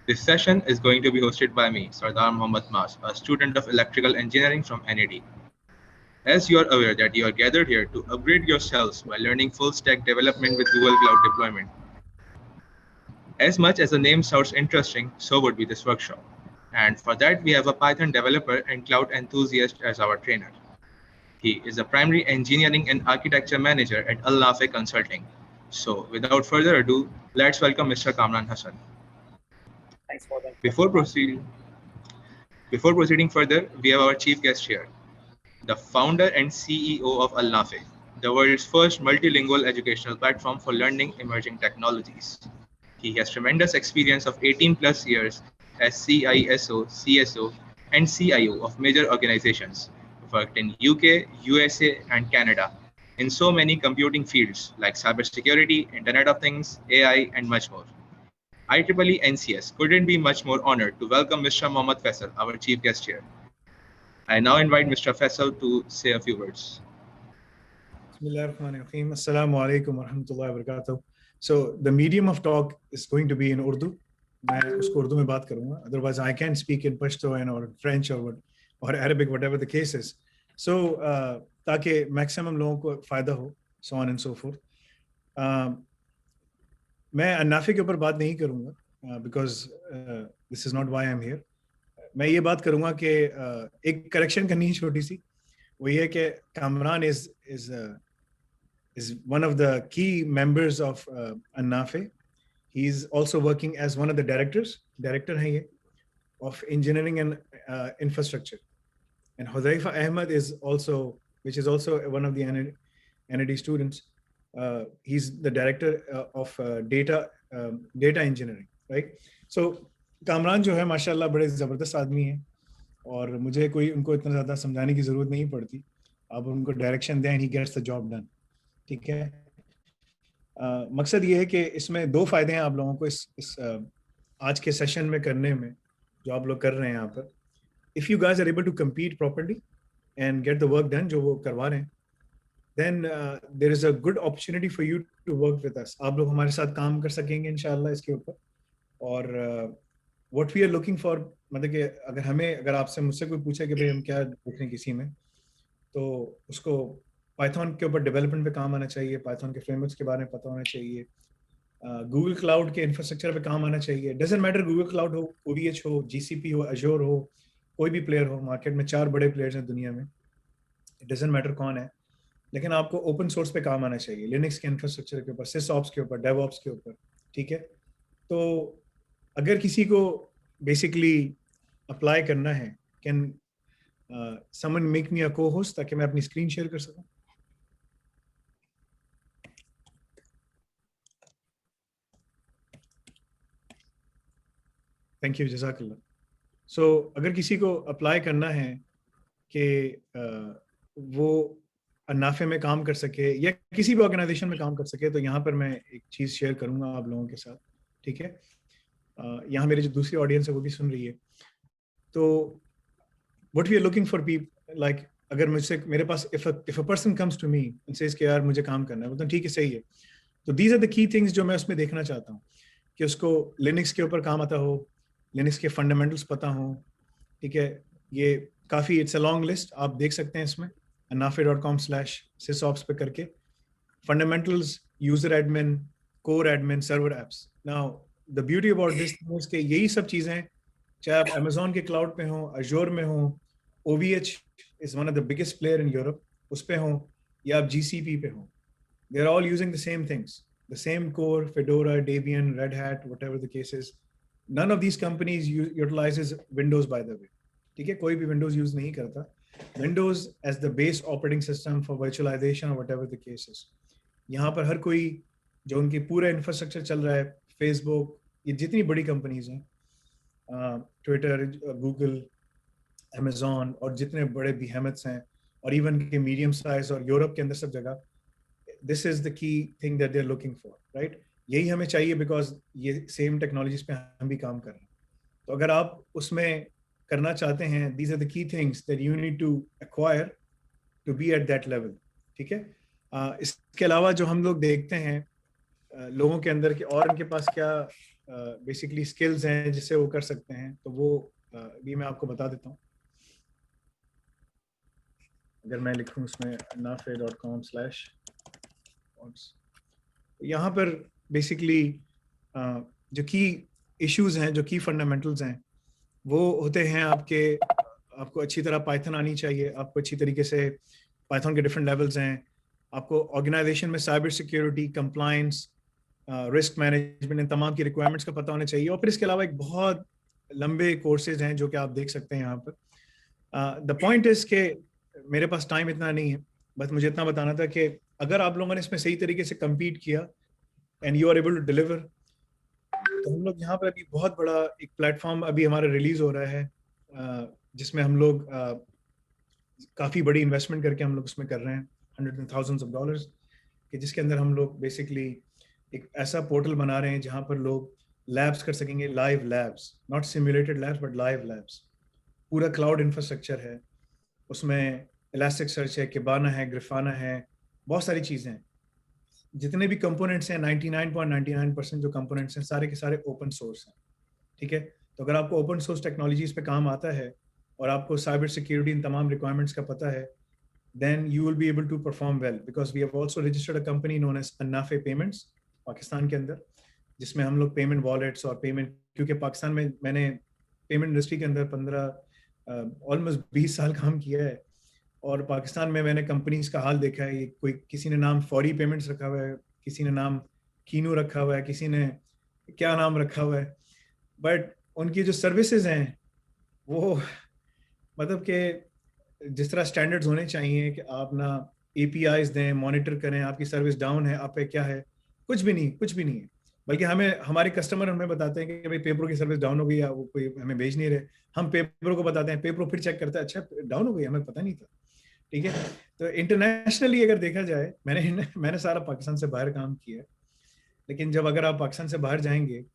This session is going to be hosted by me, Sardar Mohammad Mas, a student of electrical engineering from NAD. As you are aware that you are gathered here to upgrade yourselves by learning full stack development with Google Cloud deployment. As much as the name sounds interesting, so would be this workshop. And for that, we have a Python developer and cloud enthusiast as our trainer. He is a primary engineering and architecture manager at Al Nafe Consulting. So, without further ado, let's welcome Mr. Kamran Hassan. Thanks for the Before introduction. proceeding, before proceeding further, we have our chief guest here, the founder and CEO of Al Nafe, the world's first multilingual educational platform for learning emerging technologies. He has tremendous experience of 18 plus years as CISO, CSO, and CIO of major organizations, worked in UK, USA, and Canada in so many computing fields like cybersecurity, Internet of Things, AI, and much more. IEEE NCS couldn't be much more honored to welcome Mr. Mohammad Faisal, our chief guest here. I now invite Mr. Faisal to say a few words. Bismillahirrahmanirrahim. Assalamu alaikum wa rahmatullahi wa barakatuh. So the medium of talk is going to be in Urdu. मैं उसको उर्दू में बात करूँगा. Otherwise, I can speak in Pashto and or French or Arabic, whatever the case is. So ताकि maximum लोगों को फ़ायदा हो, so on and so forth. मैं अन्नाफे के ऊपर बात नहीं करूँगा because this is not why I'm here. मैं ये बात करूँगा कि एक correction करनी है छोटी सी. वो ये कि Kamran is one of the key members of An-Nafe. He's also working as one of the director hai ye, of engineering and infrastructure. And Hudhaifa Ahmed is also, which is also one of the NAD students. He's the director of data engineering, right? So Kamran जो है माशाल्लाह बड़े ज़बरदस्त आदमी है और मुझे कोई उनको इतना ज़्यादा समझाने की ज़रूरत नहीं पड़ती. आप उनको डायरेक्शन दें and he gets the job done. ठीक है. मकसद ये है कि इसमें दो फायदे हैं आप लोगों को इस आज के सेशन में करने में जो आप लोग कर रहे हैं यहाँ पर. If you guys are able to compete properly and get the work done जो वो करवा रहे हैं, then there is a good opportunity for you to work with us. आप लोग हमारे साथ काम कर सकेंगे इंशाल्लाह इसके ऊपर. और what we are looking for, मतलब कि अगर आपसे मुझसे कोई पूछे कि भाई हम क्या देख रहे हैं किसी में, तो उसको पाइथन के ऊपर डेवलपमेंट पे काम आना चाहिए, पाइथन के फ्रेमवर्क्स के बारे में पता होना चाहिए, गूगल क्लाउड के इंफ्रास्ट्रक्चर पे काम आना चाहिए. डजंट मैटर गूगल क्लाउड हो, OVH हो, GCP हो, अजोर हो, कोई भी प्लेयर हो. मार्केट में 4 बड़े प्लेयर्स हैं दुनिया में. इट डजंट मैटर कौन है, लेकिन आपको ओपन सोर्स पे काम आना चाहिए, लिनक्स के इंफ्रास्ट्रक्चर के ऊपर, सिसऑप्स के ऊपर, डेवऑप्स के ऊपर. ठीक है. तो अगर किसी को बेसिकली अप्लाई करना है, can someone make me a co-host ताकि मैं अपनी स्क्रीन शेयर कर सकूं. थैंक यू, जज़ाकल्लाह. सो अगर किसी को अप्लाई करना है कि वो अन्नाफे में काम कर सके या किसी भी ऑर्गेनाइजेशन में काम कर सके, तो यहाँ पर मैं एक चीज़ शेयर करूँगा आप लोगों के साथ. ठीक है. यहाँ मेरी जो दूसरी ऑडियंस है वो भी सुन रही है. तो what we are looking for people, like अगर मेरे पास if a person comes to me and says कि यार मुझे काम करना है, तो ठीक है, सही है. तो these are the key things जो मैं उसमें देखना चाहता हूँ कि उसको लिनक्स के ऊपर काम आता हो, लिनक्स के फंडामेंटल्स पता हो. ठीक है. ये काफ़ी इट्स अ लॉन्ग लिस्ट, आप देख सकते हैं इसमें annafe.com/sysops पे करके. Fundamentals, user admin, core admin, server apps. Now the beauty about this is कि यही सब चीज़ें चाहे आप अमेजोन के क्लाउड पे हो, अजोर में हो, OVH is one of the biggest player in Europe, उस पे हो, या आप GCP पे हो, they are all using the same things, the same core, Fedora, Debian, Red Hat, whatever the case is. None of these companies utilizes Windows, by the way. ठीक है. कोई भी Windows यूज नहीं करता. Windows as the base operating system for virtualization or whatever the case is. यहाँ पर हर कोई जो उनकी पूरा इंफ्रास्ट्रक्चर चल रहा है, फेसबुक, ये जितनी बड़ी कंपनीज हैं, ट्विटर, गूगल, अमेजोन और जितने बड़े behemoths हैं, और इवन के मीडियम साइज और यूरोप के अंदर सब जगह, this is the key thing that they are looking for, right. यही हमें चाहिए बिकॉज ये सेम टेक्नोलॉजीज पे हम भी काम कर रहे हैं. तो अगर आप उसमें करना चाहते हैं, these are the key things that you need to acquire to be at that level. ठीक है. इसके अलावा जो हम लोग देखते हैं लोगों के अंदर कि और उनके पास क्या बेसिकली स्किल्स हैं जिससे वो कर सकते हैं, तो वो भी मैं आपको बता देता हूँ। अगर मैं लिखूँ इसमें nafe.com/, यहाँ पर बेसिकली जो की इश्यूज हैं, जो की फंडामेंटल्स हैं, वो होते हैं आपको अच्छी तरह पाइथन आनी चाहिए, आपको अच्छी तरीके से पाइथन के डिफरेंट लेवल्स हैं, आपको ऑर्गेनाइजेशन में cyber security, compliance, risk management, इन तमाम की रिक्वायरमेंट्स का पता होना चाहिए। और फिर इसके अलावा एक बहुत लंबे कोर्सेज हैं जो कि आप देख सकते हैं यहाँ पर। द पॉइंट इज के मेरे पास टाइम इतना नहीं है, बस मुझे इतना बताना था कि अगर आप लोगों ने इसमें सही तरीके से कम्पीट किया and you are able to deliver, तो हम लोग यहाँ पर अभी बहुत बड़ा एक प्लेटफॉर्म अभी हमारा रिलीज हो रहा है, जिसमें हम लोग काफ़ी बड़ी इन्वेस्टमेंट करके हम लोग उसमें कर रहे हैं, $100,000 and thousands of dollars, कि जिसके अंदर हम लोग बेसिकली एक ऐसा पोर्टल बना रहे हैं जहाँ पर लोग लैब्स कर सकेंगे, live labs, not simulated labs but live labs. पूरा क्लाउड इंफ्रास्ट्रक्चर है, उसमें इलास्टिक सर्च है, किबाना है, ग्रिफाना है, बहुत सारी चीज़ें हैं। जितने भी कंपोनेंट्स हैं 99.99% जो कंपोनेंट्स हैं सारे के सारे ओपन सोर्स हैं, ठीक है। तो अगर आपको ओपन सोर्स टेक्नोलॉजीज पे काम आता है और आपको साइबर सिक्योरिटी इन तमाम रिक्वायरमेंट्स का पता है, then you will be able to perform well, because we have also registered a company known as Anafe Payments Pakistan के अंदर, जिसमें हम लोग पेमेंट वॉलेट्स और पेमेंट, क्योंकि पाकिस्तान में मैंने पेमेंट इंडस्ट्री के अंदर 15 ऑलमोस्ट 20 साल काम किया है, और पाकिस्तान में मैंने कंपनीज का हाल देखा है। कोई किसी ने नाम फौरी पेमेंट्स रखा हुआ है, किसी ने नाम कीनू रखा हुआ है, किसी ने क्या नाम रखा हुआ है, बट उनकी जो सर्विसेज हैं वो मतलब कि जिस तरह स्टैंडर्ड्स होने चाहिए कि आप ना APIs दें, मॉनिटर करें, आपकी सर्विस डाउन है, आप पे क्या है, कुछ भी नहीं है। बल्कि हमारे कस्टमर हमें बताते हैं कि भाई पेपरो की सर्विस डाउन हो गई, या वो कोई हमें भेज नहीं रहे, हम पेपरो को बताते हैं, पेपरो फिर चेक करता है, अच्छा डाउन हो गई, हमें पता नहीं था, ठीक है। तो इंटरनेशनली अगर देखा जाए, मैंने सारा पाकिस्तान से बाहर काम किया, लेकिन जब अगर आप पाकिस्तान से बाहर जाएंगे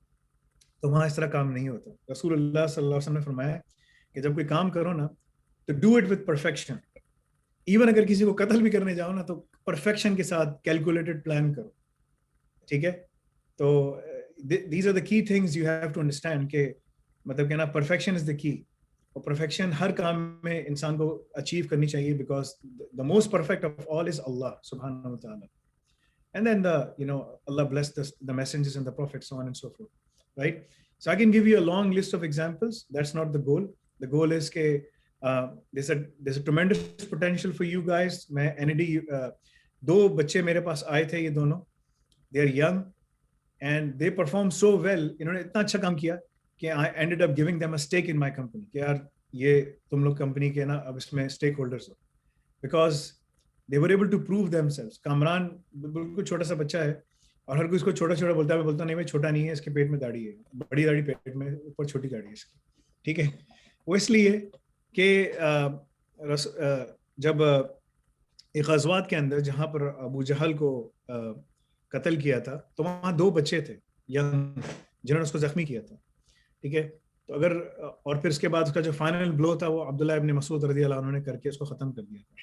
तो वहाँ इस तरह काम नहीं होता। रसूलुल्लाह सल्लल्लाहु अलैहि वसल्लम ने फरमाया कि जब कोई काम करो ना तो do it with perfection. Even अगर किसी को कत्ल भी करने जाओ ना तो परफेक्शन के साथ कैलकुलेटेड प्लान करो, ठीक है। तो these are the key things you have to understand के मतलब कि ना परफेक्शन इज द की, और परफेक्शन हर काम में इंसान को अचीव करनी चाहिए, because the most perfect of all is Allah सुब्हानहू व तआला, and then Allah bless the messengers and the prophets, so on and so forth, right? So I can give you a long list of examples. That's not the goal. The goal is ke there's a tremendous potential for you guys. मैं NED दो बच्चे मेरे पास आए थे, ये दोनों, they are young and they perform so well. इन्होंने इतना अच्छा काम किया कि I ended up giving them a stake in my company, कि यार ये तुम लोग कंपनी के ना अब इसमें स्टेक होल्डर्स हो, because they were able to prove themselves. Kamran बिल्कुल छोटा सा बच्चा है और हर कोई इसको छोटा छोटा बोलता है, मैं बोलता नहीं भाई छोटा नहीं है, इसके पेट में दाढ़ी है, बड़ी दाढ़ी पेट में, ऊपर छोटी दाढ़ी है इसकी, ठीक है। वो इसलिए कि जब एक ग़ज़वात के अंदर जहाँ पर अबू जहल को कत्ल किया था, तो वहाँ दो बच्चे थे यंग जिन्होंने उसको जख्मी किया था, ठीक है। तो अगर और फिर इसके बाद उसका जो फाइनल ब्लो था वो अब्दुल्लाह इब्न मसूद रज़ी अल्लाह अन्हु ने करके उसको ख़त्म कर दिया था,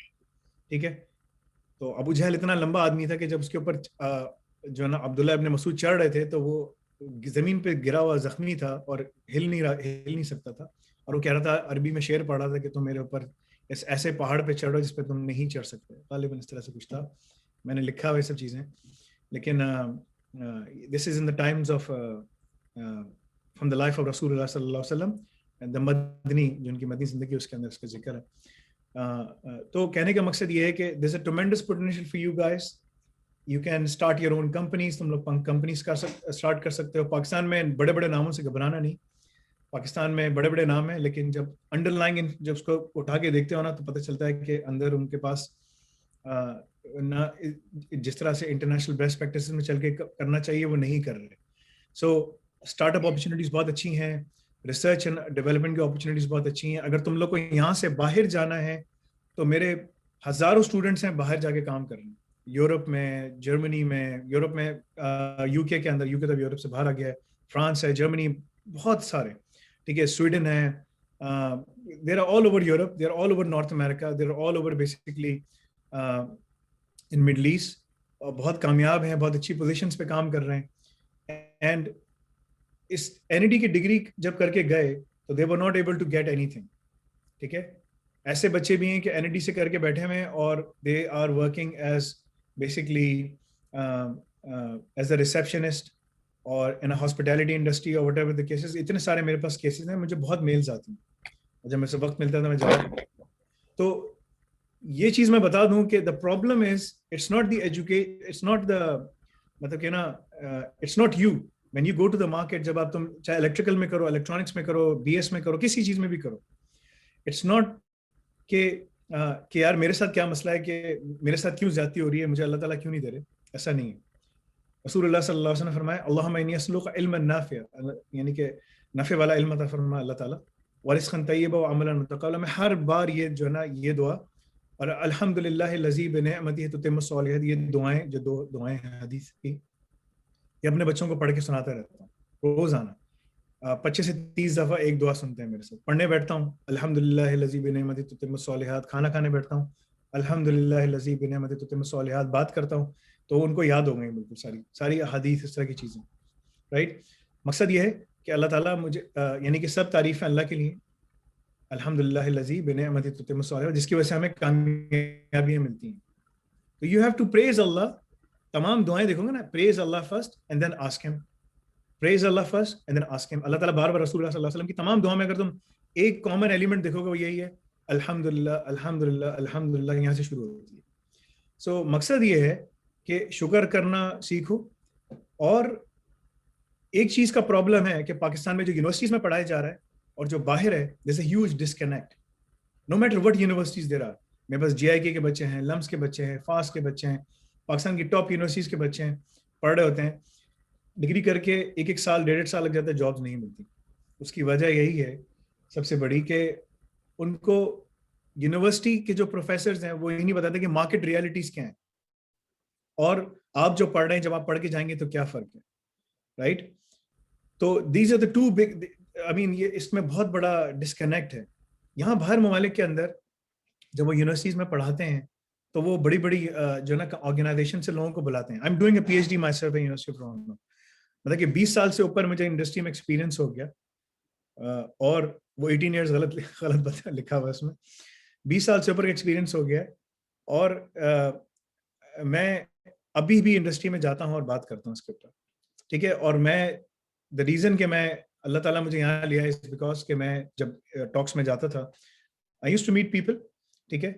ठीक है। तो अबू जहल इतना लंबा आदमी था कि जब उसके ऊपर जो ना अब्दुल्लाह इब्न मसूद चढ़ रहे थे, तो वो ज़मीन पे गिरा हुआ जख्मी था और हिल नहीं सकता था, और वो कह रहा था, अरबी में शेर पढ़ रहा था कि तुम मेरे ऊपर ऐसे पहाड़ पे चढ़ो जिस पे तुम नहीं चढ़ सकते, गालिबन इस तरह से कुछ था, मैंने लिखा हुआ ये सब चीज़ें। लेकिन this is in the times of from the life of रसूलुल्लाह सल्लल्लाहु अलैहि वसल्लम एंड द मदनी, जो उनकी मदनी जिंदगी उसके अंदर इसका जिक्र है। तो कहने का मकसद ये है कि this a ट्रेमेंडस potential for you guys, you can start your own companies, तुम लोग कंपनीज का स्टार्ट कर सकते हो। पाकिस्तान में बड़े बड़े नामों से घबराना नहीं, पाकिस्तान में बड़े बड़े नाम हैं, लेकिन जब अंडरलाइंग जब उसको उठा के देखते हो ना तो पता चलता है कि अंदर उनके पास ना जिस तरह से इंटरनेशनल बेस्ट प्रैक्टिस में चल के करना चाहिए वो नहीं कर रहे। सो स्टार्टअप अपॉर्चुनिटीज बहुत अच्छी हैं, रिसर्च एंड डेवलपमेंट की अपॉर्चुनिटीज बहुत अच्छी हैं। अगर तुम लोग को यहाँ से बाहर जाना है तो मेरे हजारों स्टूडेंट्स हैं बाहर जाके काम कर रहे हैं, यूरोप में, जर्मनी में, यूरोप में यूके के अंदर, यूके तो यूरोप से बाहर आ गया है, फ्रांस है, जर्मनी, बहुत सारे, ठीक है, स्वीडन है, there are all over Europe, there are all over North America, there are all over basically in Middle East, और बहुत कामयाब हैं, बहुत अच्छी पोजीशंस पे काम कर रहे हैं। एंड इस NED की डिग्री जब करके गए तो they were not able to get anything, ठीक है। ऐसे बच्चे भी हैं कि NED से करके बैठे हुए हैं और they are working as basically as a receptionist और इन हॉस्पिटैलिटी इंडस्ट्री और व्हाटएवर द केसेस। इतने सारे मेरे पास केसेस हैं, मुझे बहुत मेल्स आती हैं, जब मेरे से वक्त मिलता है तो मैं जवाब। तो ये चीज मैं बता दूं कि the problem is it's not the it's not the मतलब कि ना it's not you when you go to the market. जब आप तुम चाहे इलेक्ट्रिकल में करो, इलेक्ट्रॉनिक्स में करो, BS में करो, किसी चीज में भी करो, इट्स नॉट कि यार मेरे साथ क्या मसला है, कि मेरे साथ क्यों ज्यादती हो रही है, मुझे अल्लाह ताला क्यों नहीं दे रहे। ऐसा नहीं है। रसूलुल्लाह सल्लल्लाहु अलैहि वसल्लम ने फरमाया अल्लाहुम्मा इन्नी अस्लुका इल्मन नाफिया, यानी कि नफे वाला इल्म अता फरमा अल्लाह ताला, व रिज़्क़न तय्यबा व अमलन मुतक़ब्बला। मैं हर बार ये जो है ना ये दुआ और अल्हम्दुलिल्लाह लज़ी बिनिअमतिही तुतिम्मु स्सॉलिहात, ये दुआएं जो दो दुआएं हैं हदीस की, ये अपने बच्चों को पढ़ के सुनाता रहता हूँ रोजाना। 25 से 30 दफा एक दुआ सुनते हैं मेरे साथ। पढ़ने बैठता हूँ अल्हम्दुलिल्लाह लज़ी बिनिअमतिही तुतिम्मु स्सॉलिहात, खाना खाने बैठता हूँ अल्हम्दुलिल्लाह लज़ी बिनिअमतिही तुतिम्मु स्सॉलिहात, बात करता हूँ तो उनको याद हो गई बिल्कुल सारी सारी हदीस, इस तरह की चीजें, राइट। मकसद ये है कि अल्लाह ताला मुझे यानी कि सब तारीफें अल्लाह के लिए, अल्हम्दुलिल्लाह लज़ी बिनिअमतिही तुतिम्मु स्सॉलिहात, जिसकी वजह से हमें कामयाबियां मिलती हैं। तो you have to praise Allah. तमाम दुआएं देखोगे ना, praise Allah first and then ask him, praise Allah first and then ask him. Allah ताला बार बार रसूलुल्लाह सल्लल्लाहु अलैहि वसल्लम की तमाम दुआ में अगर तुम एक कॉमन एलिमेंट देखोगे वो यही है, अल्हम्दुलिल्लाह अल्हम्दुलिल्लाह अल्हम्दुलिल्लाह, यहाँ से शुरू होती है। सो मकसद ये है कि शुक्र करना सीखो। और एक चीज का प्रॉब्लम है कि पाकिस्तान में जो यूनिवर्सिटीज में पढ़ाया जा रहा है और जो बाहर है, there is a huge disconnect. No matter what universities there are, मेरे पास JIK के बच्चे हैं, लम्स के बच्चे हैं, फास के बच्चे हैं, पाकिस्तान की टॉप यूनिवर्सिटीज के बच्चे हैं, पढ़ रहे होते हैं, डिग्री करके एक साल 1.5 साल लग जाता है, जॉब्स नहीं मिलती। उसकी वजह यही है सबसे बड़ी कि उनको यूनिवर्सिटी के जो प्रोफेसर हैं वो ये नहीं बताते कि मार्केट रियलिटीज क्या है और आप जो पढ़ रहे हैं जब आप पढ़ के जाएंगे तो क्या फर्क है, राइट। तो these are the two big, I mean ये इसमें बहुत बड़ा डिस्कनेक्ट है। यहाँ बाहर ममालिक के अंदर जब वो यूनिवर्सिटीज में पढ़ाते हैं तो वो बड़ी बड़ी जो ना ऑर्गेनाइजेशन से लोगों को बुलाते हैं। I am doing a PhD my self in university of Toronto, मतलब कि 20 साल से ऊपर मुझे इंडस्ट्री में एक्सपीरियंस हो गया। और वो 18 ईयर्स गलत लिखा हुआ उसमें, 20 साल से ऊपर का एक्सपीरियंस हो गया। और मैं अभी भी इंडस्ट्री में जाता हूँ और बात करता हूँ इसके ऊपर, ठीक है। और मैं द रीजन कि मैं अल्लाह ताला मुझे यहाँ लिया इज बिकॉज कि मैं जब टॉक्स में जाता था, I used to meet people, ठीक है,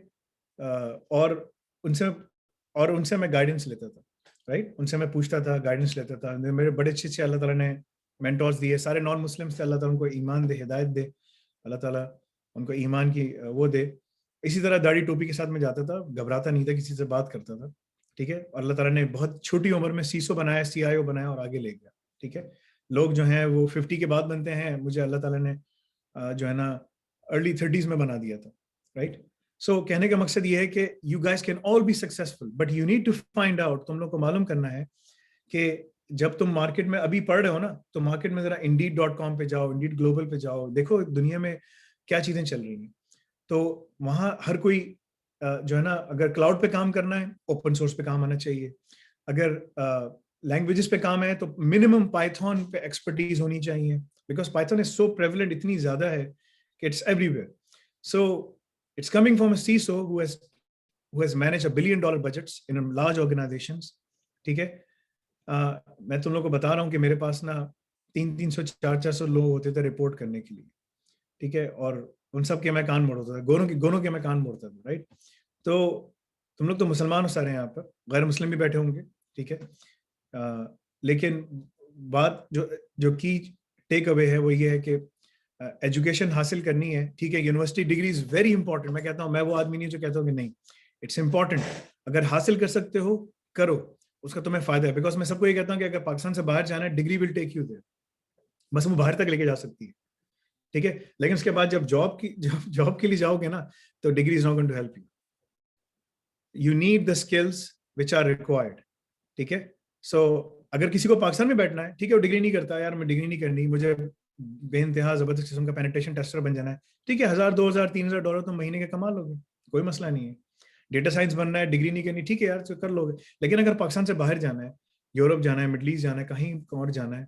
और उनसे मैं गाइडेंस लेता था, राइट। उनसे मैं पूछता था, गाइडेंस लेता था। मेरे बड़े अच्छे अल्लाह ताला ने मेंटोर्स दिए, सारे नॉन मुस्लिम्स थे, अल्लाह ताला उनको ईमान दे, हिदायत दे, अल्लाह ताला उनको ईमान की वो दे। इसी तरह दाढ़ी टोपी के साथ में जाता था, घबराता नहीं था, किसी से बात करता था, ठीक है। अल्लाह ताला ने बहुत छोटी उम्र में CISO बनाया, CIO बनाया और आगे ले गया, ठीक है। लोग जो हैं वो 50 के बाद बनते हैं, मुझे अल्लाह ताला ने जो है ना अर्ली 30s में बना दिया था, राइट। सो कहने का मकसद ये है कि you guys can all be successful, but you need to find out, तुम लोग को मालूम करना है कि जब तुम मार्केट में अभी पढ़ रहे हो ना, तो मार्केट में जरा Indeed.com पे जाओ, Indeed ग्लोबल पे जाओ, देखो दुनिया में क्या चीजें चल रही हैं। तो वहाँ हर कोई जो है ना, अगर क्लाउड पे काम करना है, ओपन सोर्स पे काम आना चाहिए। अगर लैंग्वेजेस पे काम है तो मिनिमम पाइथन पे एक्सपर्टीज होनी चाहिए, because Python is so prevalent, इतनी ज्यादा है कि it's everywhere. So it's coming from a CISO who has managed $1 billion budgets in large organizations, ठीक है। मैं तुम लोग को बता रहा हूँ कि मेरे पास ना 300 400 लोग होते थे रिपोर्ट करने के लिए, ठीक है। और उन सब के मैं कान मोड़ता था, गोनों के मैं कान मोड़ता था, राइट। तो तुम लोग तो मुसलमान हो सारे यहाँ पर, गैर मुस्लिम भी बैठे होंगे, ठीक है। लेकिन बात जो की टेक अवे है वो ये है कि एजुकेशन हासिल करनी है, ठीक है। University degree is very important. मैं कहता हूँ, मैं वो आदमी नहीं जो कहता हूँ कि नहीं, इट्स इंपॉर्टेंट। अगर हासिल कर सकते हो करो, उसका तुम्हें फायदा है। बिकॉज मैं सबको ये कहता हूँ कि अगर पाकिस्तान से बाहर जाना है, degree will take you there, बस वो बाहर तक लेके जा सकती है, ठीक है। लेकिन उसके बाद जब जॉब के लिए जाओगे ना, तो degree is not going to help you. You need the skills which are required, ठीक है। सो अगर किसी को पाकिस्तान में बैठना है, ठीक है, वो डिग्री नहीं करता, यार मैं डिग्री नहीं करनी, मुझे बेइंतहा जबरदस्त किस्म का पेनिट्रेशन टेस्टर बन जाना है, ठीक है, $1000 $2000 $3000 तो महीने के कमा लोगे, कोई मसला नहीं है। डेटा साइंस बनना है, डिग्री नहीं करनी, ठीक है यार, तो कर लोगे। लेकिन अगर पाकिस्तान से बाहर जाना है, यूरोप जाना है, मिडल ईस्ट जाना है, कहीं और जाना है,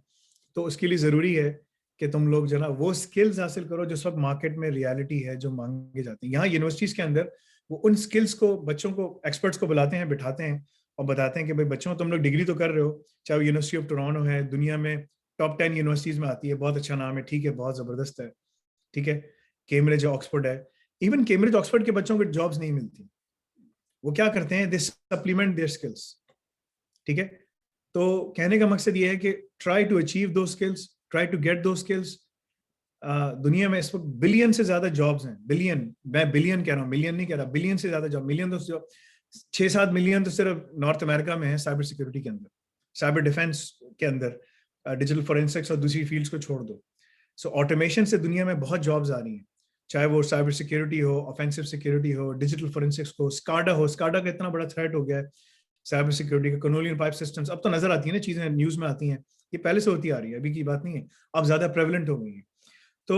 तो उसके लिए ज़रूरी है कि तुम लोग जो ना वो स्किल्स हासिल करो जो सब मार्केट में रियलिटी है, जो मांगे जाती हैं। यहाँ यूनिवर्सिटीज़ के अंदर वो उन स्किल्स को बच्चों को, एक्सपर्ट्स को बुलाते हैं, बिठाते हैं और बताते हैं कि भाई बच्चों तुम लोग डिग्री तो कर रहे हो, चाहे वो यूनिवर्सिटी ऑफ टोरंटो है, दुनिया में टॉप 10 यूनिवर्सिटीज़ में आती है, बहुत अच्छा नाम है, ठीक है, बहुत ज़बरदस्त है, ठीक है, कैम्ब्रिज ऑक्सफोर्ड है। इवन कैम्ब्रिज ऑक्सफोर्ड के बच्चों को जॉब्स नहीं मिलती। वो क्या करते हैं, दे सप्लीमेंट देयर स्किल्स, ठीक है। तो कहने का मकसद ये है कि ट्राई टू अचीव दो स्किल्स, ट्राई टू गेट दो स्किल्स। दुनिया में इस वक्त बिलियन से ज्यादा जॉब्स हैं, बिलियन, मैं बिलियन कह रहा हूँ, मिलियन नहीं कह रहा, बिलियन से ज्यादा जॉब, मिलियन तो 6-7 मिलियन तो सिर्फ नॉर्थ अमेरिका में है साइबर सिक्योरिटी के अंदर, साइबर डिफेंस के अंदर, डिजिटल फोरेंसिक्स और दूसरी फील्ड्स को छोड़ दो। सो ऑटोमेशन से दुनिया में बहुत जॉब्स आ रही हैं, चाहे वो साइबर सिक्योरिटी हो, ऑफेंसिव सिक्योरिटी हो, डिजिटल फोरेंसिक्स हो, स्काडा हो। स्काडा का इतना बड़ा थ्रेट हो गया है साइबर सिक्योरिटी का, कनोलियन पाइप सिस्टम्स, अब तो नजर आती है ना चीजें, न्यूज में आती हैं, ये पहले से होती आ रही है, अभी की बात नहीं है, अब ज्यादा प्रेवलेंट हो गई है। तो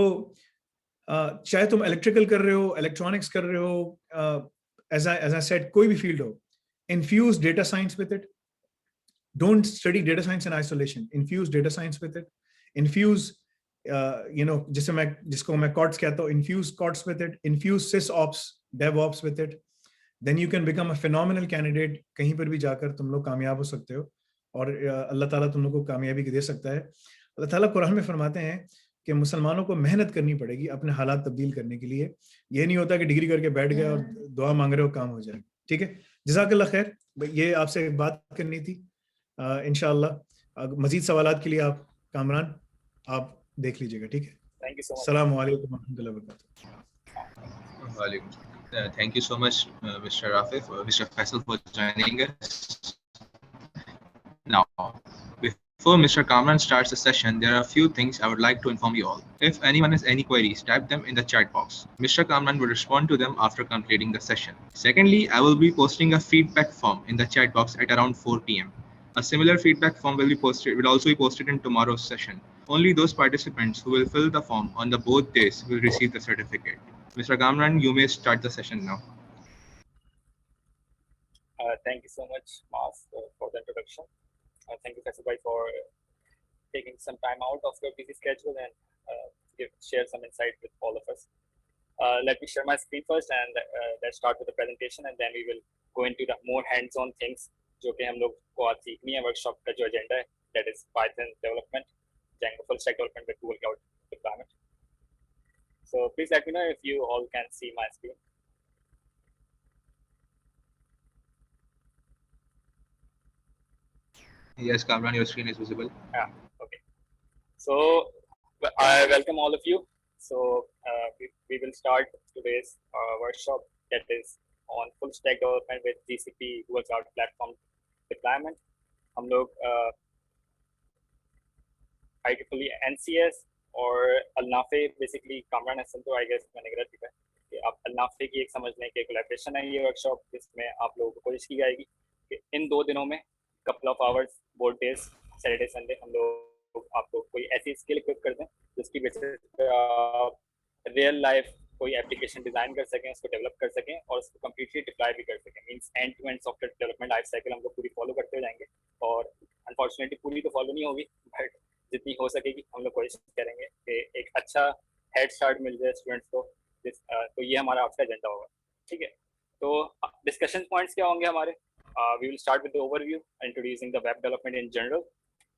चाहे तुम इलेक्ट्रिकल कर रहे हो, इलेक्ट्रॉनिक्स कर रहे हो, एज आई सेड, कोई भी फील्ड हो, infuse data science with it. Don't study data science in isolation, infuse data science with it, infuse जिसको मैं कॉट्स कहता हूँ, infuse cots with it, infuse sysops, devops with it, then you can become a phenomenal candidate. कहीं पर भी जाकर तुम लोग कामयाब हो सकते हो और अल्लाह ताला तुम लोग को कामयाबी दे सकता है। अल्लाह ताला कुरान में फरमाते हैं कि मुसलमानों को मेहनत करनी पड़ेगी अपने हालात तब्दील करने के लिए। ये नहीं होता कि डिग्री करके बैठ गए और दुआ मांग रहे हो काम हो जाए, ठीक है। जज़ाकल्लाह खैर, ये आपसे बात करनी थी। इंशाअल्लाह मजीद सवालात के लिए आप कामरान आप देख लीजिएगा, ठीक है। Thank you so much. अस्सलाम वालेकुम वरहमतुल्लाहि वबरकातुहू। Walaikum salam. Thank you so much, Mr. Rafif, Mr. Faisal, for joining us. Now, before Mr. Kamran starts the session, there are a few things I would like to inform you all. If anyone has any queries, type them in the chat box. Mr. Kamran will respond to them after completing the session. Secondly, I will be posting a feedback form in the chat box at around 4 p.m. A similar feedback form will also be posted in tomorrow's session. Only those participants who will fill the form on the both days will receive the certificate. Mr. Kamran, you may start the session now. Thank you so much, Mas, for the introduction. Thank you, Faisal bhai, for taking some time out of your busy schedule and share some insight with all of us. Let me share my screen first and let's start with the presentation, and then we will go into the more hands-on things जो कि हम लोग को आज सीखनी है। Workshop का जो एजेंडा है, that is Python development, Django full stack development with Google Cloud deployment. So please let me know if you all can see my screen. Yes, Kamran, your screen is visible. Yeah, okay. So I welcome all of you. So we will start today's workshop that is on full stack development with GCP Google Cloud Platform deployment. हम लोग IEEE NCS और अल्नाफे basically Kamran Hasan, तो I guess मैंने गलत लिखा है कि आप अल्नाफे की एक समझने की कोलैबोरेशन है ये वर्कशॉप, जिसमें आप लोगों को कोशिश की जाएगी कि इन 2 दिनों में couple of hours both days Saturday Sunday हम लोग आपको कोई ऐसी स्किल इक्विप कर दें जिसकी बेसिस पे आप रियल लाइफ कोई एप्लीकेशन डिजाइन कर सकें, उसको डेवलप कर सकें और उसको कंप्लीटली डिप्लॉय भी कर सकें। Means end to end software development life cycle हम लोग पूरी फॉलो करते जाएंगे और अनफॉर्चुनेटली पूरी तो फॉलो नहीं होगी, बट जितनी हो सकेगी हम लोग कोशिश करेंगे कि एक अच्छा हेड स्टार्ट मिल जाए स्टूडेंट्स को। तो ये हमारा आपका एजेंडा होगा, ठीक है। तो डिस्कशन पॉइंट्स क्या होंगे हमारे? We will start with the overview, introducing the web development in general.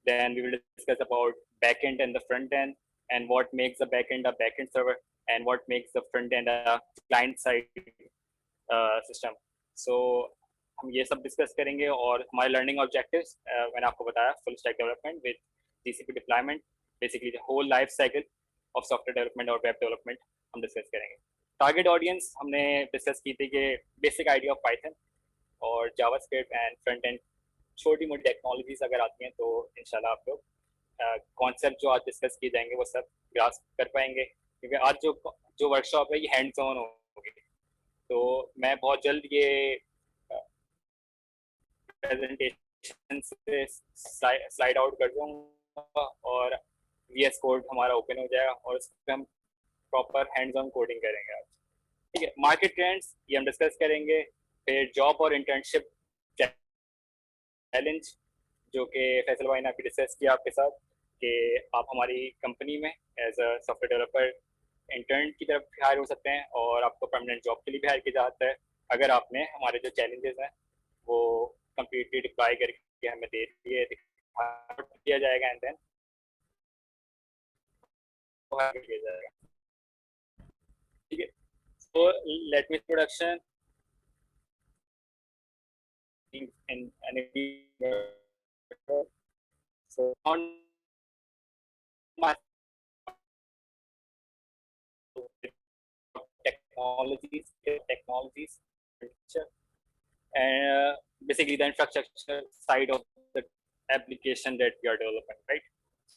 Then we will discuss about backend and the front end, and what makes the backend a backend server, and what makes the front end a client side system. So हम ये सब discuss करेंगे और हमारे learning objectives मैंने आपको बताया, full stack development with GCP deployment, basically the whole life cycle of software development और वेब डेवलपमेंट हम डिस्कस करेंगे। टारगेट ऑडियंस हमने डिस्कस की थी कि बेसिक आइडिया ऑफ पाइथन और जावास्क्रिप्ट एंड फ्रंट एंड छोटी मोटी टेक्नोलॉजीज अगर आती हैं तो इंशाल्लाह आप लोग कॉन्सेप्ट जो आज डिस्कस किए जाएंगे वो सब ग्रास्प कर पाएंगे, क्योंकि आज जो वर्कशॉप है ये हैंड्स ऑन होगी। तो मैं बहुत जल्द ये प्रेजेंटेशन से स्लाइड आउट कर दूंगा और VS कोड हमारा ओपन हो जाएगा और उस पर हम प्रॉपर हैंड्स ऑन कोडिंग करेंगे आज, ठीक है। मार्केट ट्रेंड्स ये हम डिस्कस करेंगे, फिर जॉब और इंटर्नशिप चैलेंज जो कि फैसल भाई ने अभी डिस्कस किया आपके साथ, कि आप हमारी कंपनी में as a software developer intern की तरफ हायर हो सकते हैं और आपको परमानेंट जॉब के लिए भी हायर किया जाता है अगर आपने हमारे जो चैलेंजेस हैं वो कम्प्लीटली डिप्लॉय करके हमें दे दिए दिया जाएगा एंड देन हायर किया जाएगा। ठीक है, so let me introduction in any so on my technologies and basically the infrastructure side of the application that we are developing, right?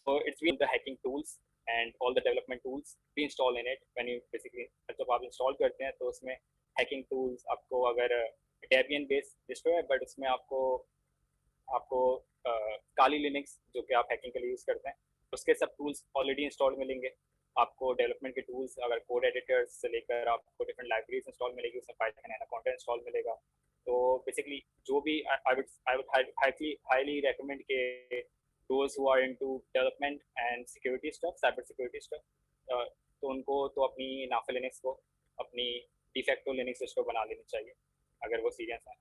So it's been the hacking tools and all the development tools we install in it. When you basically जब आप install करते हैं तो उसमें hacking tools आपको अगर Debian based distro है but उसमें आपको काली लिनक्स जो कि आप हैकिंग के लिए यूज करते हैं उसके सब टूल्स ऑलरेडी इंस्टॉल मिलेंगे। आपको डेवलपमेंट के टूल्स अगर कोड एडिटर्स से लेकर आपको डिफरेंट लाइब्रेरीज इंस्टॉल मिलेगी, उसमें पाइथन एनाकोंडा इंस्टॉल मिलेगा। तो बेसिकली जो भी आई वुड हाईली रेकमेंड के those who are into development and security stuff, cyber security stuff, तो उनको तो अपनी नाफे लिनक्स को अपनी डिफेक्टो लिनक्स डिस्ट्रो बना लेनी चाहिए अगर वो सीरियस है।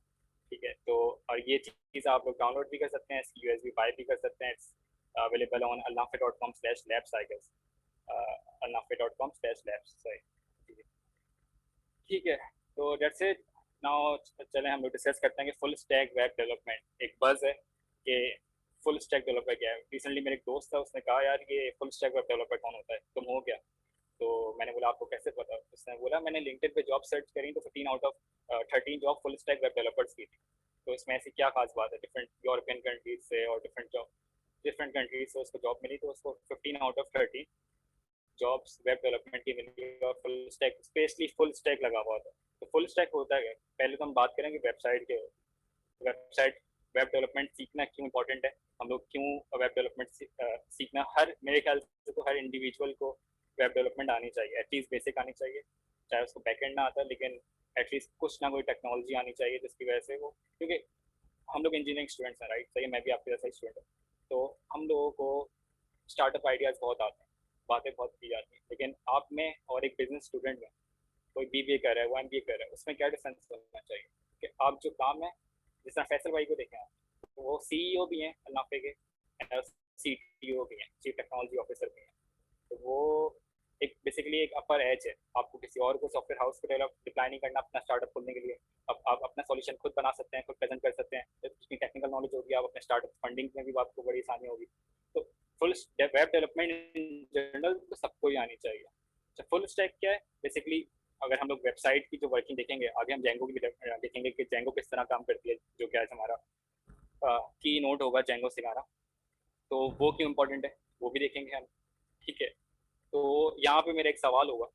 ठीक है, तो और ये चीज़ आप लोग डाउनलोड भी कर सकते हैं, इसकी USB बाय भी कर सकते हैं। It's available on alnafe.com/labs I guess, alnafe.com/labs सही। ठीक है, तो डेट्स इट। नाउ चलें हम लोग डिस्कस करते हैं कि फुल स्टैक वेब डेवलपमेंट एक बज़ है कि फुल स्टैक डेवलपर क्या है। रिसेंटली मेरे एक दोस्त था, उसने कहा यार ये फुल स्टैक वेब डेवलपर कौन होता है, तुम हो क्या? तो मैंने बोला आपको कैसे पता? उसने बोला मैंने लिंक्डइन पे जॉब सर्च करी तो 15 out of 13 job full stack web developers की थी। तो इसमें ऐसी क्या खास बात है, डिफरेंट यूरोपियन कंट्रीज से और डिफरेंट कंट्रीज से उसको जॉब मिली, तो उसको 15 out of 13 jobs web development की मिली और full stack specially full stack लगा हुआ था। तो फुल स्टैक होता है, पहले तो हम बात करेंगे वेबसाइट के। वेबसाइट वेब डेवलपमेंट सीखना क्यों इंपॉर्टेंट है, हम लोग क्यों वेब डेवलपमेंट सीखना, हर मेरे ख्याल से तो हर इंडिविजुअल को वेब डेवलपमेंट आनी चाहिए, एटलीस्ट बेसिक आनी चाहिए। चाहे उसको बैकएंड ना आता लेकिन एटलीस्ट कुछ ना कोई टेक्नोलॉजी आनी चाहिए जिसकी वजह से वो, क्योंकि हम लोग इंजीनियरिंग स्टूडेंट्स हैं राइट, सही, मैं भी आपके जैसा ही स्टूडेंट हूँ। तो हम लोगों को स्टार्टअप आइडियाज़ बहुत आते हैं, बातें बहुत की जाती हैं, लेकिन आप में और एक बिजनेस स्टूडेंट में, कोई BBA कर रहा है, वो MBA कर रहा है, उसमें क्या डिफरेंस होना चाहिए कि आप जो काम है, जिस तरह फैसल भाई को देखें आप, तो वो CEO भी हैं अल्नाफे के, CTO भी हैं, चीफ टेक्नोलॉजी ऑफिसर भी हैं। तो वो एक बेसिकली एक अपर एज है, आपको किसी और को सॉफ्टवेयर हाउस को डिप्लाई नहीं करना अपना स्टार्टअप खोलने के लिए। अब आप अपना सॉल्यूशन खुद बना सकते हैं, खुद प्रेजेंट कर सकते हैं, जितनी टेक्निकल नॉलेज होगी आप अपने स्टार्टअप फंडिंग में भी आपको बड़ी आसानी होगी। तो full web development in general तो सबको ही आनी चाहिए। तो फुल स्टैक क्या है बेसिकली, अगर हम लोग वेबसाइट की जो वर्किंग देखेंगे, आगे हम जेंगो की भी देखेंगे कि जेंगो किस तरह काम करती है, जो कि आज हमारा की नोट होगा जेंगो सिखाना, तो वो क्यों इम्पोर्टेंट है वो भी देखेंगे हम। ठीक है, तो यहाँ पे मेरा एक सवाल होगा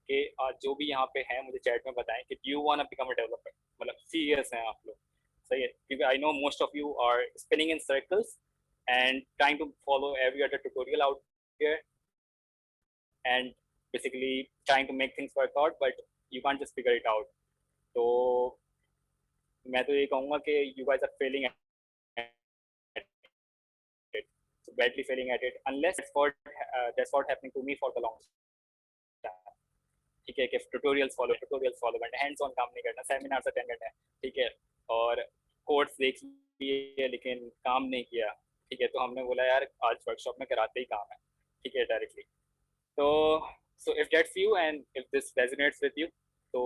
कि जो भी यहाँ पे हैं मुझे चैट में बताएं कि do you want to become a developer, मतलब सीरियस हैं आप लोग, सही है? क्योंकि I know most of you are spinning in circles and trying to follow every other tutorial out here and basically trying to make things work out, but you can't just figure it out. तो मैं तो ये कहूँगा कि you guys are failing at it, so badly failing at it, unless that's what happening to me for the long time. ठीक है, कि tutorials follow करना, हैंड्स ऑन काम नहीं करना, सेमिनार्स अटेंड करना है, ठीक है, और कोर्स देख लिए लेकिन काम नहीं किया, ठीक है, तो हमने बोला यार आज वर्कशॉप में कराते ही काम है, ठीक है, डायरेक्टली। तो so if that's you and if this resonates with you, so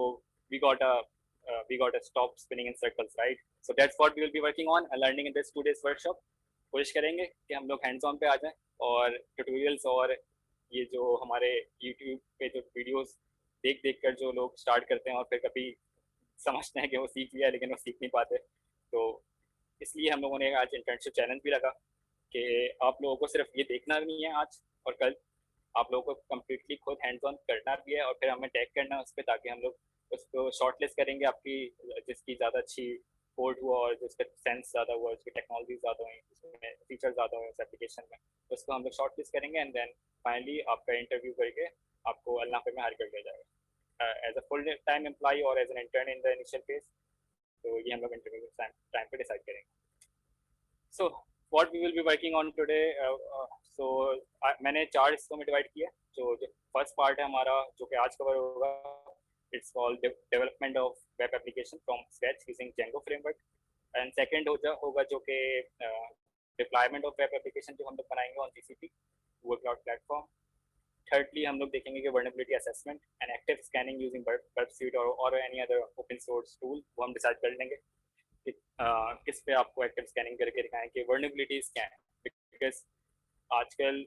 we got a stop spinning in circles, right? So that's what we will be working on and learning in this 2 days workshop. कोशिश करेंगे कि हम लोग hands on पे आ जाएं और tutorials और ये जो हमारे YouTube पे जो वीडियोस देख कर जो लोग स्टार्ट करते हैं और फिर कभी समझते हैं कि वो सीख लिया लेकिन वो सीख नहीं पाते, तो इसलिए हम लोगों ने आज इंटर्नशिप चैलेंज भी रखा कि आप लोगों को सिर्फ ये देखना नहीं है आज और कल, आप लोगों को कम्प्लीटली खुद हैंड्स ऑन करना भी है और फिर हमें टैग करना है उस पर, ताकि हम लोग उसको शॉर्टलिस्ट करेंगे आपकी जिसकी ज़्यादा अच्छी कोड हुआ और जिसका सेंस ज़्यादा हुआ, जिसकी टेक्नोलॉजी ज़्यादा हुई, जिसमें फीचर ज़्यादा हुए उस एप्लीकेशन में, उसको हम लोग शॉर्टलिस्ट करेंगे एंड देन फाइनली आपका इंटरव्यू करके आपको अल्नाफे में हायर कर दिया जाएगा as a full time employ और as an intern in the initial phase. तो ये हम लोग इंटरव्यू टाइम पे डिसाइड करेंगे। सो what we will be working on today, so मैंने 4 हिस्सों में डिवाइड किया. जो फर्स्ट पार्ट है हमारा जो कि आज कवर होगा, it's called development of web application from scratch using Django framework. And second होगा जो कि deployment of web application जो हम लोग बनाएंगे on GCP, Google Cloud Platform. Thirdly, हम लोग देखेंगे कि vulnerability assessment and active scanning using Burp Suite or any other open source tool, वो हम डिसाइड कर लेंगे कि किस पे आपको active scanning करके दिखाएं कि vulnerabilities क्या है. Because आजकल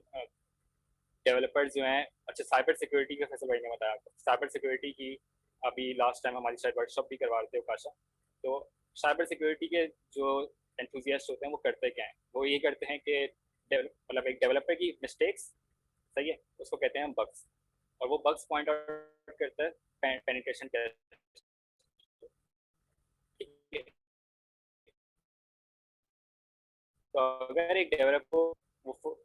डेवलपर्स जो हैं, अच्छा साइबर सिक्योरिटी का फैसला भाई ने बताया आपको. साइबर सिक्योरिटी की अभी लास्ट टाइम हमारी शायद वर्कशॉप भी करवा रहे थे उकाशा. तो साइबर सिक्योरिटी के जो एंथुजियास्ट होते हैं वो करते क्या हैं, वो ये करते हैं कि मतलब एक डेवलपर की मिस्टेक्स, सही है, उसको कहते हैं बग्स, और वो बग्स पॉइंट आउट करता है पेनिट्रेशन टेस्ट. तो अगर एक डेवलपर वो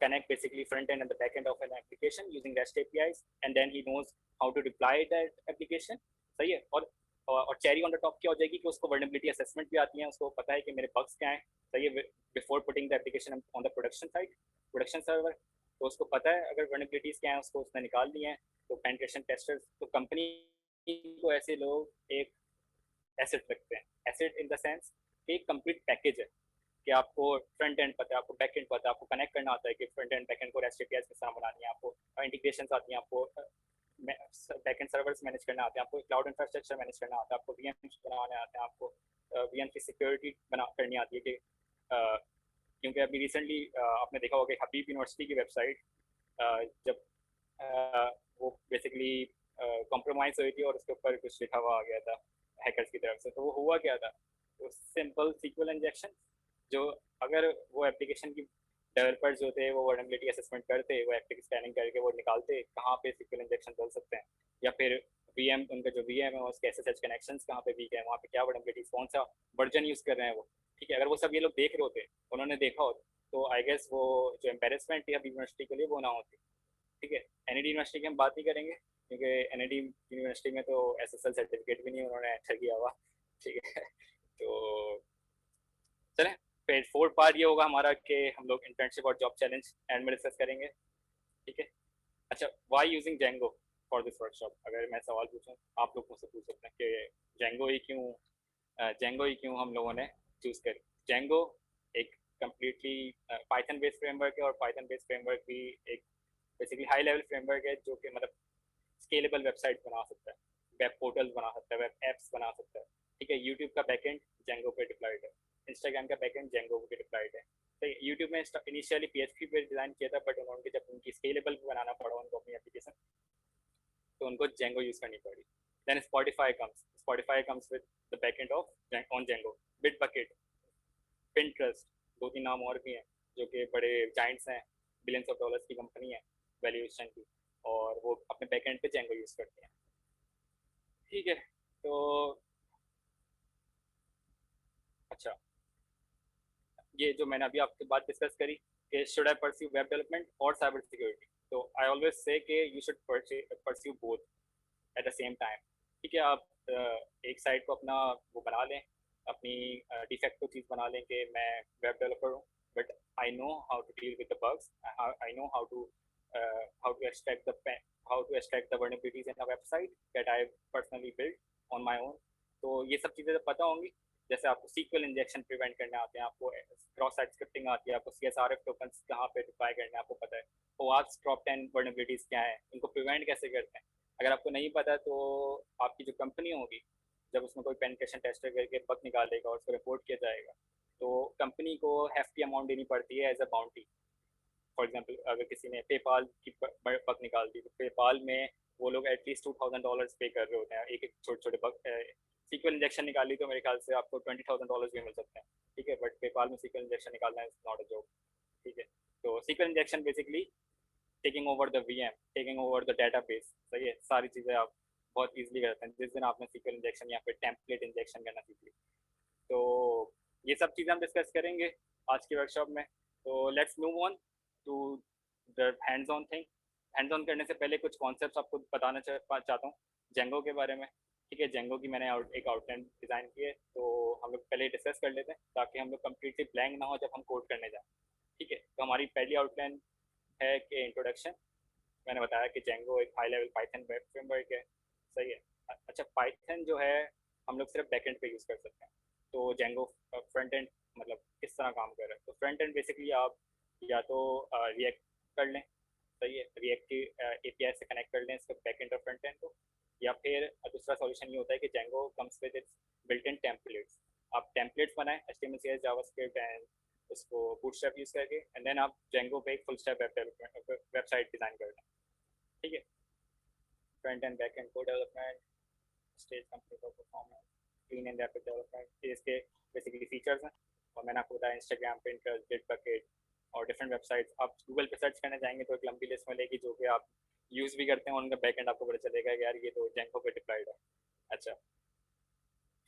connect basically front end and the back end of an application using REST APIs, and then he knows how to deploy that application, सही है. और चेरी ऑन द टॉप क्या हो जाएगी कि उसको वर्नेबिलिटी असेसमेंट भी आती है, उसको पता है कि मेरे बग्स क्या हैं, सही है, before putting the application on the production site, production server. तो उसको पता है अगर वर्नेबिलिटीज क्या हैं, उसको उसने निकाल दी हैं. तो पेनिट्रेशन टेस्टर्स, तो कंपनी को ऐसे लोग एक एसेट रखते हैं. एसेट इन द सेंस एक कंप्लीट पैकेज है कि आपको फ्रंट एंड पता है, आपको बैक एंड पता है, आपको कनेक्ट करना आता है कि फ्रंट एंड बैक एंड को रेस्ट एपीआईज किस तरह बनानी है, आपको इंटीग्रेशंस आती हैं, आपको बैक एंड सर्वर्स मैनेज करना आता है, आपको क्लाउड इंफ्रास्ट्रक्चर मैनेज करना आता है, आपको वीएम्स बनाने आते हैं, आपको वीएम की सिक्योरिटी बना करनी आती है कि क्योंकि अभी रिसेंटली आपने देखा होगा कि हबीब यूनिवर्सिटी की वेबसाइट जब वो बेसिकली कॉम्प्रोमाइज हुई थी और उसके ऊपर कुछ लिखा हुआ आ गया था हैकर्स की तरफ से. तो वो हुआ क्या था, तो सिंपल सीक्वल इंजेक्शन, जो अगर वो एप्लीकेशन की डेवलपर्स जो थे वो वर्नेबिलिटी असेसमेंट करते, वो एक्टिव स्कैनिंग करके वो निकालते कहाँ पे सीक्वल इंजेक्शन चल सकते हैं, या फिर वीएम, उनका जो वीएम है उसके एसएसएच कनेक्शंस कहाँ पे वीक है, वहाँ पे क्या वर्नेबिलिटीज, कौन सा वर्जन यूज़ कर रहे हैं वो, ठीक है. अगर वो सब ये लोग देख रहे होते, उन्होंने देखा हो, तो आई गेस वो जो एम्बेरसमेंट है यूनिवर्सिटी के लिए वो ना होती, ठीक है. एनआईडी यूनिवर्सिटी की हम बात नहीं करेंगे क्योंकि एनआईडी यूनिवर्सिटी में तो एसएसएल सर्टिफिकेट भी नहीं उन्होंने एंटर किया हुआ, ठीक है. तो चलें, फिर फोर्थ पार्ट ये होगा हमारा कि हम लोग इंटर्नशिप और जॉब चैलेंज एंड में डिस्कस करेंगे, ठीक है. अच्छा, why using Django for this workshop, अगर मैं सवाल पूछूं, आप लोग मुझसे पूछ सकते हैं कि जेंगो ही क्यों हम लोगों ने चूज़ करी. जेंगो एक कम्प्लीटली पाइथन बेस्ड फ्रेमवर्क है, और पाइथन बेस्ड फ्रेमवर्क भी एक बेसिकली हाई लेवल फ्रेमवर्क है जो कि मतलब स्केलेबल वेबसाइट बना सकता है, वेब पोर्टल्स बना सकता है, वेब एप्स बना सकता है, ठीक है. यूट्यूब का बैकएंड जेंगो पे डिप्लॉयड है, इंस्टाग्राम का बैकएंड जेंगो पे डिप्लॉयड है. तो यूट्यूब में इनिशियली PHP पे डिज़ाइन किया था, बट उन्होंने जब उनकी स्केलेबल बनाना पड़ा उनको अपनी एप्लीकेशन, तो उनको जेंगो यूज़ करनी पड़ी. Then Spotify comes with the backend of on Django. Bitbucket, Pinterest, 2-3 नाम और भी हैं जो कि बड़े जाइंट्स हैं, बिलियंस ऑफ डॉलर्स की कंपनी है वैल्यूएशन की, और वो अपने बैकएंड पे जेंगो यूज़ करते हैं, ठीक है. तो अच्छा, ये जो मैंने अभी आपके बात डिस्कस करी कि should I pursue web development और साइबर सिक्योरिटी, तो आई ऑलवेज से कि you should pursue both at the same time, ठीक है. आप एक साइड को अपना वो बना लें, अपनी डिफेक्टिव चीज़ बना लें कि मैं वेब डेवलपर हूँ, but I know how to deal with the bugs, I know how to extract the vulnerabilities in a website that I personally built on my own. तो ये सब चीज़ें जब पता होंगी, जैसे आपको सीक्वल इंजेक्शन प्रिवेंट करने आते हैं, आपको क्रॉस साइट स्क्रिप्टिंग आती है, आपको CSRF टोकन्स कहाँ पे डिप्लॉय करने आपको पता है, OAuth टॉप 10 वर्नेबिलिटीज क्या है, इनको प्रिवेंट कैसे करते हैं. अगर आपको नहीं पता तो आपकी जो कंपनी होगी, जब उसमें कोई पेनिट्रेशन टेस्टर करके बग निकालेगा और उसको रिपोर्ट किया जाएगा, तो कंपनी को हेफ्टी अमाउंट देनी पड़ती है as a bounty. For example, अगर किसी ने पेपाल की बग निकाल दी, तो पेपाल में वो लोग एटलीस्ट $2,000 पे कर रहे होते हैं एक छोटे छोटे बग. सीक्वल इंजेक्शन निकाली तो मेरे ख्याल से आपको $20,000 भी मिल सकते हैं, ठीक है. बट पेपाल में सीक्वल इंजेक्शन निकालना इज नॉट अ जॉब, ठीक है. तो SQL injection basically taking over the VM, taking over the database, सही है. सारी चीज़ें आप बहुत ईजिली करते हैं जिस दिन आपने सीक्वल इंजेक्शन या फिर टेम्पलेट इंजेक्शन करना सीख ली. तो ये सब चीज़ें हम डिस्कस करेंगे आज की वर्कशॉप में. तो let's move on to the hands on thing. Hands on करने से पहले कुछ कॉन्सेप्ट्स आपको बताना चाहता हूँ जेंगो के बारे में, ठीक है, जेंगो की मैंने एक आउटलाइन डिज़ाइन की है, तो हम लोग पहले डिस्कस कर लेते हैं ताकि हम लोग कम्प्लीटली ब्लैंक ना हो जब हम कोड करने जाएं। ठीक है, तो हमारी पहली आउटलाइन है कि इंट्रोडक्शन। मैंने बताया कि जेंगो एक high level Python web framework है, सही है। अच्छा, पाइथन जो है हम लोग सिर्फ बैकएंड पे यूज़ कर सकते हैं, तो जेंगो फ्रंट एंड मतलब किस तरह काम कर रहा है, तो फ्रंट एंड बेसिकली आप या तो रिएक्ट कर लें, सही है, रिएक्ट की एपीआई से कनेक्ट कर लें इसको बैक एंड और फ्रंट एंड को, या फिर दूसरा सॉल्यूशन ये होता है कि Django comes with its built in templates. आप टेम्पलेट्स बनाएं HTML CSS जावास्क्रिप्ट एंड उसको बूटस्ट्रैप यूज़ करके, एंड देन आप जेंगो पे एक फुल स्टैक वेबसाइट डिज़ाइन कर लें। ठीक है, front end back and code development, stage company for performance, clean and rapid development, ये इसके बेसिकली फीचर्स हैं। और मैंने आपको बताया इंस्टाग्राम, पिंटरेस्ट, बिटबकेट और डिफरेंट वेबसाइट्स। आप गूगल पे सर्च करने जाएंगे तो एक लंबी लिस्ट मिलेगी जो कि आप यूज़ भी करते हैं, उनका बैक एंड आपको पता चलेगा कि यार ये तो जेंगो पे डिप्लॉयड है। अच्छा,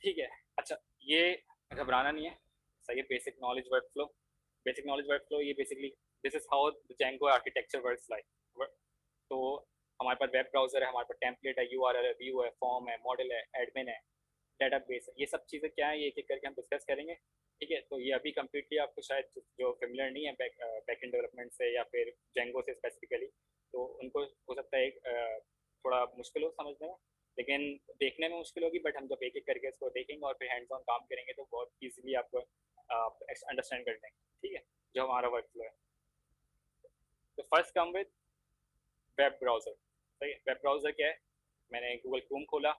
ठीक है। अच्छा, ये घबराना नहीं है, सही है। Basic knowledge work flow, basic knowledge work flow, ये basically this is how the Django architecture works like. तो हमारे पास वेब ब्राउजर है, हमारे पास टेम्पलेट है, यूआरएल है, व्यू है, फॉर्म है, मॉडल है, एडमिन है, डेटाबेस है। ये सब चीज़ें क्या है, ये एक एक करके हम डिस्कस करेंगे। ठीक है, तो ये अभी कम्प्लीटली आपको शायद जो फेमिलियर नहीं है बैक एंड डेवलपमेंट से या फिर जेंगो से स्पेसिफिकली, तो उनको हो सकता है थोड़ा मुश्किल हो समझने में, लेकिन देखने में मुश्किल होगी, बट हम जब एक एक करके इसको देखेंगे और फिर हैंड्स ऑन काम करेंगे तो बहुत ईजिली आपको अंडरस्टैंड कर लेंगे। ठीक है, जो हमारा वर्क फ्लो है। तो first come with web browser, सही है। वेब ब्राउज़र क्या है, मैंने गूगल क्रोम खोला,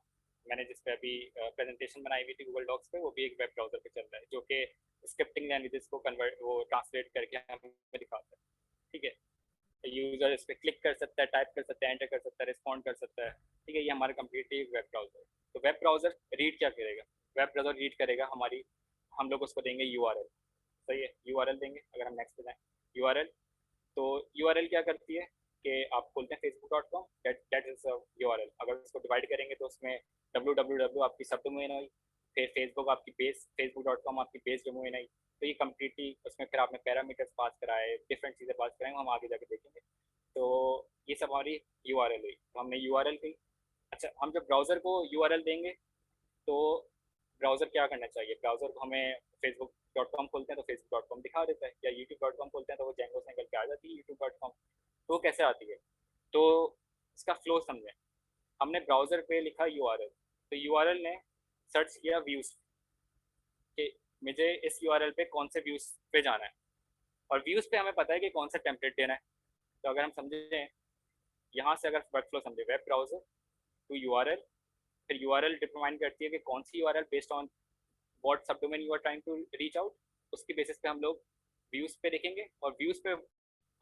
मैंने जिस पे अभी प्रेजेंटेशन बनाई हुई थी गूगल डॉक्स पे, वो भी एक वेब ब्राउज़र पे चल रहा है, जो कि स्क्रिप्टिंग लैंग्वेजेस को कन्वर्ट वो ट्रांसलेट करके हमें दिखाता है। ठीक है, यूजर इस पर क्लिक कर सकता है, टाइप कर सकता है, एंटर कर सकता है, रिस्पॉन्ड कर सकता है। ठीक है, ये हमारा कम्प्लीटली वेब ब्राउज़र। तो वेब ब्राउज़र रीड क्या करेगा, वेब ब्राउज़र रीड करेगा हमारी, हम लोग उसको देंगे यूआरएल, सही है, यूआरएल देंगे। अगर हम नेक्स्ट पे जाएं, यूआरएल, तो यूआरएल क्या करती है कि आप खोलते हैं facebook.com, दैट इज यूआरएल। अगर उसको डिवाइड करेंगे तो उसमें www आपकी सब डोमेन आई, फिर फेसबुक आपकी बेस, facebook.com आपकी बेस डोमेन आई। तो ये कम्प्लीटली उसमें फिर आपने पैरामीटर्स पास कराए, डिफरेंट चीज़ें पास कराएंगे, हम आगे जाके देखेंगे। तो ये सब हमारी यूआरएल हुई, तो हमने यूआरएल दी। अच्छा, हम जब ब्राउज़र को यूआरएल देंगे तो ब्राउज़र क्या करना चाहिए, ब्राउज़र को हमें facebook.com खोलते हैं तो facebook.com दिखा देता है, या youtube.com खोलते हैं तो वो जेंगो से निकल के आ जाती है youtube.com। तो वो कैसे आती है, तो इसका फ्लो समझें। हमने ब्राउज़र पे लिखा यूआरएल, तो यूआरएल ने सर्च किया व्यूज़ कि मुझे इस यूआरएल पे कौन से व्यूज़ पे जाना है, और व्यूज़ पे हमें पता है कि कौन सा टेम्पलेट देना है। तो अगर हम समझें यहाँ से, अगर वर्क फ्लो समझे, वेब ब्राउज़र टू यूआरएल, फिर यूआरएल डिटरमाइन करती है कि कौन सी URL based on what subdomain you are trying to reach out, उसकी बेसिस पे हम लोग व्यूज़ पे देखेंगे, और व्यूज़ पे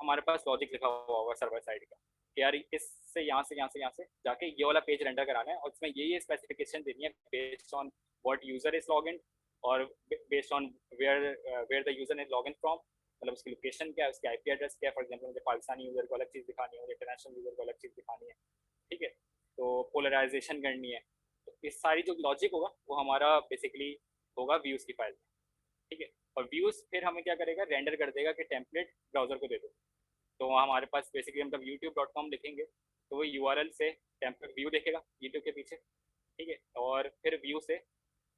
हमारे पास लॉजिक लिखा हुआ होगा सर्वर साइड का कि यार इससे यहाँ से यहाँ से यहाँ से जाके ये वाला पेज रेंडर कराना है, और उसमें ये स्पेसिफिकेशन देनी है based on what user is log in, और based on where the user is log in from, मतलब उसकी लोकेशन क्या है, उसकी आईपी एड्रेस क्या है। फॉर एग्जांपल मुझे पाकिस्तानी यूजर को अलग चीज़ दिखानी है, मुझे इंटरनेशनल यूजर को अलग चीज़ दिखानी है। ठीक है, तो पोलराइजेशन करनी है, तो इस सारी जो लॉजिक होगा वो हमारा बेसिकली होगा व्यूज़ की फाइल में। ठीक है, और व्यूज़ फिर हमें क्या करेगा, रेंडर कर देगा कि टेम्पलेट ब्राउज़र को दे दो। तो हमारे पास बेसिकली हम जब youtube.com लिखेंगे तो वो यूआरएल से टेम्पलेट व्यू देखेगा यूट्यूब के पीछे। ठीक है, और फिर व्यू से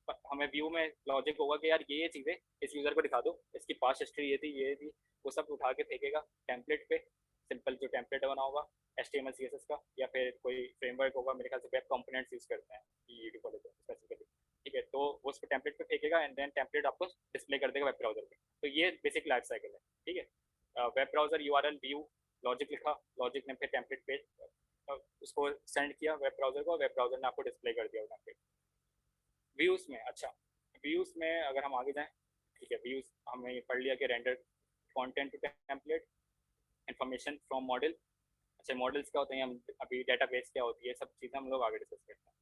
हमें व्यू में लॉजिक होगा कि यार ये चीज़ें इस यूज़र को दिखा दो, इसकी पास्ट हिस्ट्री ये थी, वो सब उठा के फेंकेगा टेम्पलेट पे। सिंपल जो टेम्पलेट बना होगा HTML CSS का, या फिर कोई फ्रेमवर्क होगा, मेरे ख्याल से वेब कंपोनेंट्स यूज़ करते हैं यूट्यूब वाले स्पेसिफिकली। ठीक है, तो वो उस टेम्पलेट पे फेंकेगा एंड देन टेम्पलेट आपको डिस्प्ले कर देगा वेब ब्राउजर पे। तो ये बेसिक लाइफ साइकिल है। ठीक है, web browser, URL, view, logic लिखा, लॉजिक ने फिर टेम्पलेट पेज उसको सेंड किया वेब ब्राउजर को, वेब ब्राउजर ने आपको डिस्प्ले कर दिया टेम्पलेट। व्यूज़ में, अच्छा व्यूज़ में अगर हम आगे जाएं, ठीक है, व्यूज़ हमने पढ़ लिया कि render content to template, information from model. अच्छा, मॉडल्स क्या होते हैं, हम अभी डेटाबेस क्या होती है, सब चीज़ें हम लोग आगे डिस्कस करते हैं।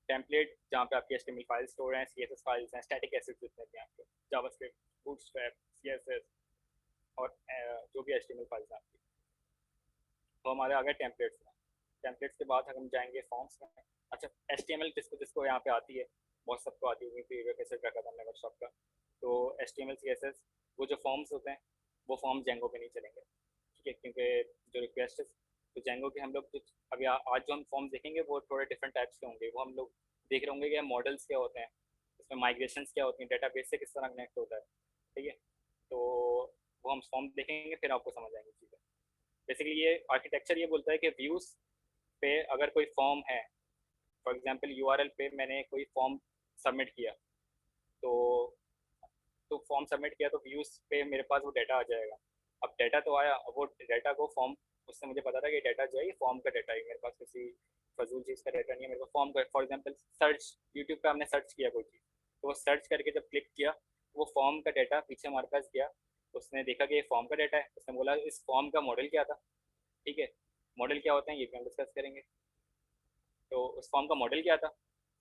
टेम्पलेट जहाँ पे आपकी HTML फाइल स्टोर हैं, CSS फाइल्स हैं, स्टैटिक एसिड्स जितने भी हैं आपके, जावास्क्रिप्ट, बूटस्ट्रैप, CSS और जो भी HTML फाइल्स हैं आपकी। तो हमारे आ गए टेम्पलेट्स में। टेम्पलेट्स के बाद हम जाएंगे फॉर्म्स में। अच्छा, HTML जिसको जिसको यहाँ पे आती है, बहुत सबको आती होगी, प्रीवियस कैसे रखा था हमने वर्कशॉप का। तो HTML CSS वो जो फॉर्म्स होते हैं वो फॉर्म जेंगो पे नहीं चलेंगे। ठीक है, क्योंकि जो रिक्वेस्ट तो जेंगो के हम लोग कुछ अभी आज जो हम फॉर्म्स देखेंगे वो थोड़े डिफरेंट टाइप्स के होंगे। वो हम लोग देख रहे होंगे कि मॉडल्स क्या होते हैं, इसमें माइग्रेशंस क्या होती हैं, डेटाबेस से किस तरह कनेक्ट होता है, ठीक है। तो वो हम फॉर्म देखेंगे, फिर आपको समझ आएंगी चीज़ें। बेसिकली ये आर्किटेक्चर ये बोलता है कि व्यूज़ पे अगर कोई फॉर्म है, फॉर एग्जांपल यूआरएल पे मैंने कोई फॉर्म सबमिट किया, तो फॉर्म सबमिट किया तो व्यूज़ पे मेरे पास वो डाटा आ जाएगा। अब डाटा तो आया, अब वो डाटा को फॉर्म, उससे मुझे पता था कि डाटा जो है ये फॉर्म का डाटा है, मेरे पास किसी फजूल चीज़ का डाटा नहीं है, मेरे पास फॉर्म का। फॉर एग्जांपल सर्च, यूट्यूब पे हमने सर्च किया कोई चीज़, तो वो सर्च करके जब क्लिक किया वो फॉर्म का डाटा पीछे हमारे पास गया, उसने देखा कि ये फॉर्म का डाटा है, उसने बोला इस फॉर्म का मॉडल क्या था, ठीक है। मॉडल क्या होते हैं ये भी हम डिस्कस करेंगे। तो उस फॉर्म का मॉडल क्या था,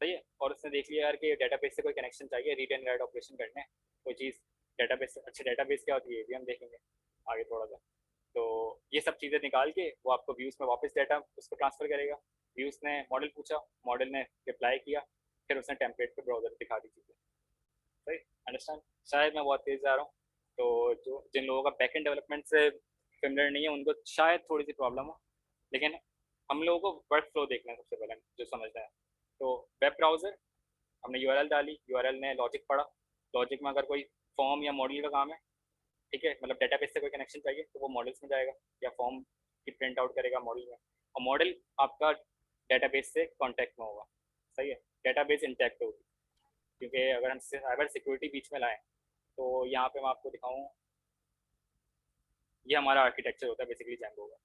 सही है। और उसने देख लिया यार कि डेटाबेस से कोई कनेक्शन चाहिए, रीड एंड राइट ऑपरेशन करने हैं, कोई चीज़ डेटाबेस से। अच्छी डेटाबेस क्या होती है ये भी हम देखेंगे आगे थोड़ा सा। तो ये सब चीज़ें निकाल के वो आपको व्यूज़ में वापस डाटा उसको ट्रांसफ़र करेगा। व्यूज़ ने मॉडल पूछा, मॉडल ने रिप्लाई किया, फिर उसने टेम्पलेट पे ब्राउज़र दिखा दी चीज़ें, सही अंडरस्टैंड। शायद मैं बहुत तेज़ जा रहा हूँ, तो जो जिन लोगों का बैकएंड डेवलपमेंट से फेमिलियर नहीं है उनको शायद थोड़ी सी प्रॉब्लम हो, लेकिन हम लोगों को वर्क फ्लो देखना है सबसे पहले जो समझना है। तो वेब ब्राउज़र, हमने यूआरएल डाली, यूआरएल ने लॉजिक पढ़ा, लॉजिक में अगर कोई फॉर्म या मॉडल का काम है, ठीक है, मतलब डेटाबेस से कोई कनेक्शन चाहिए तो वो मॉडल्स में जाएगा या फॉर्म की प्रिंट आउट करेगा मॉडल में, और मॉडल आपका डेटाबेस से कॉन्टैक्ट में होगा, सही है। डेटाबेस इंटैक्ट होगी, क्योंकि अगर हम साइबर सिक्योरिटी बीच में लाएँ तो यहाँ पे मैं आपको दिखाऊँ, ये हमारा आर्किटेक्चर होता है बेसिकली जेंगो का।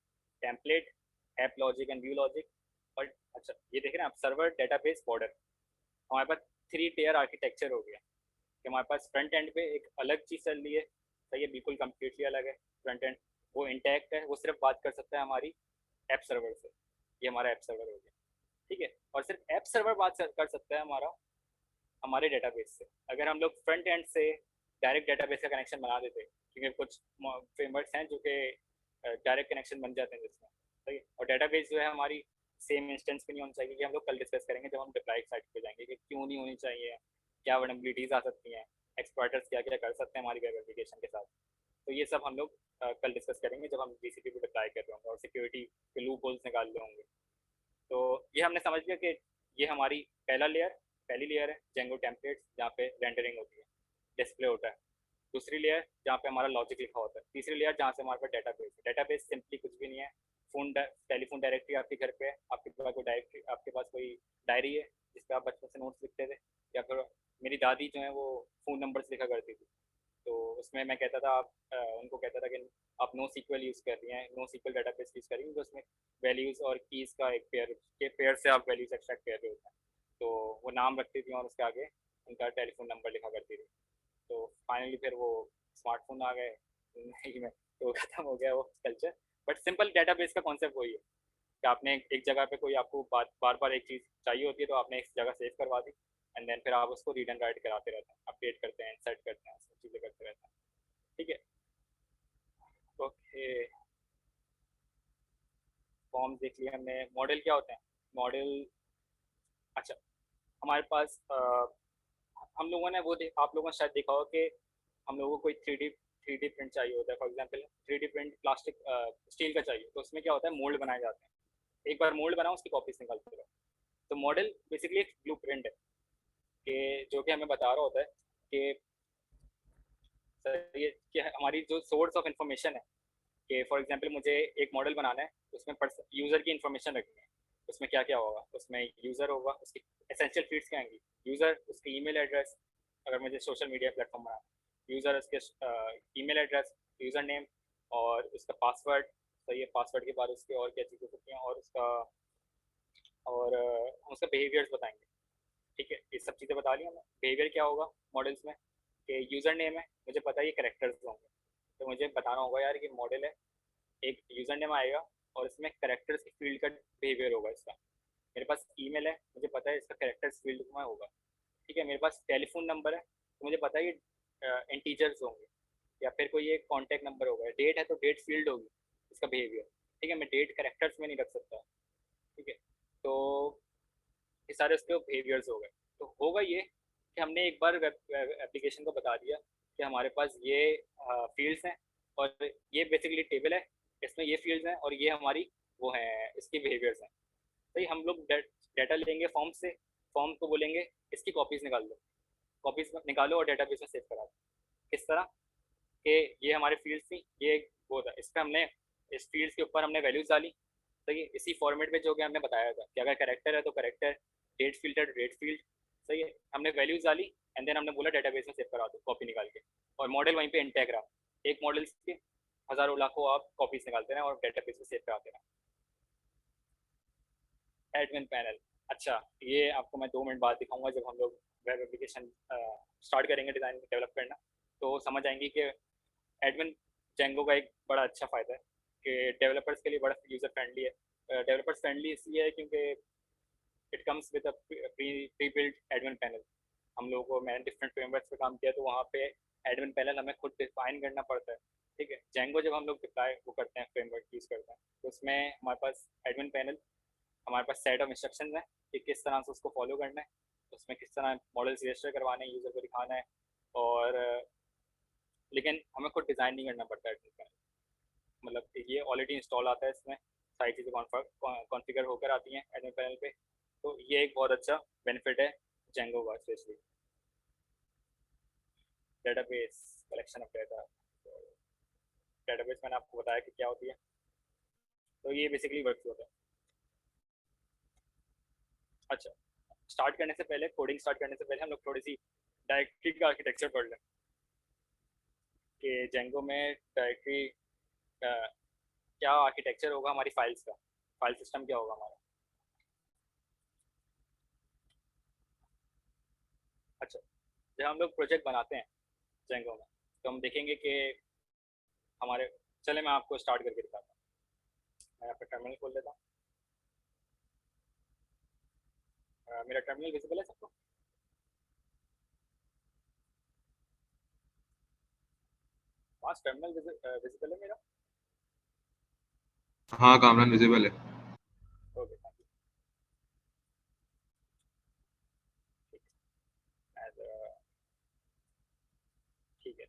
Template, app logic and view logic. और अच्छा ये देख रहे हैं आप, सर्वर, डेटाबेस, बॉर्डर, हमारे पास 3 टियर आर्किटेक्चर हो गया कि हमारे पास फ्रंट एंड पे एक अलग चीज़ चल रही है, सही है, बिल्कुल कम्प्लीटली अलग है। फ्रंट एंड वो इंटैक्ट है, वो सिर्फ बात कर सकता है हमारी ऐप सर्वर से, ये हमारा ऐप सर्वर हो गया, ठीक है। और सिर्फ ऐप सर्वर बात कर सकता है हमारा हमारे डेटाबेस से। अगर हम लोग फ्रंट एंड से डायरेक्ट डेटाबेस का कनेक्शन बना देते, क्योंकि कुछ फ्रेमवर्क्स हैं जो कि डायरेक्ट कनेक्शन बन जाते हैं जिसमें, सही है। और डेटाबेस जो है हमारी सेम इंस्टेंस पे नहीं होनी चाहिए, कि हम लोग कल डिस्कस करेंगे जब हम डिप्लॉय साइट पे जाएंगे कि क्यों नहीं होनी चाहिए, क्या वनबिलिटीज आ सकती हैं, एक्सपर्टर्स क्या क्या कर सकते हैं हमारी वेब एप्लीकेशन के साथ। तो ये सब हम लोग कल डिस्कस करेंगे जब हम जीसीपी पे डिप्लॉय कर रहे होंगे और सिक्योरिटी के लूप होल्स निकाल रहे होंगे। तो ये हमने समझ लिया कि ये हमारी पहली लेयर है जेंगो टेम्पलेट्स, जहाँ पे रेंडरिंग होती है, डिस्प्ले होता है। दूसरी लेयर जहाँ पे हमारा लॉजिक लिखा होता है। तीसरी लेयर जहाँ से हमारे पास डेटाबेस है। डेटाबेस सिंपली कुछ भी नहीं है, टेलीफोन डायरेक्टरी आपके घर पे है, आपके पास कोई डायरेक्टरी, आपके पास कोई डायरी है जिस पे आप बचपन से नोट्स लिखते थे, या फिर मेरी दादी जो है वो फ़ोन नंबर्स लिखा करती थी, तो उसमें मैं कहता था आप उनको कहता था कि आप नो सीक्वल यूज़ कर रही हैं, नो सीक्वल डाटाबेस यूज़ कर रही हैं, तो उसमें वैल्यूज़ और कीज़ का एक पेयर से आप वैल्यूज़ एक्सट्रैक्ट कर रहे होते हैं। तो वो नाम रखती थी और उसके आगे उनका टेलीफोन नंबर लिखा करती थी। तो फाइनली फिर वो स्मार्टफोन आ गए जिंदगी में, तो खत्म हो गया वो कल्चर। बट सिंपल डेटाबेस का कॉन्सेप्ट वही है कि आपने एक जगह पे कोई आपको बार बार एक चीज़ चाहिए होती है तो आपने एक जगह सेव करवा दी, एंड देन फिर आप उसको रीड एंड राइट कराते रहते हैं, अपडेट करते हैं, इंसर्ट करते हैं, सब चीज़ें करते रहते हैं, ठीक है। ओके, फॉर्म देख लिया हमने। मॉडल क्या होते हैं, मॉडल, अच्छा हमारे पास हम लोगों ने आप लोगों ने शायद देखा होगा कि हम लोगों को कोई 3D प्रिंट चाहिए होता है। For example 3D print plastic steel का चाहिए, तो उसमें क्या होता है, मोल्ड बनाए जाते हैं। एक बार मोल्ड बनाओ उसकी कॉपीज निकालते रहो। तो मॉडल बेसिकली एक ब्लूप्रिंट है कि जो कि हमें बता रहा होता है कि ये कि हमारी जो सोर्स ऑफ इंफॉर्मेशन है, कि फॉर एग्जांपल मुझे एक मॉडल बनाना है, उसमें यूज़र की इंफॉर्मेशन रखनी है, उसमें क्या क्या होगा, उसमें यूज़र होगा, उसकी एसेंशियल फीड्स क्या आएंगी, यूज़र, उसकी ईमेल एड्रेस, अगर मुझे सोशल मीडिया प्लेटफॉर्म बनाना, यूज़र उसके ईमेल एड्रेस, यूज़र नेम और उसका पासवर्ड, तो ये पासवर्ड के बाद उसके और क्या चीज़ें होती हैं, और हम उसका बिहेवियर्स बताएंगे, ठीक है। ये सब चीज़ें बता ली हमने। बिहेवियर क्या होगा मॉडल्स में, कि यूज़र नेम है, मुझे पता है ये करेक्टर्स होंगे, तो मुझे बताना होगा यार कि मॉडल है, एक यूज़र नेम आएगा और इसमें करेक्टर्स की फील्ड का बिहेवियर होगा इसका। मेरे पास ईमेल है, मुझे पता है इसका करेक्टर्स फील्ड में होगा, ठीक है। मेरे पास टेलीफोन नंबर है, तो मुझे पता है ये इंटीजर्स होंगे, या फिर कोई एक कॉन्टैक्ट नंबर होगा। डेट है तो डेट फील्ड होगी इसका बिहेवियर, ठीक है। मैं डेट करेक्टर्स में नहीं रख सकता, ठीक है। तो ये सारे उसके बिहेवियर्स हो गए। तो होगा ये कि हमने एक बार वेब एप्लीकेशन को बता दिया कि हमारे पास ये फील्ड्स हैं और ये बेसिकली टेबल है, इसमें ये फील्ड्स हैं और ये हमारी वो हैं, इसके बिहेवियर्स हैं। सही, हम लोग डाटा लेंगे फॉर्म से, फॉर्म को बोलेंगे इसकी कॉपीज निकाल लो, कॉपीज निकालो और डेटाबेस में सेव करा दो। किस तरह कि ये हमारे फील्ड्स थी, ये वो था, इस पर हमने इस फील्ड्स के ऊपर हमने वैल्यूज डाली। सही है, इसी फॉर्मेट में जो कि हमने बताया था कि अगर करेक्टर है तो करेक्टर, डेट फील्ड है तो डेट फील्ड। सही है, हमने वैल्यूज डाली एंड देन हमने बोला डेटाबेस में सेव करा दो कॉपी निकाल के, और मॉडल वहीं पे इंटैक्ट रहा। एक मॉडल के हज़ारों लाखों आप कॉपीज निकालते रहे और डेटाबेस में सेव कराते रहे। एडमिन पैनल, अच्छा ये आपको मैं 2 मिनट बाद दिखाऊंगा जब हम लोग वेब एप्लीकेशन स्टार्ट करेंगे डिज़ाइन डेवलप करना, तो समझ आएंगी कि एडमिन जेंगो का एक बड़ा अच्छा फ़ायदा है कि डेवलपर्स के लिए बड़ा यूज़र फ्रेंडली है। डेवलपर्स फ्रेंडली इसलिए है क्योंकि it comes with a pre built admin panel. हम लोगों को, मैंने डिफरेंट फ्रेमवर्क्स पे काम किया तो वहाँ पे एडमिन पैनल हमें खुद डिफाइन करना पड़ता है। ठीक है, जेंगो जब हम लोग डिप्लॉय वो करते हैं, फ्रेमवर्क यूज़ करते हैं, तो उसमें हमारे पास एडमिन पैनल, हमारे पास सेट ऑफ इंस्ट्रक्शंस हैं कि किस तरह से उसको फॉलो करना है, उसमें किस तरह मॉडल्स रजिस्टर करवाने हैं, यूज़र को दिखाना है, और लेकिन हमें खुद डिज़ाइन नहीं करना पड़ता है। मतलब ये ऑलरेडी इंस्टॉल आता है, इसमें सारी चीज़ें कॉन्फ़िगर होकर आती हैं एडमिन पैनल पे। तो ये एक बहुत अच्छा बेनिफिट है जेंगो का। Specially database, collection of data. Database मैंने आपको बताया कि क्या होती है, तो ये बेसिकली वर्क होता है। अच्छा, स्टार्ट करने से पहले, कोडिंग स्टार्ट करने से पहले हम लोग थोड़ी सी डायरेक्टरी का आर्किटेक्चर पढ़ लें कि जेंगो में डायरेक्टरी क्या आर्किटेक्चर होगा हमारी फाइल्स का, फाइल सिस्टम क्या होगा हमारा। अच्छा, जब हम लोग प्रोजेक्ट बनाते हैं जेंगो में तो हम देखेंगे कि हमारे, चले मैं आपको स्टार्ट करके दिखाता हूँ। मैं अपना टर्मिनल खोल लेता हूँ। मेरा टर्मिनल विजिबल है सबको? पास टर्मिनल विजिबल है मेरा? हाँ कामरान, विजिबल है। Okay, thank you. ठीक है,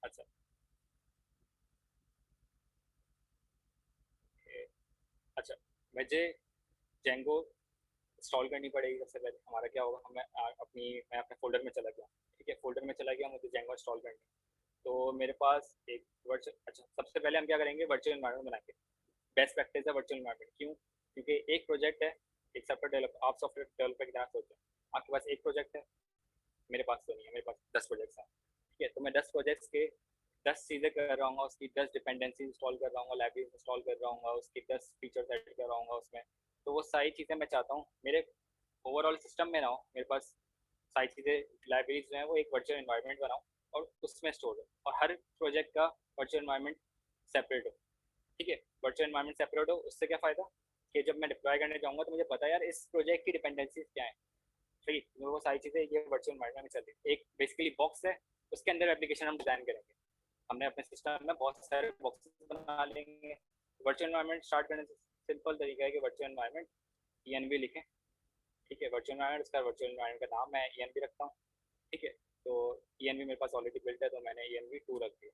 अच्छा अच्छा, मुझे जेंगो इंस्टॉल करनी पड़ेगी। सबसे पहले हमारा क्या होगा, मैं अपने फोल्डर में चला गया। ठीक है, फोल्डर में चला गया, मुझे जेंगो इंस्टॉल करनी है। तो मेरे पास एक वर्चुअल, अच्छा सबसे पहले हम क्या करेंगे, वर्चुअल एनवायरनमेंट बनाएंगे। बेस्ट प्रैक्टिस है वर्चुअल एनवायरनमेंट। क्यों? क्योंकि एक प्रोजेक्ट है, एक सॉफ्टवेयर डेवलप, आप सॉफ्टवेयर डेवलपर की तरह सोचें, आपके पास एक प्रोजेक्ट है, मेरे पास तो नहीं है, मेरे पास 10 प्रोजेक्ट्स हैं। ठीक है, तो मैं 10 प्रोजेक्ट्स के 10 चीज़ें कर रहा हूँ, उसकी 10 डिपेंडेंसी इंस्टॉल कर रहा हूँ, लाइब्रेरी इंस्टॉल कर रहा हूँ, उसकी 10 फीचर्स ऐड कर रहा हूँ उसमें। तो वो सारी चीज़ें मैं चाहता हूँ मेरे ओवरऑल सिस्टम में ना हो, मेरे पास सारी चीज़ें लाइब्रेरीज जो हैं वो एक वर्चुअल एनवायरनमेंट बनाऊँ और उसमें स्टोर हो, और हर प्रोजेक्ट का वर्चुअल एनवायरनमेंट सेपरेट हो। ठीक है, वर्चुअल एनवायरनमेंट सेपरेट हो, उससे क्या फ़ायदा कि जब मैं डिप्लॉय करने जाऊँगा तो मुझे पता है यार इस प्रोजेक्ट की डिपेंडेंसीज क्या है। सही, वो सारी चीज़ें ये वर्चुअल एनवायरनमेंट में चलती है। एक बेसिकली बॉक्स है, उसके अंदर एप्लीकेशन हम डिज़ाइन करेंगे। हमने अपने सिस्टम में बहुत सारे बॉक्सेस बना लेंगे। वर्चुअल एनवायरनमेंट स्टार्ट करने से सिंपल तरीका है कि वर्चुअल एनवायरनमेंट ENV लिखें। ठीक है, वर्चुअल एनवायरनमेंट, उसका वर्चुअल एनवायरनमेंट का नाम मैं ENV रखता हूँ। ठीक है, तो ENV मेरे पास ऑलरेडी बिल्ट है तो मैंने ENV2 रख दिया।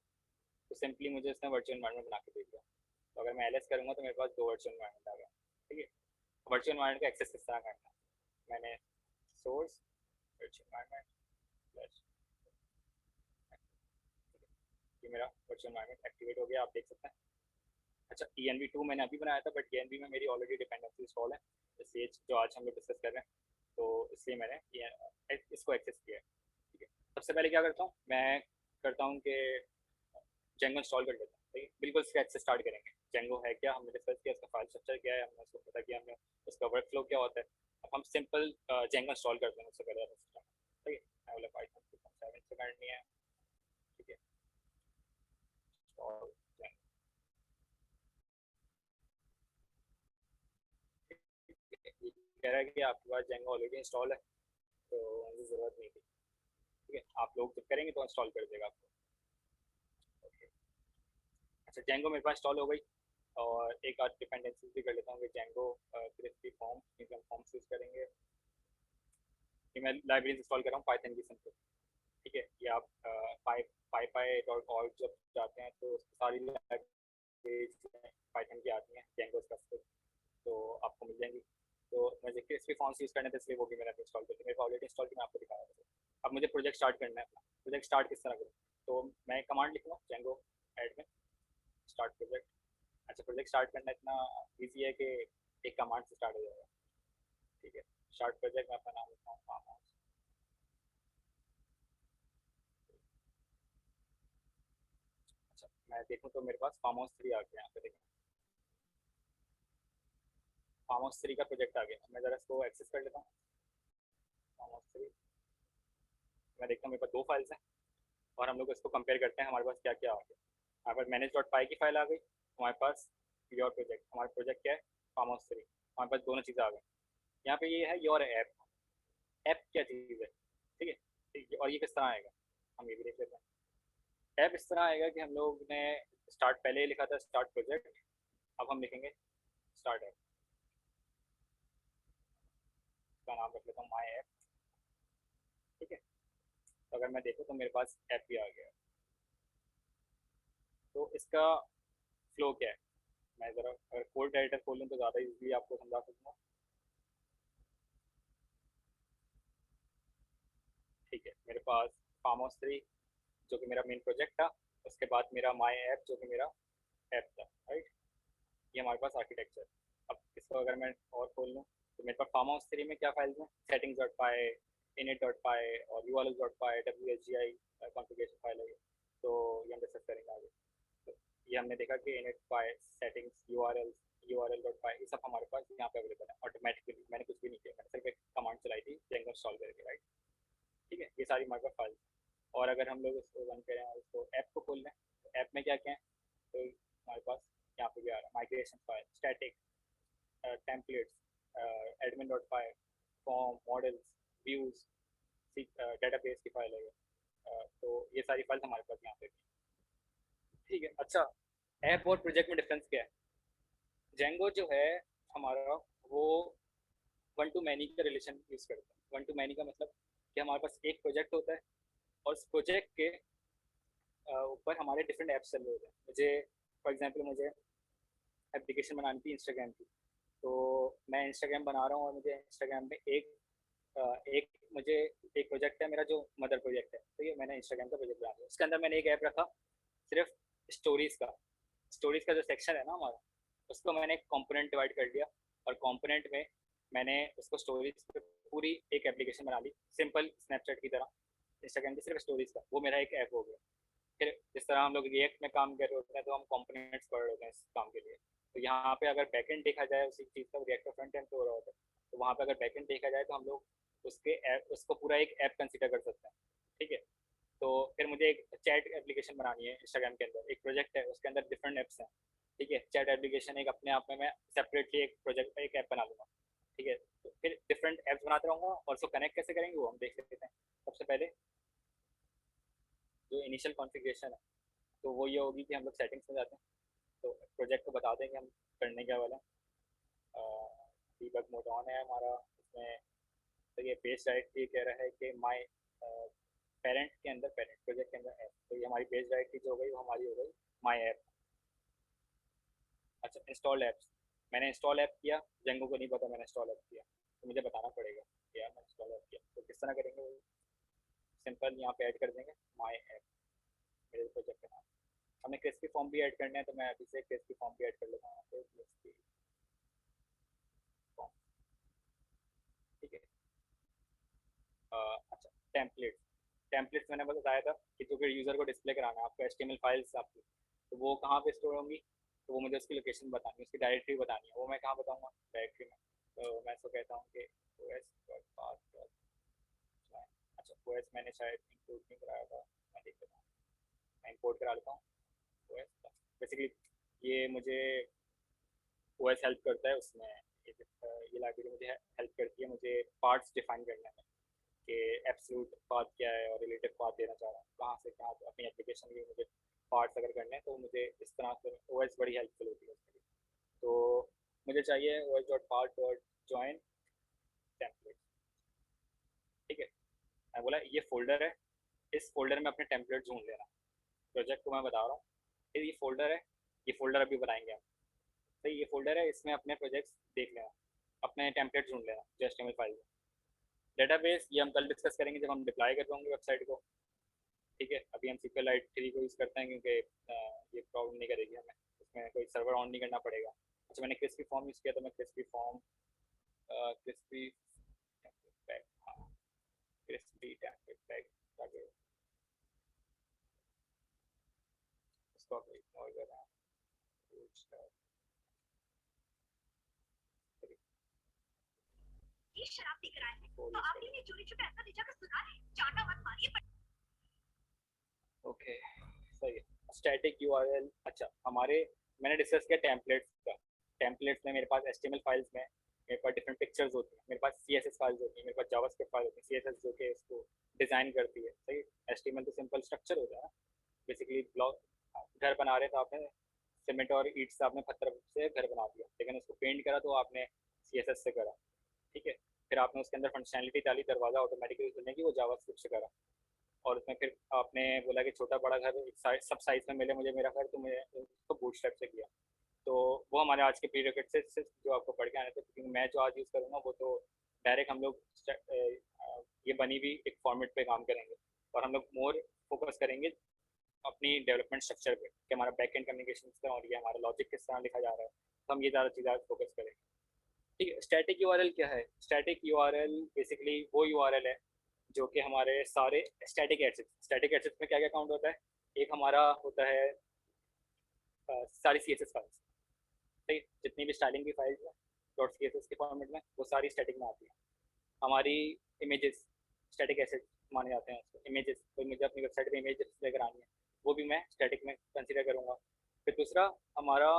तो सिंपली मुझे इसने वर्चुअल एनवायरनमेंट बना के दे दिया। तो अगर मैं LS करूँगा तो मेरे पास 2 वर्चुअल एनवायरनमेंट आ गया। ठीक है, वर्चुअल एनवायरनमेंट का एक्सेस किस तरह करना है, मैंने सोर्स वर्चुअल एनवायरनमेंट प्लस, ये मेरा वर्चुअल एनवायरनमेंट एक्टिवेट हो गया, आप देख सकते हैं। अच्छा, ENV2 मैंने अभी बनाया था, बट ENV में मेरी ऑलरेडी डिपेंडेंसी इंस्टॉल है, इसलिए जो आज हम लोग डिस्कस कर रहे हैं, तो इसलिए मैंने इसको एक्सेस किया है। ठीक है, सबसे पहले क्या करता हूँ, मैं करता हूँ कि जेंगो इंस्टॉल कर लेता हूँ। ठीक है, बिल्कुल स्क्रैच से स्टार्ट करेंगे। जेंगो है क्या, हमने डिस्कस किया, उसका फाइल स्ट्रक्चर क्या है, हमने उसको पता किया, हमने उसका वर्क फ्लो क्या होता है। अब हम सिंपल जेंगो इंस्टॉल करते हैं उससे पहले अपने सिस्टम में। ठीक है, मैं बोला पाइथन 2.7 से करनी है। ठीक है, और कह रहा है कि आपके पास जेंगो ऑलरेडी इंस्टॉल है तो मुझे ज़रूरत नहीं थी। ठीक है, आप लोग जब करेंगे तो इंस्टॉल कर देगा आपको। ओके, अच्छा जेंगो मेरे पास इंस्टॉल हो गई, और एक आध डिपेंडेंसीज भी कर लेता हूँ कि जेंगो क्रिस्पी फॉर्म, क्योंकि हम फॉर्म्स यूज़ करेंगे। कि मैं लाइब्रेरी इंस्टॉल कर रहा हूँ पाइथन की सिंपल। ठीक है, ये आप py.org जब जाते हैं तो सारी पाइथन की आती हैं, Django स्पेसिफिक, तो आपको मिल जाएंगी। तो मुझे किस भी फॉर्म्स यूज़ करने थे इसलिए वो भी मैंने इंस्टॉल कर दिया, मेरे को ऑलरेडी इंस्टॉल की मैं आपको दिखाया था। अब मुझे प्रोजेक्ट स्टार्ट करना है अपना, प्रोजेक्ट स्टार्ट किस तरह करूँ? तो मैं कमांड लिखूँगा Django एडमिन स्टार्ट प्रोजेक्ट। अच्छा, प्रोजेक्ट स्टार्ट करना इतना ईजी है कि एक कमांड से स्टार्ट हो जाएगा। ठीक है, स्टार्ट प्रोजेक्ट में अपना नाम लिखता हूँ फार्म हाउस। अच्छा, मैं देखूँ तो मेरे पास फार्म हाउस 3 आ गया, यहाँ पे देखें फार्म हाउस 3 का प्रोजेक्ट आ गया। मैं ज़रा इसको एक्सेस कर लेता हूँ। फार्म हाउस 3 मैं देखता हूँ मेरे पास 2 फाइल्स हैं और हम लोग इसको कंपेयर करते हैं हमारे पास क्या क्या आ गया। हमारे पास manage.py की फाइल आ गई, हमारे पास योर प्रोजेक्ट, हमारा प्रोजेक्ट क्या है फार्म हाउस 3, हमारे पास दोनों चीज़ें आ गई। यहाँ पे ये है योर ऐप, ऐप क्या चीज़ है, ठीक है, और ये किस तरह आएगा हम ये भी देख लेते हैं। ऐप इस तरह आएगा कि हम लोग ने स्टार्ट पहले ही लिखा था स्टार्ट प्रोजेक्ट, अब हम लिखेंगे स्टार्ट ऐप, इसका नाम रख लेता हूँ माई ऐप। ठीक है, तो अगर मैं देखूँ तो मेरे पास ऐप भी आ गया। तो इसका फ्लो क्या है, मैं ज़रा अगर कोड एडिटर खोलूँ तो ज़्यादा इजीली आपको समझा सकूँगा। ठीक है, मेरे पास फार्म हाउस 3 जो कि मेरा मेन प्रोजेक्ट था, उसके बाद मेरा माई ऐप जो कि मेरा ऐप था, राइट। ये हमारे पास आर्किटेक्चर। अब इसको अगर मैं और खोल लूँ तो मेरे पास फार्म हाउस 3 में क्या फाइल्स हैं, settings.py, init.py और urls.py, wsgi कॉन्फ़िगरेशन फाइल है ये। तो ये हम डिस्कस करेंगे आगे। तो ये हमने देखा कि init.py, settings, url.py ये सब हमारे पास यहाँ पे अवेलेबल है ऑटोमेटिकली, मैंने कुछ भी नहीं किया, मैंने सिर्फ एक कमांड चलाई थी Django इंस्टॉल करके, राइट। ठीक है, ये सारी हमारे पास फाइल्स। और अगर हम लोग इसको रन करें और इसको ऐप को खोल लें तो ऐप में क्या क्या है, तो हमारे पास यहाँ पे भी आ रहा है migration file, static, templates, admin.py, form, models, views, database की फाइल है ये। तो ये सारी फाइल्स हमारे पास यहाँ पे भी। ठीक है, अच्छा, ऐप और प्रोजेक्ट में डिफरेंस क्या है? Django जो है हमारा वो वन टू मैनी का रिलेशन यूज़ करता है। वन टू मैनी का मतलब कि हमारे पास एक प्रोजेक्ट होता है और उस प्रोजेक्ट के ऊपर हमारे डिफरेंट ऐप्स चल रहे होते हैं। मुझे फॉर एग्जांपल मुझे एप्लीकेशन बनानी थी इंस्टाग्राम की, तो मैं इंस्टाग्राम बना रहा हूँ और मुझे इंस्टाग्राम में एक मुझे एक प्रोजेक्ट है मेरा जो मदर प्रोजेक्ट है, तो ये मैंने इंस्टाग्राम का प्रोजेक्ट बना दिया। उसके अंदर मैंने एक ऐप रखा सिर्फ स्टोरीज़ का। स्टोरीज़ का जो सेक्शन है ना हमारा, उसको मैंने एक कॉम्पोनेंट डिवाइड कर दिया और कॉम्पोनेंट में मैंने उसको स्टोरीज पे पूरी एक एप्लीकेशन बना ली, सिंपल स्नैपचैट की तरह। इंस्टाग्राम की सिर्फ स्टोरीज का वो मेरा एक ऐप हो गया। फिर जिस तरह हम लोग रिएक्ट में काम कर रहे होते हैं तो हम कॉम्पोनेंट्स पढ़ रहे होते हैं इस काम के लिए, तो यहाँ पे अगर बैकएंड देखा जाए उसी चीज़ का, रिएक्ट फ्रंट एंड पे हो रहा होता है, तो वहाँ पे अगर बैकएंड देखा जाए तो हम लोग उसके ऐप उसको पूरा एक ऐप कंसिडर कर सकते हैं। ठीक है, तो फिर मुझे एक चैट एप्लीकेशन बनानी है इंस्टाग्राम के अंदर, एक प्रोजेक्ट है उसके अंदर डिफरेंट ऐप्स हैं। ठीक है, चैट एप्लीकेशन एक अपने आप में मैं सेपरेटली एक प्रोजेक्ट एक ऐप बना लूँगा। ठीक है, तो फिर डिफरेंट ऐप्स बनाते रहूँगा और उसको कनेक्ट कैसे करेंगे वो हम देख लेते हैं। सबसे पहले जो इनिशियल कॉन्फ़िगरेशन है तो वो ये होगी कि हम लोग सेटिंग्स में जाते हैं, तो प्रोजेक्ट को बता देंगे हम करने क्या वाला है। डीबग मोड ऑन है हमारा इसमें। तो ये बेस डायरेक्टरी कह रहा है कि माई पेरेंट के अंदर, पेरेंट प्रोजेक्ट के अंदर ऐप, तो ये हमारी बेस डायरेक्टरी जो हो गई वो हमारी हो गई माई ऐप। अच्छा, इंस्टॉल ऐप्स, मैंने इंस्टॉल ऐप किया, Django को नहीं पता मैंने इंस्टॉल ऐप किया, तो मुझे बताना पड़ेगा कि यार मैंने इंस्टॉल ऐप किया। तो किस तरह करेंगे वो, सिंपल यहाँ पे ऐड कर देंगे माई ऐप, मेरे प्रोजेक्ट का नाम। हमें क्रिस्पी फॉर्म भी ऐड करना है, तो मैं अभी से क्रिस्पी फॉर्म भी ऐड कर लेता हूँ यहाँ पे, क्रिस्पी फॉर्म। ठीक है, अच्छा, टेम्पलेट्स, टेम्पलेट्स मैंने बताया था कि जो कि यूज़र को डिस्प्ले कराना है आपको HTML फाइल्स आपकी, तो वो कहाँ पे स्टोर होंगी, तो वो मुझे उसकी लोकेशन बतानी है, उसकी डायरेक्टरी बतानी है, वो मैं कहाँ बताऊँगा डायरेक्टरी में। तो मैं इसको कहता हूँ कि os.path, अच्छा OS मैंने शायद इंक्लूड नहीं कराया था, मैं देख लेता हूँ, मैं इंपोर्ट करा लेता हूँ OS। बेसिकली ये मुझे OS हेल्प करता है उसमें, ये लाइब्रेरी मुझे हेल्प करती है मुझे पार्ट्स डिफाइन करने में कि एब्सोल्यूट पाथ क्या है और रिलेटिव पाथ देना चाह रहा हूँ कहाँ से कहाँ, तो अपनी एप्लीकेशन के मुझे पार्ट्स अगर करने हैं तो मुझे इस तरह से OS बड़ी हेल्पफुल होती है उसके लिए। तो मुझे चाहिए os.path.join टेम्पलेट। ठीक है, मैं बोला ये फोल्डर है, इस फोल्डर में अपने टेम्पलेट ढूंढ लेना। प्रोजेक्ट को मैं बता रहा हूँ, ये फोल्डर है, ये फोल्डर अभी बनाएंगे हम। तो ये फोल्डर है, इसमें अपने प्रोजेक्ट्स देख लेना, अपने टेम्पलेट ढूंढ लेना जो HTML फाइल है। डेटाबेस ये हम कल डिस्कस करेंगे जब हम डिप्लॉय कर होंगे वेबसाइट को, ठीक है। अभी हम SQLite 3 को यूज़ करते हैं क्योंकि ये प्रॉब्लम नहीं करेगी हमें, इसमें कोई सर्वर ऑन नहीं करना पड़ेगा। अच्छा, मैंने क्रिस्पी फॉर्म यूज़ किया तो मैं क्रिस्पी फॉर्म क्रिस्पी पैक, हाँ क्रिस्पी टेम्पलेट पैक ताकि इसको आप इग्नोर करें। ये शराब पी कर आए हैं तो आपने ये चोरी छुपे अंदर ले जाकर सुना है, चाटा मत मारिए। ओके सही है। स्टैटिक यूआरएल, अच्छा हमारे मैंने डिस्कस किया टेम्पलेट्स का। टेम्पलेट्स में मेरे पास HTML फाइल्स में मेरे पास डिफरेंट पिक्चर्स होती हैं, मेरे पास CSS फाइल्स होती हैं, मेरे पास जावास्क्रिप्ट फाइल होती है, CSS जो कि इसको डिज़ाइन करती है, सही। HTML तो सिंपल स्ट्रक्चर होता है ना, बेसिकली ब्लॉक। घर बना रहे तो आपने सीमेंट और ईंट से आपने पत्थर से घर बना दिया, लेकिन उसको पेंट करा तो आपने CSS से करा, ठीक है। फिर आपने उसके अंदर फंक्शनैलिटी डाली, दरवाज़ा ऑटोमेटिकली खुलने की, वो जावास्क्रिप्ट से करा। और उसमें फिर आपने बोला कि छोटा बड़ा घर एक सब साइज में मिले मुझे मेरा घर, तो मैं उसको बूटस्ट्रैप से किया। तो वो हमारे आज के प्रीरेक्विजिट्स जो आपको पढ़ के आने थे, क्योंकि मैं जो आज यूज़ करूँगा वो तो डायरेक्ट हम लोग ये बनी हुई एक फॉर्मेट पे काम करेंगे, और हम लोग मोर फोकस करेंगे अपनी डेवलपमेंट स्ट्रक्चर पे कि हमारा बैक एंड कम्युनिकेशन किस तरह हो रही है, हमारा लॉजिक किस तरह लिखा जा रहा है। तो हम ये ज़्यादा चीज़ें आज फोकस करेंगे, ठीक है। स्टैटिक यूआरएल क्या है? स्टैटिक यूआरएल बेसिकली वो यूआरएल है जो कि हमारे सारे स्टैटिक एसेट्स में क्या क्या काउंट होता है। एक हमारा होता है सारी CSS फाइल्स, सही, जितनी भी स्टाइलिंग की फाइल्स हैं .css के फॉर्मेट में, वो सारी स्टैटिक में आती है। हमारी इमेजेस स्टैटिक एसेट माने जाते हैं उसको। इमेजेस, कोई मुझे अपनी वेबसाइट पे इमेज लेकर आनी है, वो भी मैं स्टैटिक में कंसिडर करूँगा। फिर दूसरा हमारा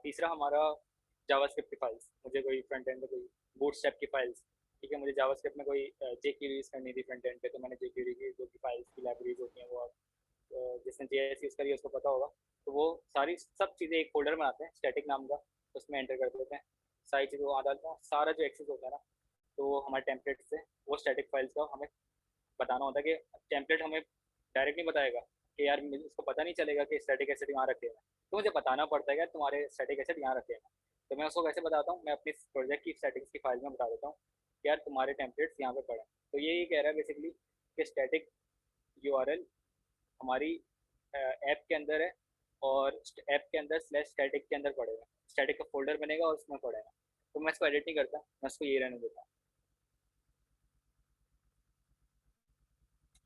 तीसरा हमारा जावास्क्रिप्ट की फाइल्स, मुझे कोई फ्रंट एंड में कोई बूटस्ट्रैप की फाइल्स, ठीक है, मुझे जावास्क्रिप्ट में कोई jQuery यूज़ करनी थी फ्रंट एंड पे, तो मैंने jQuery की जो की फाइल्स की लाइब्रेरीज होती हैं वो जिसने JS यूज़ करी है उसको पता होगा। तो वो सारी सब चीज़ें एक फोल्डर में आते हैं स्टैटिक नाम का, उसमें एंटर कर देते हैं सारी चीज़ें वहाँ डालते हैं। सारा जो एक्सेस होता है ना, तो हमारे टेम्पलेट से वो स्टैटिक फाइल्स का हमें बताना होता है कि टेम्पलेट हमें डायरेक्ट नहीं बताएगा कि यार उसको पता नहीं चलेगा कि स्टैटिक एसेट यहाँ रखे हैं, तो मुझे बताना पड़ता है कि तुम्हारे स्टैटिक एसेट यहाँ रखे हैं। तो मैं उसको कैसे बताता हूँ, मैं अपनी प्रोजेक्ट की स्टैटिक्स की फाइल में बता देता हूँ कि यार तुम्हारे टेम्पलेट्स यहाँ पे पड़े हैं। तो ये कह रहा है बेसिकली कि स्टैटिक यूआरएल हमारी ऐप के अंदर है, और ऐप के अंदर स्लैश स्टैटिक के अंदर पड़ेगा, स्टैटिक का फोल्डर बनेगा और उसमें पड़ेगा। तो मैं इसको एडिट नहीं करता, मैं इसको ये रहने देता हूँ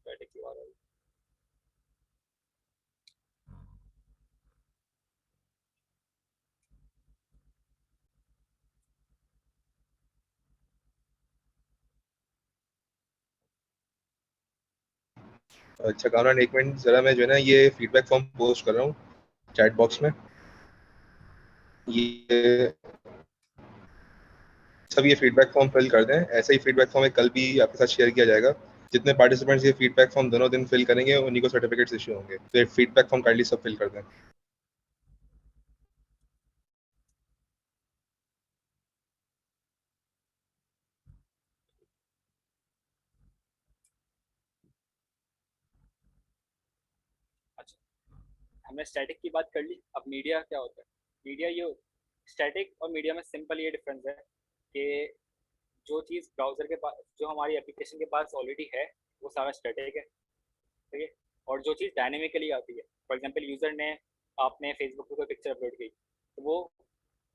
स्टैटिक यूआरएल। अच्छा कामरान, एक मिनट जरा, मैं जो है ना ये फीडबैक फॉर्म पोस्ट कर रहा हूँ चैट बॉक्स में। ये सब ये फीडबैक फॉर्म फिल कर दें। ऐसा ही फीडबैक फॉर्म कल भी आपके साथ शेयर किया जाएगा। जितने पार्टिसिपेंट्स ये फीडबैक फॉर्म दोनों दिन फिल करेंगे उन्हीं को सर्टिफिकेट्स इशू होंगे। तो ये फीडबैक फॉर्म काइंडली सब फिल कर दें। अच्छा, हमने स्टैटिक की बात कर ली, अब मीडिया क्या होता है। मीडिया ये, स्टैटिक और मीडिया में सिंपल ये डिफरेंस है कि जो चीज़ ब्राउज़र के पास, जो हमारी एप्लीकेशन के पास ऑलरेडी है, वो सारा स्टैटिक है, ठीक है। और जो चीज़ डायनेमिकली आती है, फॉर एग्जांपल यूज़र ने आपने फेसबुक पे कोई पिक्चर अपलोड की, तो वो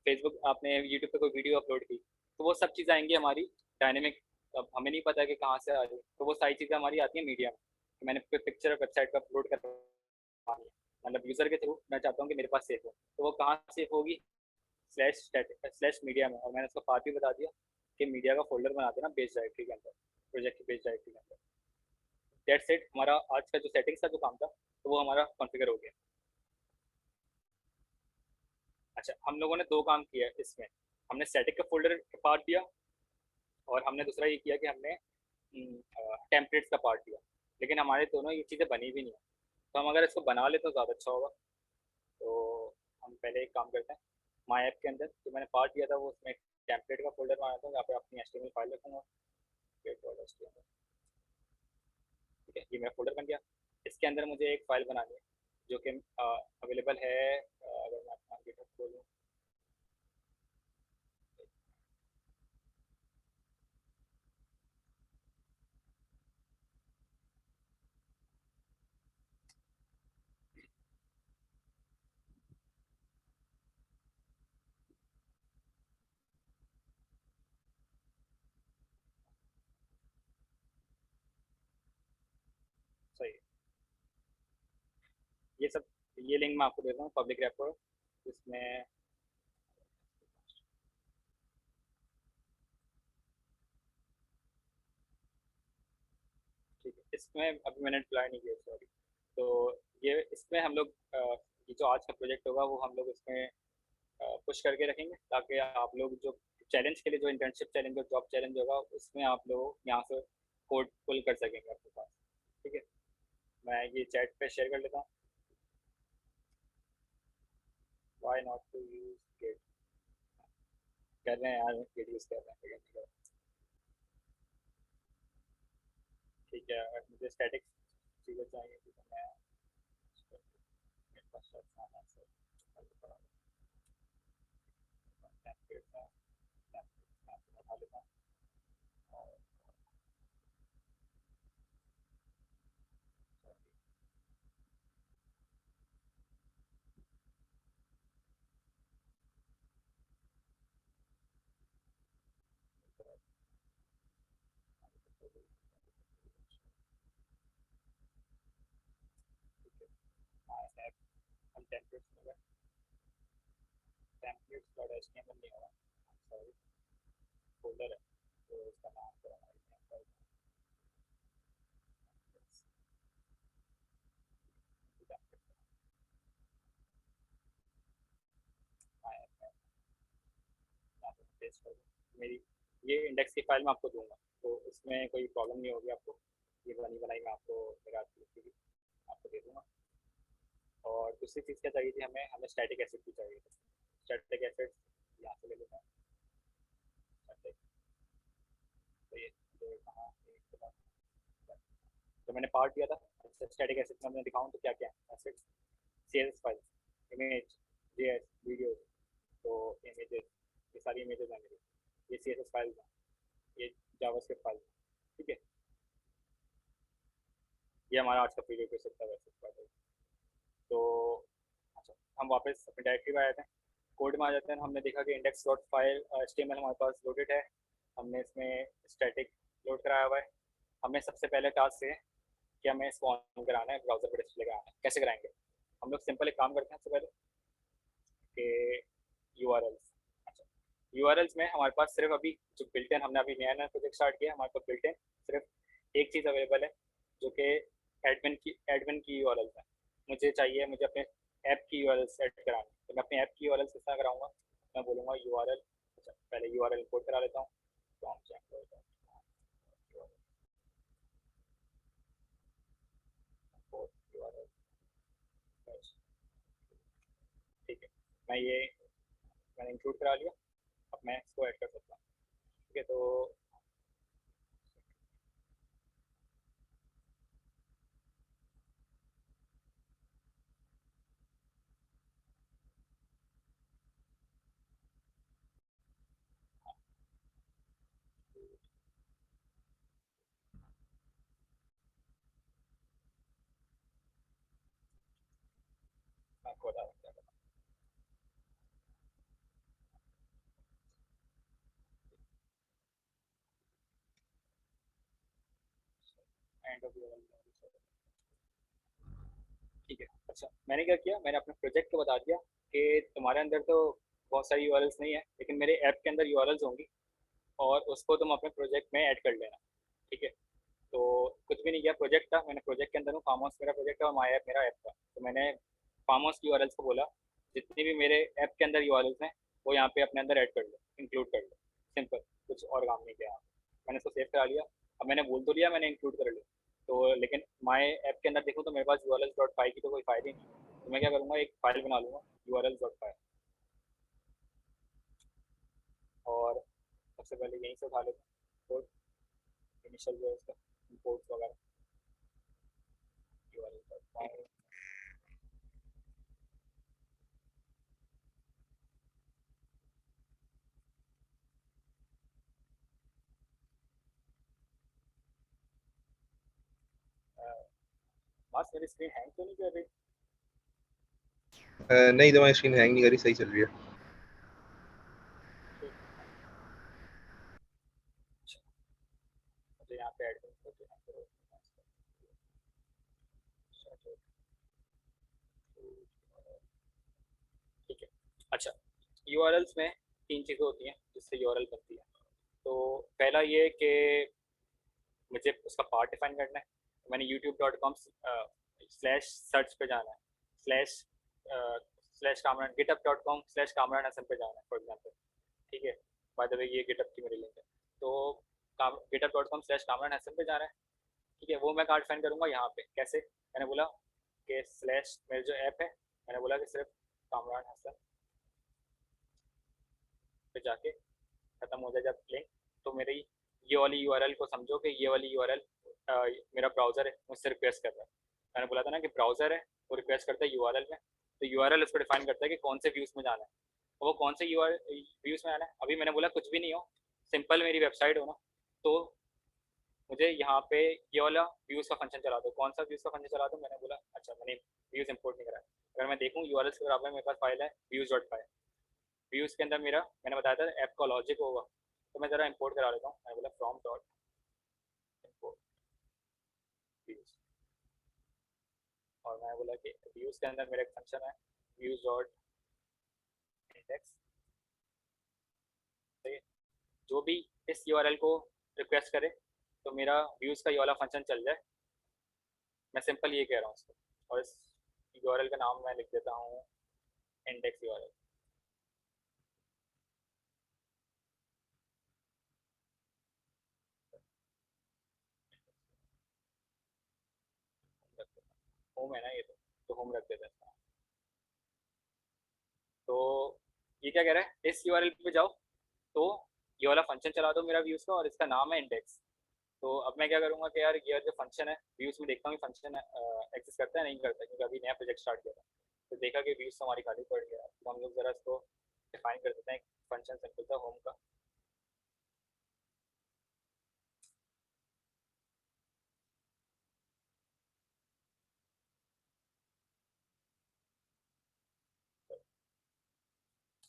फेसबुक आपने यूट्यूब पे कोई वीडियो अपलोड की, तो वो सब चीज़ें आएंगी हमारी डायनेमिक। अब हमें नहीं पता कि कहाँ से आ रही है, तो वो सारी चीज़ें हमारी आती हैं मीडिया में। तो मैंने कोई पिक्चर वेबसाइट पर अपलोड करवानी है, मतलब यूज़र के थ्रू मैं चाहता हूँ कि मेरे पास सेव हो, तो वो कहाँ सेव होगी, स्लैश मीडिया में। और मैंने उसका पाथ भी बता दिया कि मीडिया का फोल्डर बना देना बेस डायरेक्टरी के अंदर, प्रोजेक्ट की बेस डायरेक्टरी के अंदर। दैट्स इट, हमारा आज का जो सेटिंग्स का जो काम था तो वो हमारा कॉन्फ़िगर हो गया। अच्छा, हम लोगों ने दो काम किया इसमें, हमने स्टैटिक का फोल्डर पार्ट दिया, और हमने दूसरा ये किया कि हमने टेम्पलेट्स का पार्ट दिया, लेकिन हमारे दोनों ये चीज़ें बनी भी नहीं है। तो हम अगर इसको बना ले तो ज़्यादा अच्छा होगा। तो हम पहले एक काम करते हैं, माई ऐप के अंदर जो मैंने पार्ट दिया था वो उसमें टेम्पलेट का फोल्डर बनाता हूँ, यहाँ पे अपनी HTML फाइल रखूँगा। ठीक है, ये मेरा फोल्डर बन गया। इसके अंदर मुझे एक फाइल बनानी है जो कि अवेलेबल है, अगर मैं अपना गिटहब खोलूँ, सही है। ये सब, ये लिंक मैं आपको दे रहा हूँ, पब्लिक रेपो, जिसमें ठीक है, इसमें अभी मैंने अप्लाई नहीं किया, सॉरी। तो ये इसमें हम लोग ये जो आज का प्रोजेक्ट होगा वो हम लोग इसमें पुश करके रखेंगे, ताकि आप लोग जो चैलेंज के लिए, जो इंटर्नशिप चैलेंज और जॉब चैलेंज होगा, उसमें आप लोग यहाँ से कोड पुल कर सकेंगे आपके पास। ठीक है, मैं ये चैट पे शेयर कर लेता हूँ। Why not to use Git, कर रहे हैं यार, गेट यूज़ कर रहे हैं, लेकिन नहीं कर रहे। ठीक है, अगर मुझे स्टैटिक चीज़ें चाहिए तो मैं उठा लेता हूँ। और हम टेम्पलेट्स में गए, टेम्पलेट्स डॉट एचटीएमएल नहीं होगा, सॉरी, फोल्डर है तो इसका नाम तो हमारे पेस्ट कर दूँ। मेरी ये इंडेक्स की फाइल मैं आपको दूंगा, तो इसमें कोई प्रॉब्लम नहीं होगी आपको। ये बनी बनाई मैं आपको मेरा आपको दे दूँगा। और दूसरी चीज़ क्या चाहिए थी हमें, हमें स्टैटिक एसिड भी चाहिए था। स्टैटिक एसिड यहाँ से ले लेते हैं, स्टैटिक, तो ये जो कहाँ इसके बाद जो मैंने पार्ट दिया था स्टैटिक एसिड में, मैं दिखाऊँ तो क्या क्या acid, CSS file, image, JS, video, तो इमेजेस, ये सारी इमेजेस हैं मेरी, ये सीएसएस फाइल्स हैं, ये जावास्क्रिप्ट फाइल। ठीक है, ये हमारा आज का पीरियड हो सकता है वैसे। तो अच्छा, हम वापस अपने डायरेक्टरी में आ जाते हैं, कोड में आ जाते हैं। हमने देखा कि इंडेक्स डॉट फाइल एचटीएमएल हमारे पास लोडेड है, हमने इसमें स्टैटिक लोड कराया हुआ है। हमें सबसे पहले टास्क है कि हमें इसको ऑन कराना है, ब्राउजर पर डिस्प्ले कराना है। कैसे कराएंगे? हम लोग सिंपल एक काम करते हैं सबसे पहले कि यूआरएल्स, अच्छा, यूआरएल्स में हमारे पास सिर्फ अभी जो बिल्ट इन, हमने अभी नया नया प्रोजेक्ट स्टार्ट किया, हमारे पास बिल्ट इन सिर्फ एक चीज़ अवेलेबल है जो कि एडमिन की यूआरएल्स है। मुझे चाहिए, मुझे अपने ऐप की यूआरएल सेट करानी, तो मैं अपने ऐप की यूआरएल किस तरह कराऊंगा? मैं बोलूँगा यूआरएल, अच्छा पहले यूआरएल इंपोर्ट करा लेता हूँ, तो हम चेक करते हैं यूआरएल, ठीक है, मैं ये मैंने इंक्लूड करा लिया। अब मैं इसको ऐड कर सकता हूँ। ठीक है, तो मैं आपको बता दूँ क्या करना है। एंड ऑफ यूआरएल, ठीक है। अच्छा, मैंने क्या किया, मैंने अपने प्रोजेक्ट को बता दिया कि तुम्हारे अंदर तो बहुत सारी यूआरएल्स नहीं है, लेकिन मेरे ऐप के अंदर यूआरएल्स होंगी और उसको तुम अपने प्रोजेक्ट में ऐड कर लेना। ठीक है, तो कुछ भी नहीं किया, प्रोजेक्ट था, मैंने प्रोजेक्ट के अंदर हूँ, फार्म हाउस मेरा प्रोजेक्ट है और माई ऐप मेरा ऐप था, तो मैंने फार्म हाउस की यूआरएल्स को बोला जितनी भी मेरे ऐप के अंदर यूआरएल्स हैं वो यहाँ पे अपने अंदर ऐड कर लो, इंक्लूड कर लो, सिंपल, कुछ और काम नहीं किया। मैंने इसको सेव करा लिया। अब मैंने बोल तो लिया मैंने इंक्लूड कर लिया, तो लेकिन माई ऐप के अंदर देखूँ तो मेरे पास यूआरएल्स डॉट फाइल की तो कोई फाइल ही नहीं है। तो मैं क्या करूँगा, एक फाइल बना लूँगा यूआरएल्स डॉट फाइल, और सबसे पहले यहीं से उठा लेते हैं कोड, इनिशियल जो है उसका, इंपोर्ट्स वगैरह, url.com. मास मेरी स्क्रीन हैंग तो नहीं कर रही? नहीं, तुम्हारी स्क्रीन हैंग नहीं कर रही, सही चल रही है। मुझे यहाँ पे एडमिन को देना करो। ठीक है। अच्छा, यूआरएल्स में 3 चीज़ें होती हैं जिससे यूआरएल बनती है। तो पहला ये कि मुझे उसका पार्ट डिफाइन करना है। मैंने youtube.com/search पे जाना है, स्लैश कामरान github.com/कामरान हसन पे जाना है फॉर एग्जांपल। ठीक है, बाय द वे ये गिटअप की मेरी लिंक है। तो github.com/कामरान हसन पे जाना है। ठीक है, वो मैं कहाँ डिफाइन करूँगा? यहाँ पे। कैसे? मैंने बोला कि स्लैश मेरे जो ऐप है, मैंने बोला कि सिर्फ कामरान हसन पे जाके खत्म हो जाए जब लिंक, तो मेरी ये वाली यूआरएल को समझो कि ये वाली यूआरएल मेरा ब्राउज़र है, मुझसे रिक्वेस्ट कर रहा है। मैंने बोला था ना कि ब्राउज़र है, वो रिक्वेस्ट करता है यूआरएल में, तो यूआरएल उसको डिफाइन करता है कि कौन से व्यूज़ में जाना है। वो कौन से व्यूज़ में आना है? अभी मैंने बोला कुछ भी नहीं हो, सिंपल मेरी वेबसाइट हो ना, तो मुझे यहाँ पे ये वाला व्यूज़ का फंक्शन चला दो। कौन सा व्यूज़ का फंक्शन चला दो? मैंने बोला अच्छा, मैंने व्यूज़ इंपोर्ट नहीं करा। अगर मैं देखूँ यूआरएल के बराबर मेरे पास फाइल है views.py। व्यूज़ के अंदर मेरा, मैंने बताया था ऐप का लॉजिक होगा, तो मैं ज़रा इंपोर्ट करा लेता हूँ। मैंने बोला फ्रॉम डॉट इंपोर्ट व्यूज़, और मैंने बोला कि व्यूज़ के अंदर मेरा एक फंक्शन है व्यूज़ डॉट इंडेक्स। जो भी इस यूआरएल को रिक्वेस्ट करे तो मेरा व्यूज़ का ये वाला फंक्शन चल जाए। मैं सिंपल ये कह रहा हूँ उसको, और इस यूआरएल का नाम मैं लिख देता हूँ इंडेक्स यूआरएल। होम है ना ये, तो होम रख देते हैं। तो ये क्या कह रहा है? इस यूआरएल पे जाओ तो ये वाला फंक्शन चला दो मेरा व्यूज़ का, और इसका नाम है इंडेक्स। तो अब मैं क्या करूँगा कि यार ये जो फंक्शन है व्यूज़ में देखता हूँ फंक्शन एक्सेस करता है नहीं करता, क्योंकि अभी नया प्रोजेक्ट स्टार्ट किया था। तो देखा कि व्यूज़ हमारी खाली पड़ गया, तो हम लोग ज़रा इसको डिफाइन कर देते हैं फंक्शन सिंपल सा होम का।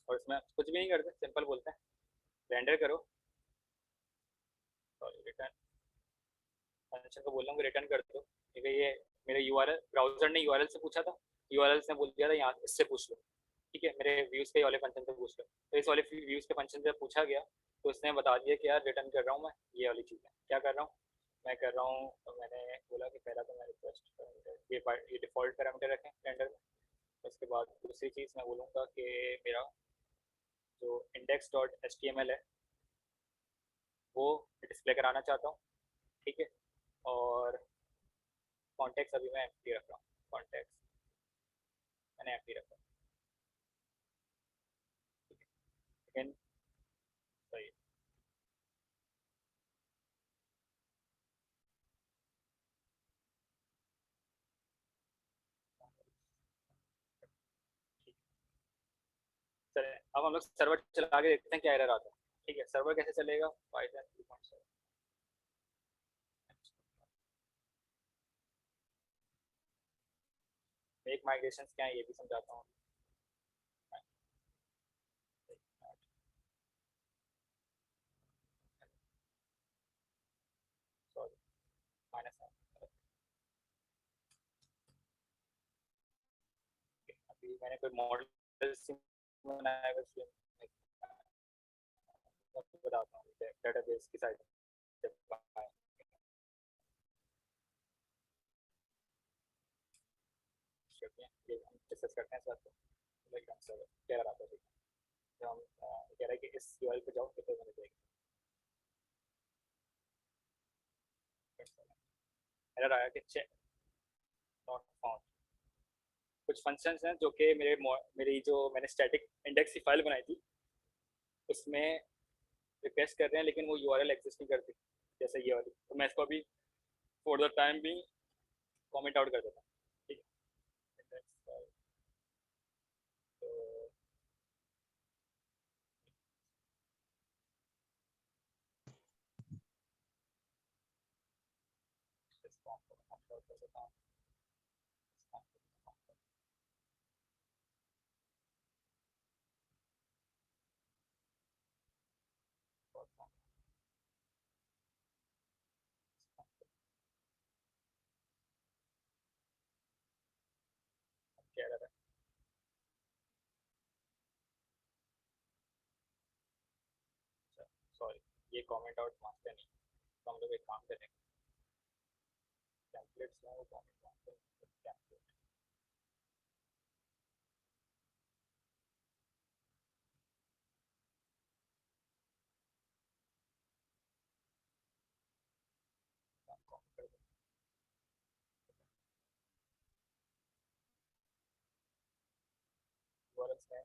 और इसमें कुछ भी नहीं करते, सिंपल बोलते हैं रेंडर करो, और रिटर्न फंक्शन को बोल रहा हूँ रिटर्न कर दो। ठीक है, ये मेरे यूआरएल ब्राउज़र ने यूआरएल से पूछा था, यूआरएल ने बोल दिया था यहाँ इससे पूछ लो। ठीक है, मेरे व्यूज़ के वाले फंक्शन से पूछ लो। तो इस वाले व्यूज़ के फंक्शन से पूछा गया, तो उसने बता दिया कि यार रिटर्न कर रहा हूँ मैं ये वाली चीज़ है। क्या कर रहा हूँ मैं? कर रहा हूँ, तो मैंने बोला कि पहला तो मैं रिक्वेस्ट ये डिफ़ॉल्ट पैरामीटर रखें रेंडर में। उसके बाद दूसरी चीज़ मैं बोलूँगा कि मेरा जो index.html है वो डिस्प्ले कराना चाहता हूँ। ठीक है, और कॉन्टेक्स्ट अभी मैं एम्प्टी रख रहा हूँ, कॉन्टेक्स्ट मैंने एम्प्टी रखा है। लेकिन सही है। चलिए अब हम लोग सर्वर चला के देखते हैं क्या एरर आता है। ठीक है, सर्वर कैसे चलेगा? पाइथन 3.7 मेक माइग्रेशंस क्या है ये भी समझाता हूँ। सॉरी, -9। अभी मैंने कोई मॉडल बनाया है उसमें बताता हूँ डेटाबेस की साइड ये हम डिस्कस करते हैं इस बात को। क्या रहा था? तो हम कह रहे हैं कि इस यूआरएल पे जाओ तो मैंने देख एरर आया कि चेक नॉट फाउंड। कुछ फंक्शंस हैं जो कि मेरी जो मैंने स्टैटिक इंडेक्स की फाइल बनाई थी उसमें रिक्वेस्ट कर रहे हैं, लेकिन वो यूआरएल एक्सेस नहीं करती, जैसे ये वाली। तो मैं इसको अभी फॉर द टाइम भी कमेंट आउट कर देता हूँ, ठीक है। तो क्या रहा था, सॉरी ये कमेंट आउट मांगते नहीं, तो हम लोग एक काम करेंगे, टेम्पलेट्स में वो कमेंट मांगते हैं, टेम्पलेट URLs में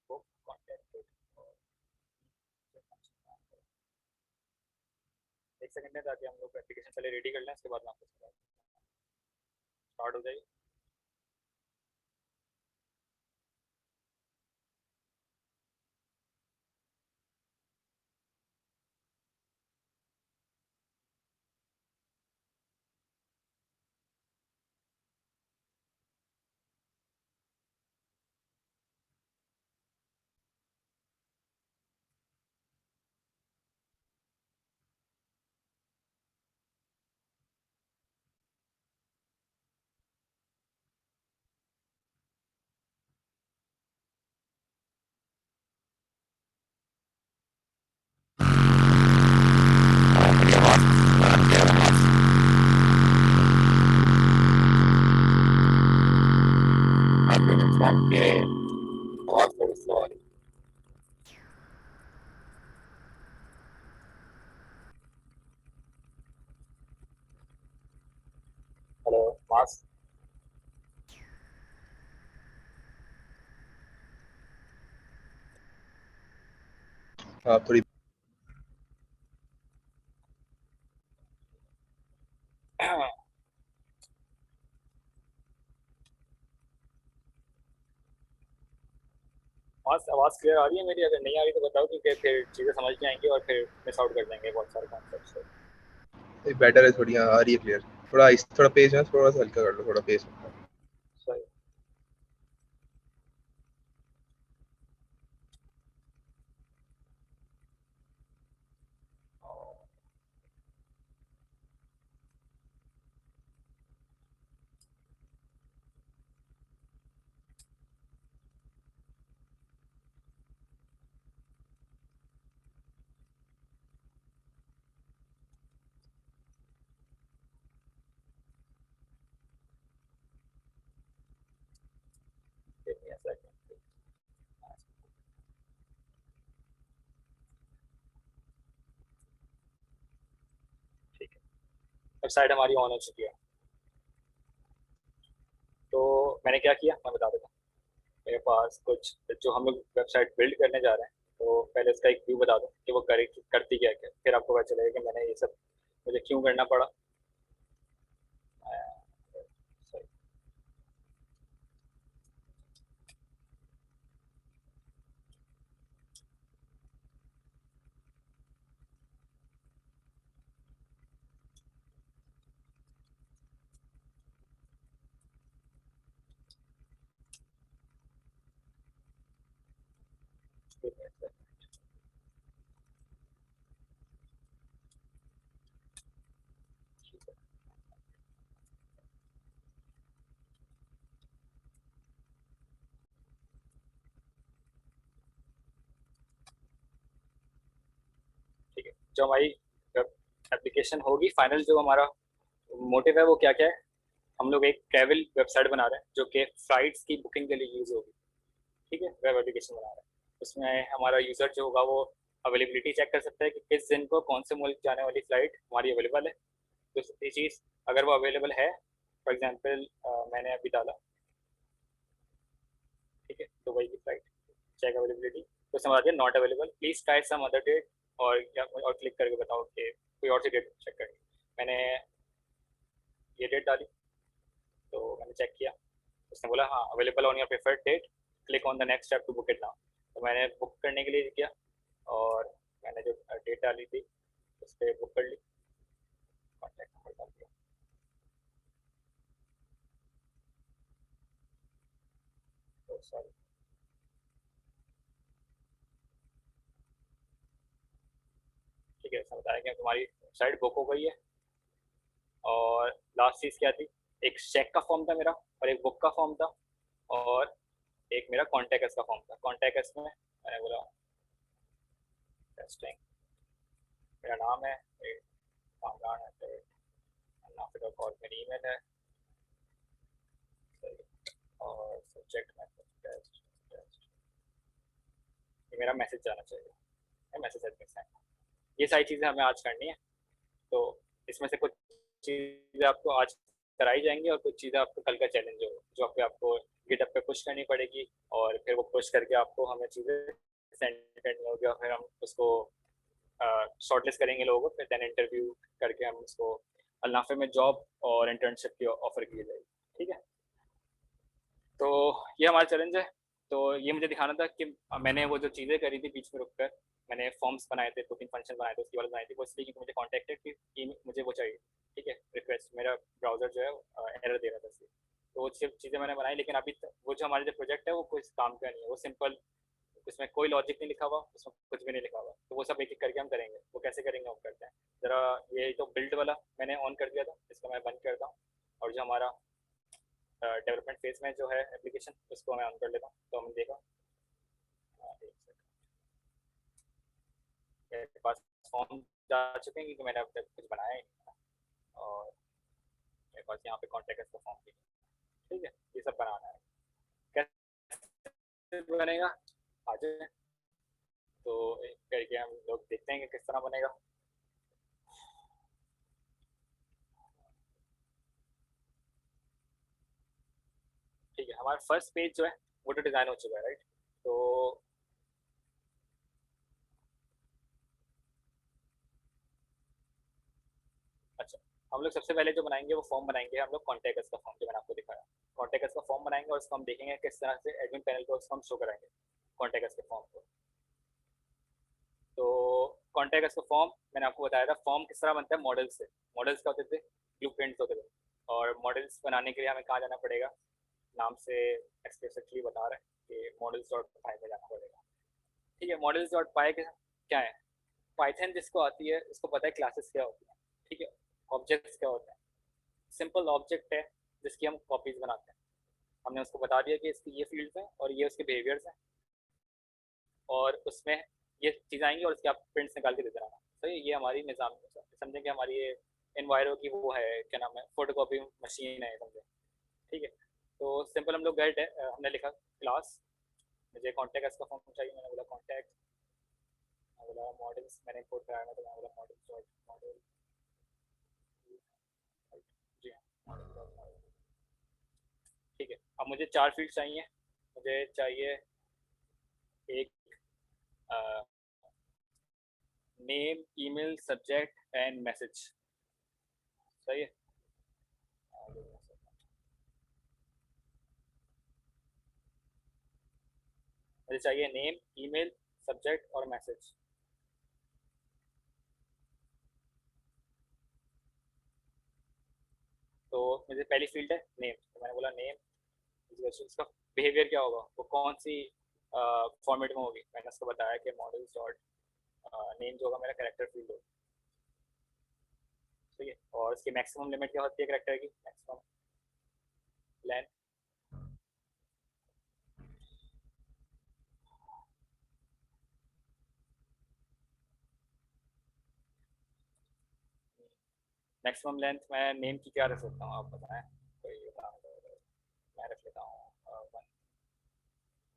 वो कॉन्टेक्ट और एक सेकंड है ताकि हम लोग एप्लीकेशन पहले रेडी कर लें, उसके बाद में आपको स्टार्ट हो जाएगी। हेलो मास, आप थोड़ी मास आवाज़ क्लियर आ रही है मेरी? अगर नहीं आ रही तो बताओ, क्योंकि फिर चीज़ें समझ नहीं आएंगी और फिर मिस आउट कर देंगे बहुत सारे कॉन्सेप्ट्स। बेटर है, थोड़ी हाँ आ रही है क्लियर। थोड़ा पेज है, थोड़ा सा हल्का कर लो, थोड़ा पेज। सही। ठीक है, वेबसाइट हमारी ऑन हो चुकी है। तो मैंने क्या किया मैं बता देता हूँ। मेरे पास कुछ जो हम लोग वेबसाइट बिल्ड करने जा रहे हैं, तो पहले इसका एक व्यू बता दूँ कि वो करती क्या है, फिर आपको पता चलेगा कि मैंने ये सब मुझे क्यों करना पड़ा। सही। ठीक है, जो हमारी एप्लीकेशन होगी फाइनल, जो हमारा मोटिव है वो क्या क्या है। हम लोग एक ट्रैवल वेबसाइट बना रहे हैं जो कि फ्लाइट्स की बुकिंग के लिए यूज़ होगी। ठीक है, वेब एप्लीकेशन बना रहे हैं, उसमें हमारा यूज़र जो होगा वो अवेलेबिलिटी चेक कर सकता है कि किस दिन को कौन से मुल्क जाने वाली फ़्लाइट हमारी अवेलेबल है। तो ये चीज़ अगर वो अवेलेबल है, फॉर एग्जांपल मैंने अभी डाला, ठीक है, दुबई की फ़्लाइट चेक अवेलेबिलिटी, तो समझ आती है not available, please try some other date, और क्लिक करके बताओ कि कोई और सी डेट चेक करें। मैंने ये डेट डाली, तो मैंने चेक किया, उसने बोला हाँ available on your preferred date, click on the next step to book it now. तो मैंने बुक करने के लिए किया और मैंने जो डेट डाली थी उस पर बुक कर ली, कॉन्टैक्ट नंबर डाल दिया। तो सॉरी, ठीक है, इसने बताया कि तुम्हारी साइट बुक हो गई है। और लास्ट चीज़ क्या थी, एक चेक का फॉर्म था मेरा और एक बुक का फॉर्म था और एक मेरा कॉन्टैक्ट का फॉर्म था। कॉन्टैक्ट में मैंने बोला टेस्टिंग, मेरा नाम है कामरान है, मेरी ईमेल है और सब्जेक्ट में टेस्ट टेस्ट, ये मेरा मैसेज जाना चाहिए, मैसेज एडमिट है। ये सारी चीज़ें हमें आज करनी है। तो इसमें से कुछ चीज़ें आपको आज कराई जाएंगी और कुछ चीज़ें आपको कल का चैलेंज होगा जो आपको गिटअप पे पुश करनी पड़ेगी और फिर वो पुश करके आपको हमें चीज़ें सेंड करनी होगी और फिर हम उसको शॉर्टलिस्ट करेंगे लोगों को, फिर देन इंटरव्यू करके हम उसको अल्नाफे में जॉब और इंटर्नशिप की ऑफर की जाएगी। ठीक है, तो ये हमारा चैलेंज है। तो ये मुझे दिखाना था कि मैंने वो जो चीज़ें करी थी बीच में रुककर, मैंने फॉर्म्स बनाए थे, 2-3 फंक्शन बनाए थे, उसकी वाली बनाई थी, वो इसलिए क्योंकि मुझे कॉन्टैक्टेड कि मुझे वो चाहिए। ठीक है, रिक्वेस्ट, मेरा ब्राउज़र जो है एरर दे रहा था इसलिए। तो वो चीज़ें मैंने बनाई, लेकिन अभी वो जो हमारा जो प्रोजेक्ट है वो कोई काम का नहीं है, वो सिंपल, उसमें कोई लॉजिक नहीं लिखा हुआ, उसमें कुछ भी नहीं लिखा हुआ। तो वो सब एक एक करके हम करेंगे। वो कैसे करेंगे हम करते हैं ज़रा। ये तो बिल्ड वाला मैंने ऑन कर दिया था, इसको मैं बंद करता हूँ और जो हमारा डेवलपमेंट फेज में जो है एप्लीकेशन, उसको मैं ऑन कर लेता हूँ। तो हमने देखा मेरे पास फॉर्म जा चुके हैं क्योंकि मैंने अब तक कुछ बनाया ही नहीं और मेरे पास यहाँ पे कॉन्टैक्ट का फॉर्म भी। ठीक है, ये सब बनाना है, कैसे बनेगा आ जाए। तो एक करके हम लोग देखते हैं कि किस तरह बनेगा। ठीक है, हमारा फर्स्ट पेज जो है वो तो डिज़ाइन हो चुका है, राइट। तो अच्छा, हम लोग सबसे पहले जो बनाएंगे वो फॉर्म बनाएंगे हम लोग कॉन्टैक्ट का फॉर्म, जो मैंने आपको दिखाया। कॉन्टैक्ट का फॉर्म बनाएंगे और उसको हम देखेंगे किस तरह से एडमिन पैनल को उसको हम शो कराएंगे कॉन्टैक्ट के फॉर्म को। तो कॉन्टैक्ट का फॉर्म मैंने आपको बताया था, फॉर्म किस तरह बनता है मॉडल्स से। मॉडल्स क्या होते थे, ब्लूप्रिंट्स होते थे। और मॉडल्स बनाने के लिए हमें कहाँ जाना पड़ेगा, नाम से एक्सप्लिसिटली बता रहे हैं कि मॉडल्स डॉट पाई में जाना पड़ेगा। ठीक है, मॉडल्स डॉट पाई क्या है, पाइथन जिसको आती है उसको पता है क्लासेस क्या होती है। ठीक है, ऑब्जेक्ट्स क्या होते हैं, सिंपल ऑब्जेक्ट है जिसकी हम कॉपीज बनाते हैं। हमने उसको बता दिया कि इसकी ये फील्ड्स हैं और ये उसके बिहेवियर्स हैं और उसमें ये चीज़ आएंगी और उसके आप प्रिंट्स निकाल के देते रहना। तो ये हमारी निज़ाम, समझें कि हमारी ये एनवायरो की वो है, क्या नाम है, फोटो कॉपी मशीन है, समझे। ठीक है, तो सिंपल हम लोग गए, हमने लिखा क्लास, मुझे कॉन्टैक्ट का फॉर्म चाहिए, मैंने बोला कॉन्टैक्ट, मैं बोला मॉडल्स, मैंने इंपोर्ट कराया तो मैं बोला मॉडल्स डॉट मॉडल, जी हाँ मॉडल डॉट मॉडल। ठीक है, अब मुझे 4 फील्ड चाहिए। मुझे चाहिए एक name, email, subject and message. सही है, मुझे चाहिए नेम, ईमेल, सब्जेक्ट और मैसेज। तो मुझे पहली फील्ड है नेम, तो मैंने बोला नेम, उसका बिहेवियर क्या होगा, वो कौन सी फॉर्मेट में होगी। मैंने उसको बताया कि मॉडल्स डॉट नेम जो होगा मेरा कैरेक्टर फील्ड होगा। ठीक है, और उसकी मैक्सिमम लिमिट क्या होती है कैरेक्टर की, मैक्सिमम लेंथ। मैक्सिमम लेंथ मैं नेम की क्या रख सकता हूँ, आप बताएं कोई उदाहरण दो। मैं रख लेता हूँ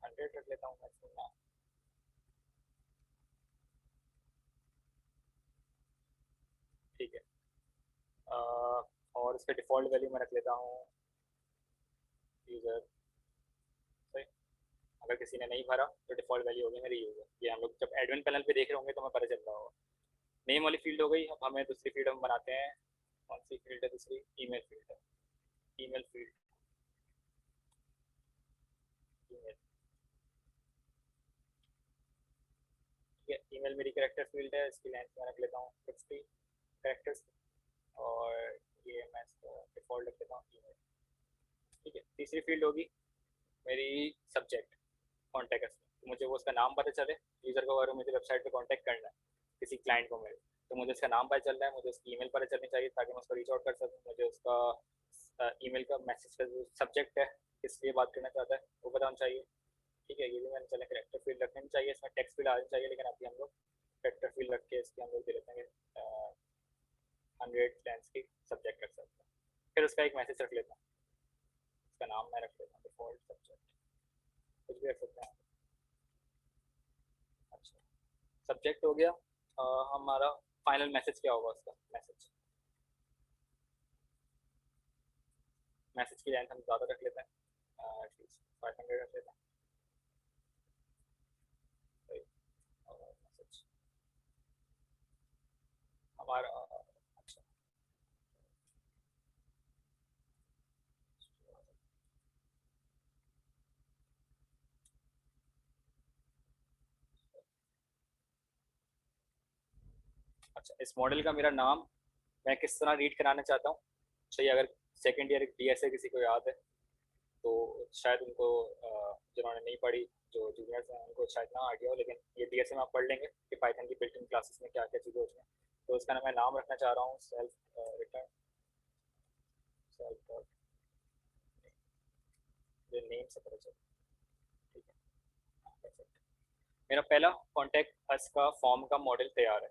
100 रख लेता हूँ मैक्सिमम ना। ठीक है, और इसका डिफ़ॉल्ट वैल्यू मैं रख लेता हूँ यूज़र। सही, अगर किसी ने नहीं भरा तो डिफ़ॉल्ट वैल्यू होगी मेरी यूज़र। ये हम लोग जब एडमिन पैनल पे देख रहे होंगे तो हमें पता चल रहा होगा। नेम वाली फील्ड हो गई। अब हमें दूसरी फील्ड हम बनाते हैं, कौन सी फील्ड है दूसरी, ईमेल फील्ड है। ईमेल फील्ड ईमेल मेरी कैरेक्टर फील्ड है, इसकी लेंथ मैं रख लेता हूँ 50 कैरेक्टर्स, और ये मैं डिफॉल्ट रख लेता हूँ ईमेल। ठीक है, तीसरी फील्ड होगी मेरी सब्जेक्ट कॉन्टैक्ट। मुझे वो उसका नाम पता चले, यूज़र को अगर मुझे वेबसाइट पे कांटेक्ट करना है किसी क्लाइंट को मेरे, तो मुझे उसका नाम पता चल रहा है, मुझे उसकी ईमेल पता चलनी चाहिए ताकि मैं उसको रीच आउट कर सकूँ। मुझे उसका ईमेल का मैसेज का जो सब्जेक्ट है किस लिए बात करना चाहता है वो बताना चाहिए। ठीक है, ये भी मैंने चले कैरेक्टर फील्ड रखनी चाहिए, इसमें टेक्स्ट फील्ड आनी चाहिए, लेकिन अभी हम लोग कैरेक्टर फील्ड रख के इसके हम लोग दे लेते हैं 100 लेंथ की सब्जेक्ट रख सकते हैं। फिर उसका एक मैसेज रख लेता हूँ, उसका नाम मैं रख लेता हूँ डिफॉल्ट सब्जेक्ट, कुछ भी रख सकते हैं। अच्छा, सब्जेक्ट हो गया। हमारा फाइनल मैसेज क्या होगा, उसका मैसेज की लेंथ हम ज़्यादा रख लेते हैं, एटलीस्ट 500 रख लेते हैं। मैसेज हमारा अच्छा, अच्छा इस मॉडल का मेरा नाम मैं किस तरह रीड कराना चाहता हूँ। चाहिए अगर सेकेंड ईयर DSA किसी को याद है तो शायद उनको जिन्होंने नहीं पढ़ी, जो जूनियर्स हैं उनको शायद ना आइडिया हो, लेकिन ये DSA में आप पढ़ लेंगे कि पाइथन की बिल्ट इन क्लासेस में क्या क्या चीज़ें होती हैं। तो इसका मैं नाम रखना चाह रहा हूँ सेल्फ रिटर्न सेल्फ नेम से पता चले। ठीक है, मेरा पहला कॉन्टैक्ट अस का फॉर्म का मॉडल तैयार है।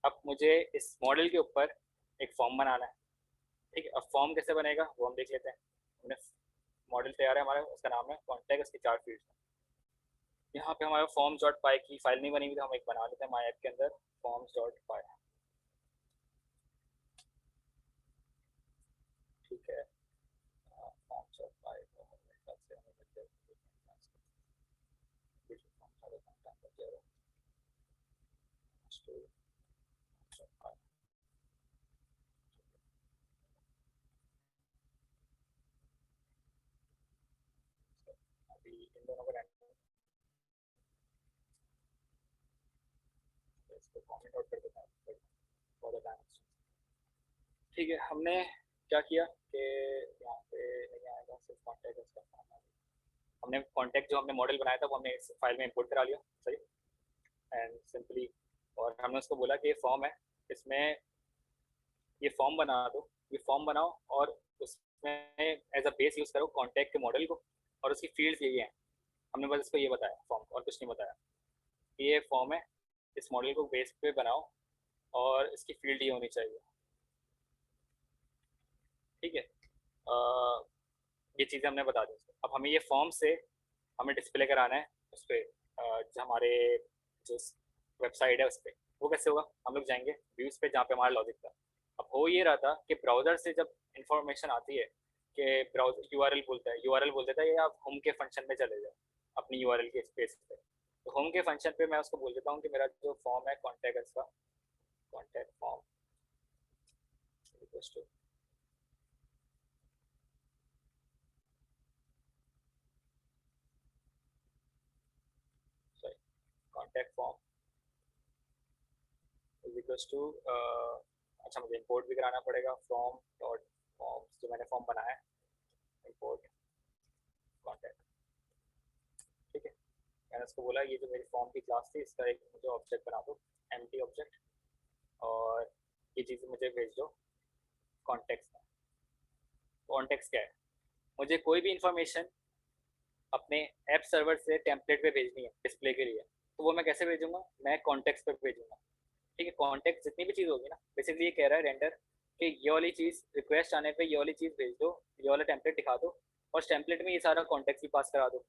अब मुझे इस मॉडल के ऊपर एक फॉर्म बनाना है। ठीक है, अब फॉर्म कैसे बनेगा वो हम देख लेते हैं। हमने मॉडल तैयार है हमारा, उसका नाम है कॉन्टैक्ट, उसकी 4 फील्ड्स हैं। यहाँ पे हमारा फॉर्म्स डॉट पाई की फाइल नहीं बनी हुई, तो हम एक बना लेते हैं माई ऐप के अंदर फॉर्म्स डॉट पाई। ठीक है, फॉर्म्स डॉट पाई अभी इन दोनों को इसको कमेंट आउट कर देता हूँ फॉर द टाइम। ठीक है, हमने क्या किया कि यहाँ पे नहीं आएगा, सिर्फ कॉन्टैक्ट उसका फॉर्म। हमने कॉन्टैक्ट जो हमने मॉडल बनाया था वो हमने इस फाइल में इंपोर्ट करा लिया, सही एंड सिंपली, और हमने उसको बोला कि ये फॉर्म है, इसमें ये फॉर्म बना दो, ये फॉर्म बनाओ और उसमें एज अ बेस यूज़ करो कॉन्टैक्ट के मॉडल को, और उसकी फील्ड्स यही हैं। हमने बस इसको ये बताया फॉर्म और कुछ नहीं बताया। ये फॉर्म है, इस मॉडल को बेस पे बनाओ और इसकी फील्ड ये होनी चाहिए। ठीक है, ये चीज़ें हमने बता दी। अब हमें ये फॉर्म से हमें डिस्प्ले कराना है उस पर, जो हमारे जो वेबसाइट है उस पर। वो कैसे होगा, हम लोग जाएंगे व्यूज़ पे जहाँ पे हमारा लॉजिक था। अब हो ये रहा था कि ब्राउज़र से जब इंफॉर्मेशन आती है कि ब्राउज़र यूआरएल बोलता है, यूआरएल बोल देता है ये आप होम के फंक्शन में चले जाओ अपनी यूआरएल के स्पेस पे। तो होम के फंक्शन पे मैं उसको बोल देता हूँ कि मेरा जो फॉर्म है कॉन्टैक्ट का contact form contact form is equals to, अच्छा मुझे इंपोर्ट भी कराना पड़ेगा फ्रॉम डॉट फॉर्म, जो मैंने फॉर्म बनाया है इंपोर्ट कॉन्टैक्ट। ठीक है, मैंने उसको बोला ये जो मेरी फॉर्म की क्लास थी इसका एक मुझे ऑब्जेक्ट बना दो, एम्प्टी ऑब्जेक्ट, और ये चीज़ मुझे भेज दो कॉन्टेक्स्ट में। कॉन्टेक्स्ट क्या है, मुझे कोई भी इंफॉर्मेशन अपने ऐप सर्वर से टेम्पलेट पे भेजनी है डिस्प्ले के लिए, तो वो मैं कैसे भेजूंगा, मैं कॉन्टेक्स्ट पे भेजूंगा। ठीक है, कॉन्टेक्ट जितनी भी चीज़ होगी ना, बेसिकली ये कह रहा है रेंडर कि ये वाली चीज़ रिक्वेस्ट आने पे ये वाली चीज़ भेज दो, ये वाला टेम्पलेट दिखा दो, और उस टेम्पलेट में ये सारा कॉन्टेक्ट भी पास करा दो।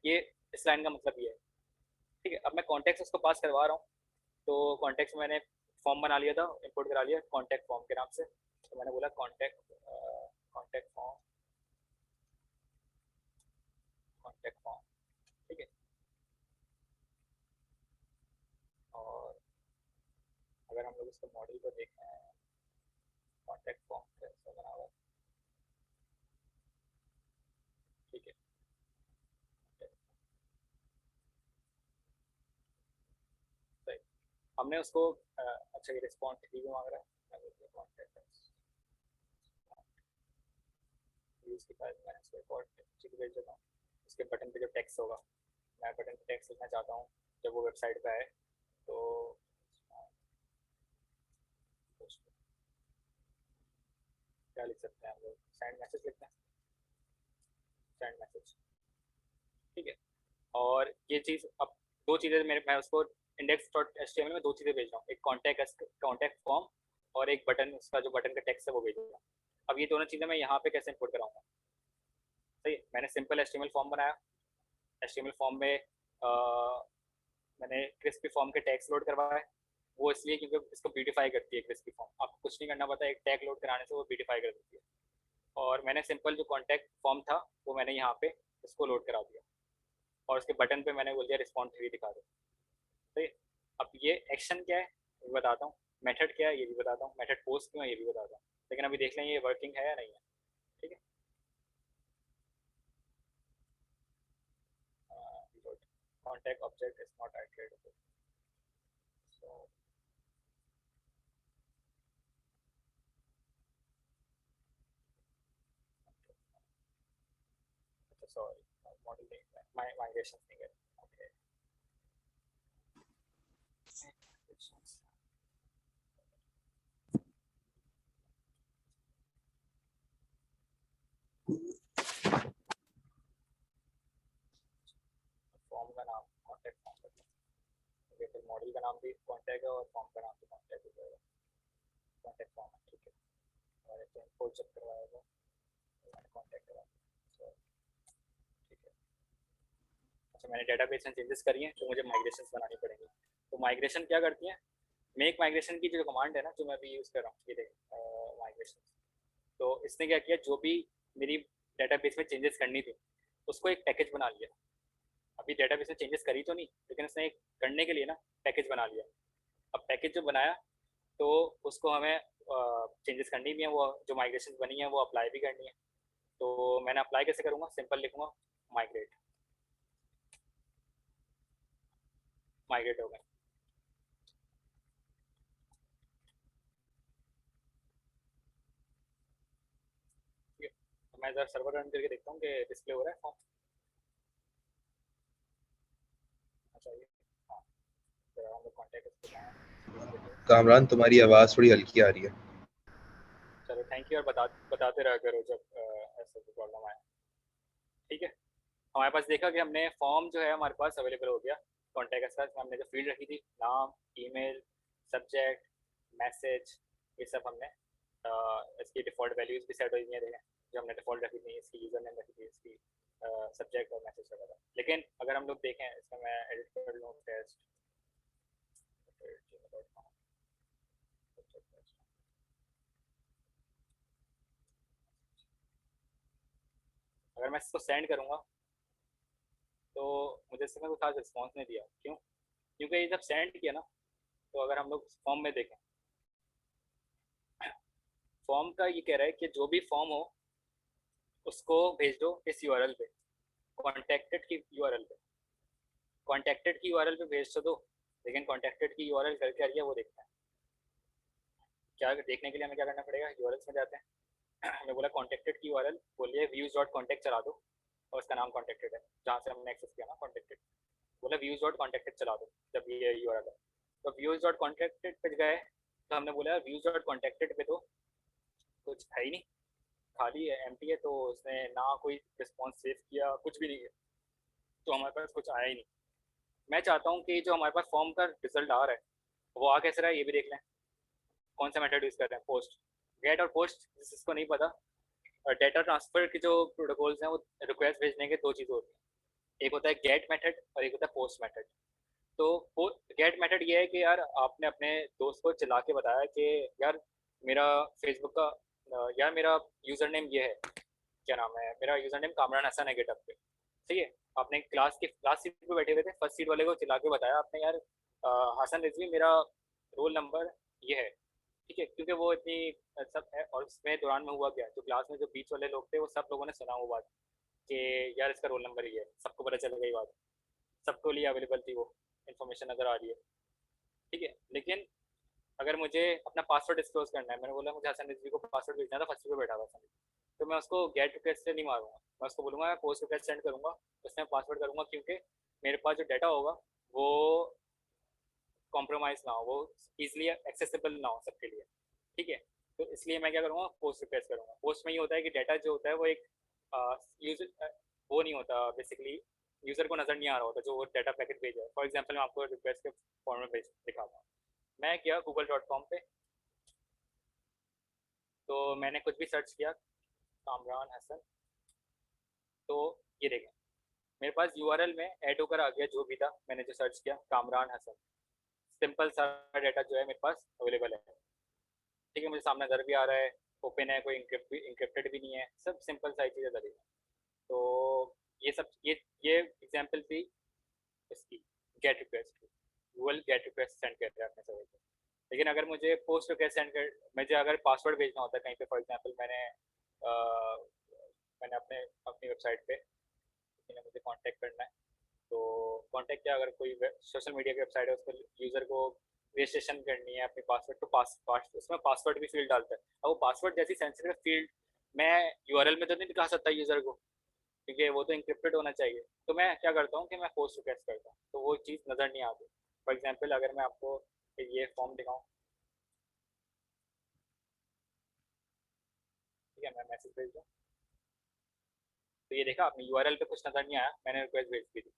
ये इस लाइन का मतलब ये है। ठीक है, अब मैं कॉन्टेक्ट उसको पास करवा रहा हूँ, तो कॉन्टेक्ट में मैंने फॉर्म बना लिया था, इंपोर्ट करा लिया कॉन्टेक्ट फॉर्म के नाम से। तो मैंने बोला कॉन्टेक्ट फॉर्म कॉन्टेक्ट फॉर्म। ठीक है, और अगर हम लोग इसका मॉडल को देखें कॉन्टैक्ट फॉर्म कैसे बना हुआ है। ठीक है, सही, हमने उसको अच्छा ये रिस्पॉन्ड भी मांग रहा है यूज के बाद मैं इसको एक और चीज भेज देता हूँ। उसके बटन पे जो टेक्स्ट होगा, मैं बटन पे टेक्स्ट लिखना चाहता हूँ जब वो वेबसाइट पे आए, तो क्या लिख सकते हैं हम लोग, सेंड मैसेज लिखते हैं, सेंड मैसेज, ठीक है। और ये चीज़ अब दो चीज़ें मैं उसको index.html में दो चीज़ें भेज रहा हूँ, एक कॉन्टैक्ट फॉर्म और एक बटन, उसका जो बटन का टेक्स्ट है वो भेज रहा हूँ। अब ये दोनों चीज़ें मैं यहाँ पे कैसे इंपोर्ट कराऊंगा? सही है, मैंने सिंपल HTML फॉर्म बनाया, HTML फॉर्म में मैंने क्रिस्पी फॉर्म के टैग्स लोड करवाए, वो इसलिए क्योंकि इसको ब्यूटीफाई करती है क्रिस्पी फॉर्म, आपको कुछ नहीं करना पड़ता, एक टैग लोड कराने से वो ब्यूटीफाई कर देती है। और मैंने सिंपल जो कॉन्टैक्ट फॉर्म था वो मैंने यहाँ पे इसको लोड करा दिया, और उसके बटन पे मैंने बोल दिया रिस्पॉन्ड 3 दिखा दो। तो अब ये एक्शन क्या है ये बताता हूँ, मेथड क्या है ये भी बताता हूँ, मेथड पोस्ट क्यों है ये भी बताता हूँ, लेकिन अभी देख लें ये वर्किंग है या नहीं है, ठीक है। Contact object is not iterable, so sorry, model migration thing. Okay. Form का नाम कॉन्टैक्ट फॉर्म कर लें, फिर मॉडल का नाम भी कॉन्टैक्ट है और फॉर्म का नाम भी कॉन्टैक्ट हो जाएगा, कॉन्टैक्ट फॉर्म है, ठीक है। और एक इंपोर्ट जब करवाएगा मैंने कॉन्टैक्ट करा, ठीक है। अच्छा मैंने डेटाबेस में चेंजेस करी हैं तो मुझे माइग्रेशन बनानी पड़ेंगी। तो माइग्रेशन क्या करती है, मेक माइग्रेशन की जो कमांड है ना जो मैं अभी यूज़ कर रहा हूँ, ये देखें माइग्रेशन, तो इसने क्या किया, जो भी मेरी डेटाबेस में चेंजेस करनी थी उसको एक पैकेज बना लिया। अभी डेटाबेस में चेंजेस करी तो नहीं, लेकिन उसने एक करने के लिए ना पैकेज बना लिया। अब पैकेज जो बनाया तो उसको हमें चेंजेस करनी भी है, वो जो माइग्रेशन बनी है वो अप्लाई भी करनी है। तो मैंने अप्लाई कैसे करूँगा, सिंपल लिखूँगा माइग्रेट, माइग्रेट हो गए। मैं ज़रा सर्वर रन करके देखता हूँ कि डिस्प्ले हो रहा है फॉर्म। अच्छा ये हाँ, हम लोग कॉन्टैक्ट कामरान तुम्हारी आवाज़ थोड़ी हल्की आ रही है। चलो थैंक यू, और बताते रहा करो जब ऐसा कोई प्रॉब्लम आए, ठीक है। हमारे पास देखा कि हमने फॉर्म जो है हमारे पास अवेलेबल हो गया कॉन्टैक्ट के साथ, हमने जो फील्ड रखी थी नाम, ईमेल, सब्जेक्ट, मैसेज, ये सब हमने इसकी डिफ़ॉल्ट वैल्यूज़ भी सेट हो गई हैं, जो हमने डिफ़ॉल्ट रखी थी, इसकी यूज़र नेम रखी थी, इसकी सब्जेक्ट और मैसेज वगैरह। लेकिन अगर हम लोग देखें इसमें मैं एडिट कर लूँ टेस्ट, अगर मैं इसको सेंड करूँगा तो मुझे इसमें कोई खास रिस्पॉन्स नहीं दिया, क्यों? क्योंकि ये जब सेंड किया ना, तो अगर हम लोग फॉर्म में देखें, फॉर्म का ये कह रहा है कि जो भी फॉर्म हो उसको भेज दो इस यूआरएल पे, कॉन्टैक्टेड की यूआरएल पे, कॉन्टैक्टेड की यूआरएल पे भेज तो दो, लेकिन कॉन्टैक्टेड की यूआरएल कर क्या रही है वो देखते हैं। क्या देखने के लिए हमें क्या करना पड़ेगा, यूआरएल्स में जाते हैं, हमें बोला कॉन्टैक्टेड की यूआरएल, बोलिए व्यूज डॉट कॉन्टैक्ट चला दो, और उसका नाम कॉन्टैक्टेड है जहाँ से हमने एक्सेस किया ना कॉन्टैक्टेड, बोला व्यूज डॉट कॉन्टैक्टेड चला दो, जब ये यूआरएल है तो व्यूज डॉट कॉन्टैक्टेड पे गए, तो हमने बोला व्यूज डॉट कॉन्टैक्टेड पे तो कुछ है ही नहीं, खाली है, एम्प्टी है, तो उसने ना कोई रिस्पॉन्स सेव किया, कुछ भी नहीं है, तो हमारे पास कुछ आया ही नहीं। मैं चाहता हूँ कि जो हमारे पास फॉर्म का रिजल्ट आ रहा है वो आ कैसे रहा है ये भी देख लें। कौन सा मेथड यूज़ कर रहे हैं, पोस्ट, गेट और पोस्ट, जिसको नहीं पता, डेटा ट्रांसफर के जो प्रोटोकॉल्स हैं वो रिक्वेस्ट भेजने के दो चीज़ होती हैं, एक होता है गेट मेथड और एक होता है पोस्ट मेथड। तो गेट मेथड ये है कि यार आपने अपने दोस्त को चला के बताया कि यार मेरा फेसबुक का यार मेरा यूज़र नेम ये है, क्या नाम है, मेरा यूज़र नेम कामरान हसन है गेटअप पे, ठीक है। आपने क्लास सीट पे बैठे हुए थे, फर्स्ट सीट वाले को चिल्ला के बताया आपने, यार हसन रिजवी मेरा रोल नंबर ये है, ठीक है, क्योंकि वो इतनी सब है। और उसमें दौरान में हुआ क्या, जो क्लास में जो बीच वाले लोग थे वो सब लोगों ने सुना वो बात कि यार इसका रोल नंबर ये है, सबको पता चल गई बात, सबको लिए अवेलेबल थी वो इन्फॉर्मेशन नज़र आ रही है। ठीक है, लेकिन अगर मुझे अपना पासवर्ड डिस्क्लोज करना है, मैंने बोला मुझे हसन रिजवी को पासवर्ड भेजना था, फर्स्ट पे बैठा हुआ था, तो मैं उसको गेट रिक्वेस्ट से नहीं मारूंगा, मैं उसको बोलूंगा मैं पोस्ट रिक्वेस्ट सेंड करूंगा, उसमें पासवर्ड करूंगा, क्योंकि मेरे पास जो डाटा होगा वो कॉम्प्रोमाइज ना हो, वो इजिली एक्सेसिबल ना हो सबके लिए, ठीक है। तो इसलिए मैं क्या करूँगा, पोस्ट रिक्वेस्ट करूँगा। पोस्ट में ये होता है कि डाटा जो होता है वो एक यूजर वो नहीं होता, बेसिकली यूज़र को नज़र नहीं आ रहा होता जो वो डाटा पैकेट भेजा है। फॉर एग्जांपल मैं आपको रिक्वेस्ट के फॉर्म में भेज दिखाता हूँ। मैं गया google.com पे, तो मैंने कुछ भी सर्च किया, कामरान हसन, तो ये देखें मेरे पास यूआरएल में ऐड होकर आ गया जो भी था, मैंने जो सर्च किया कामरान हसन, सिंपल सारा डाटा जो है मेरे पास अवेलेबल है, ठीक है। मुझे सामने नज़र भी आ रहा है, ओपन है, कोई इंक्रिप्टेड भी नहीं है, सब सिंपल सारी चीज़ें नज़र। तो ये सब ये एग्जांपल थी इसकी गेट रिक्वेस्ट की, गूगल गेट रिक्वेस्ट सेंड कर रहा है अपने सर्वर पे। लेकिन अगर मुझे पोस्ट रिक्वेस्ट सेंड कर, मुझे अगर पासवर्ड भेजना होता है कहीं पे, फॉर एग्जांपल मैंने अपनी वेबसाइट पे किसी ने मुझे कांटेक्ट करना है, तो कांटेक्ट क्या, अगर कोई सोशल मीडिया की वेबसाइट है उस पर यूज़र को रजिस्ट्रेशन करनी है अपने पासवर्ड, तो उसमें पासवर्ड भी फील्ड डालता है। अब वो पासवर्ड जैसी सेंसिटिव फील्ड मैं यूआरएल में तो नहीं दिखा सकता यूज़र को, क्योंकि वो तो इंक्रिप्टेड होना चाहिए। तो मैं क्या करता हूँ कि मैं पोस्ट रिक्वेस्ट करता हूँ, तो वो चीज़ नज़र नहीं आती। फॉर एग्जांपल अगर मैं आपको ये फॉर्म दिखाऊँ, ठीक है, मैं मैसेज भेज दूँ, तो ये देखा आपने यूआरएल पे कुछ नज़र नहीं आया, मैंने रिक्वेस्ट भेज दी थी,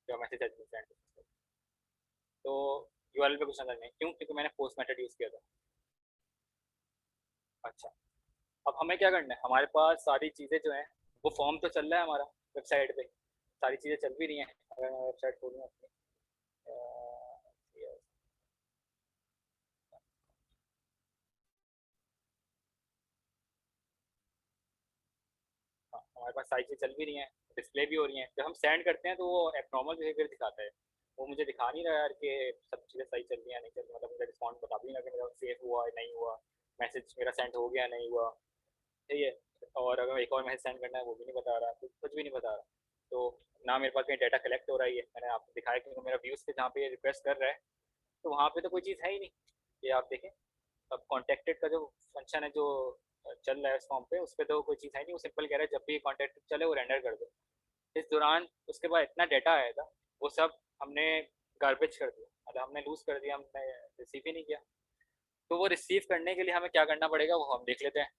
जो मैसेज सेंड, तो यूआरएल पे कुछ नज़र नहीं, क्यों? क्योंकि मैंने पोस्ट मेथड यूज़ किया था। अच्छा, अब हमें क्या करना है, हमारे पास सारी चीज़ें जो हैं, वो फॉर्म तो चल रहा है हमारा वेबसाइट पे, सारी चीज़ें चल भी रही हैं। अगर मैं वेबसाइट खोलूँ अपनी, हाँ, हमारे पास सारी चीज़ चल भी रही हैं, डिस्प्ले भी हो रही हैं। जब हम सेंड करते हैं तो वो एबनॉर्मल बिहेवियर दिखाता है, वो मुझे दिखा नहीं रहा यार कि सब चीज़ें सही चल रही हैं नहीं चल रही, मतलब मुझे रिस्पॉन्ड बता भी नहीं रहा कि मेरा सेव हुआ नहीं हुआ, मैसेज मेरा सेंड हो गया नहीं हुआ, सही है। और अगर एक और मैसेज सेंड करना है वो भी नहीं बता रहा, कुछ भी नहीं बता रहा। तो ना मेरे पास कहीं डाटा कलेक्ट हो रहा है, मैंने आपको दिखाया कि मेरा व्यूज़ पे जहाँ पे ये रिक्वेस्ट कर रहा है, तो वहाँ पे तो कोई चीज़ है ही नहीं, ये आप देखें। अब कॉन्टेक्टेड का जो फंक्शन है जो चल रहा है उस फॉर्म पे, उस पर तो कोई चीज़ है नहीं, वो सिंपल कह रहा है जब भी कॉन्टेक्टेड चले वो रेंडर कर दो। इस दौरान उसके बाद इतना डाटा आया था, वो सब हमने गार्बेज कर दिया, मतलब हमने लूज़ कर दिया, हमने रिसीव ही नहीं किया। तो वो रिसीव करने के लिए हमें क्या करना पड़ेगा वो हम देख लेते हैं,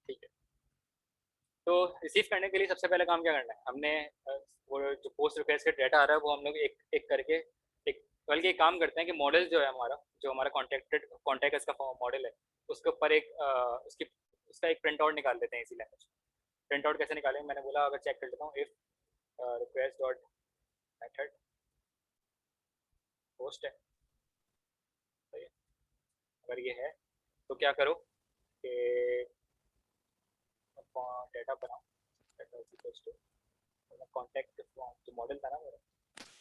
ठीक है। तो रिसीव करने के लिए सबसे पहले काम क्या करना है, हमने वो जो पोस्ट रिक्वेस्ट का डाटा आ रहा है वो हम लोग एक एक करके एक, बल्कि एक काम करते हैं कि मॉडल जो है हमारा, जो हमारा कॉन्टेक्ट का मॉडल है, उसके ऊपर एक उसका एक प्रिंट आउट निकाल लेते हैं इसी लैंग्वेज। प्रिंट आउट कैसे निकालेंगे, मैंने बोला अगर चेक कर लेता हूँ, if request dot method post है, सही है। अगर ये है तो क्या करो कि डाटा बनाओ, डाटा कॉन्टेक्ट जो मॉडल था ना मेरा,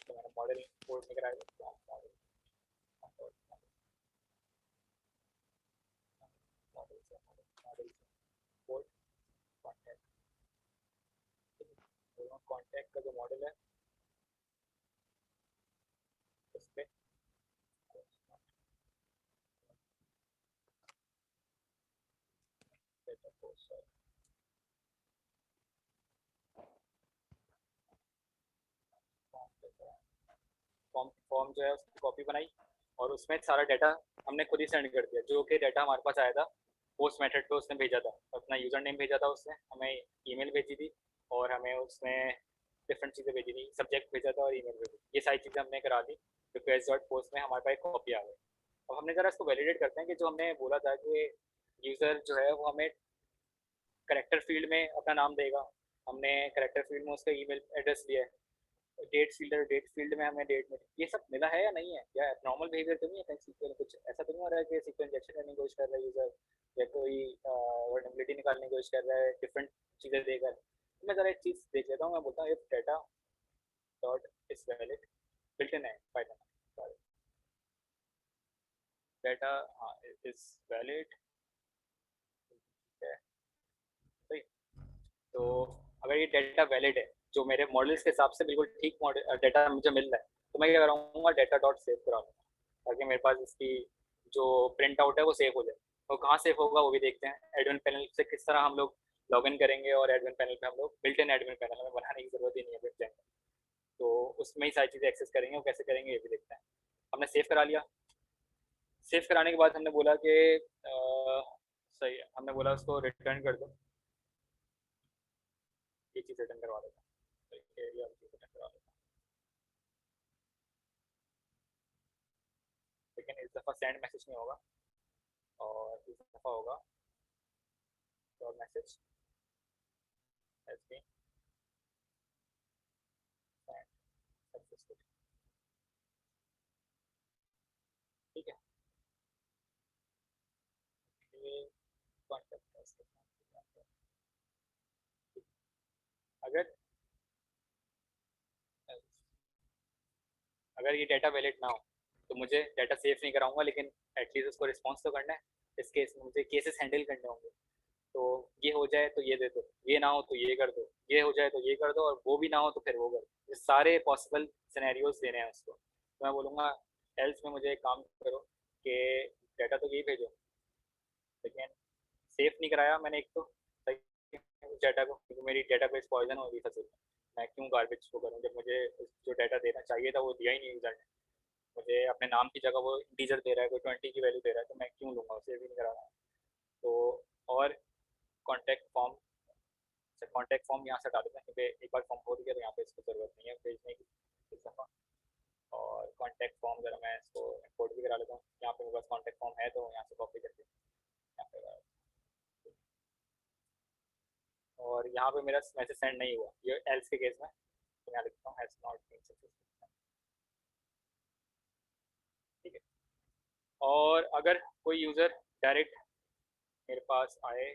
तो मैंने मॉडल इंपोर्ट नहीं कराया, मॉडल मॉडल से इंपोर्ट कॉन्टेक्ट का जो मॉडल है उस पर फॉर्म जो है उसकी कॉपी बनाई, और उसमें सारा डाटा हमने खुद ही सेंड कर दिया, जो कि डाटा हमारे पास आया था पोस्ट मेथड पे उसने भेजा था, अपना यूज़र नेम भेजा था उसने, हमें ईमेल भेजी थी, और हमें उसने डिफरेंट चीज़ें भेजी थी, सब्जेक्ट भेजा था और ईमेल भेजी, ये सारी चीज़ें हमने करा दी। रिक्वेस्ट डॉट पोस्ट में हमारे पास एक कॉपी आ गई। अब हमने ज़रा इसको वैलिडेट करते हैं कि जो हमने बोला था कि यूज़र जो है वो हमें करेक्टर फील्ड में अपना नाम देगा, हमने करेक्टर फील्ड में उसका ईमेल एड्रेस दिया है, डेट फील्ड में हमें डेट में ये सब मिला है या नहीं है, या नॉर्मल बिहेवियर तो नहीं है कहीं सीक्वल, कुछ ऐसा तो नहीं हो रहा है कि सीक्वल इंजेक्शन करने की कोशिश कर रहा है यूज़र, या कोई वर्नेबिलिटी निकालने की कोशिश कर रहा है डिफरेंट चीज़ें देकर। तो मैं ज़रा एक चीज़ देख लेता हूँ, मैं बोलता हूँ if data dot is valid, built in है पाइथन डाटा, हाँ इज वैलिड, सही। तो अगर ये डाटा वैलिड है, जो मेरे मॉडल्स के हिसाब से बिल्कुल ठीक डेटा मुझे मिल रहा है, तो मैं क्या कराऊंगा, डेटा डॉट सेव करा लूँगा, ताकि मेरे पास इसकी जो प्रिंट आउट है वो सेव हो जाए। तो कहाँ सेव होगा वो भी देखते हैं। एडमिन पैनल से किस तरह हम लोग लॉगिन करेंगे, और एडमिन पैनल पे हम लोग बिल्ट इन एडमिन पैनल हमें बनाने की जरूरत ही नहीं है वेबसाइट में, तो उसमें ही सारी चीज़ें एक्सेस करेंगे। वो कैसे करेंगे ये भी देखते हैं। हमने सेव करा लिया। सेव कराने के बाद हमने बोला कि सही है, हमने बोला उसको रिटर्न कर दो, ये चीज़ रिटर्न करवा देता हूँ, ये चीज़ रिटर्न करवा देता हूँ। लेकिन इस दफ़ा सेंड मैसेज नहीं होगा, और इस दफ़ा होगा और message has been sent successfully। ठीक है, ये कॉन्टेक्ट अगर अगर ये डाटा वैलिड ना हो तो मुझे डाटा सेव नहीं कराऊंगा, लेकिन एटलीस्ट उसको रिस्पॉन्स तो करना है। इस केस में मुझे केसेस हैंडल करने होंगे, तो ये हो जाए तो ये दे दो, ये ना हो तो ये कर दो, ये हो जाए तो ये कर दो, और वो भी ना हो तो फिर वो कर दो। ये सारे पॉसिबल सिनेरियोज देने हैं उसको। तो मैं बोलूँगा एल्स में मुझे एक काम करो कि डाटा तो यही भेजो, लेकिन सेव नहीं कराया मैंने एक तो डाटा को, क्योंकि मेरी डाटा बेस पॉइजन होगी फसल में। मैं क्यों गार्बेज को करूँ, जब मुझे जो डाटा देना चाहिए था वो दिया ही नहीं यूजर ने। मुझे अपने नाम की जगह वो इंटीजर दे रहा है, कोई 20 की वैल्यू दे रहा है, तो मैं क्यों लूँगा, उसे भी नहीं करा रहा। तो और कॉन्टैक्ट फॉर्म, कॉन्टैक्ट फॉर्म यहाँ से हटा देते हैं, क्योंकि एक बार फॉर्म हो गया तो यहाँ पे इसको ज़रूरत नहीं है भेजने की इस दफ़ा। और कॉन्टैक्ट फॉर्म ज़रा मैं इसको इंपोर्ट भी करा लेता हूँ। यहाँ पे मेरे पास कॉन्टैक्ट फॉर्म है, तो यहाँ से कॉपी करके यहाँ पे, और यहाँ पे मेरा मैसेज सेंड नहीं हुआ, ये एल्स के केस में, तो यहाँ लिखता हूँ हैज़ नॉट बीन सक्सेसफुल। ठीक है। और अगर कोई यूज़र डायरेक्ट मेरे पास आए,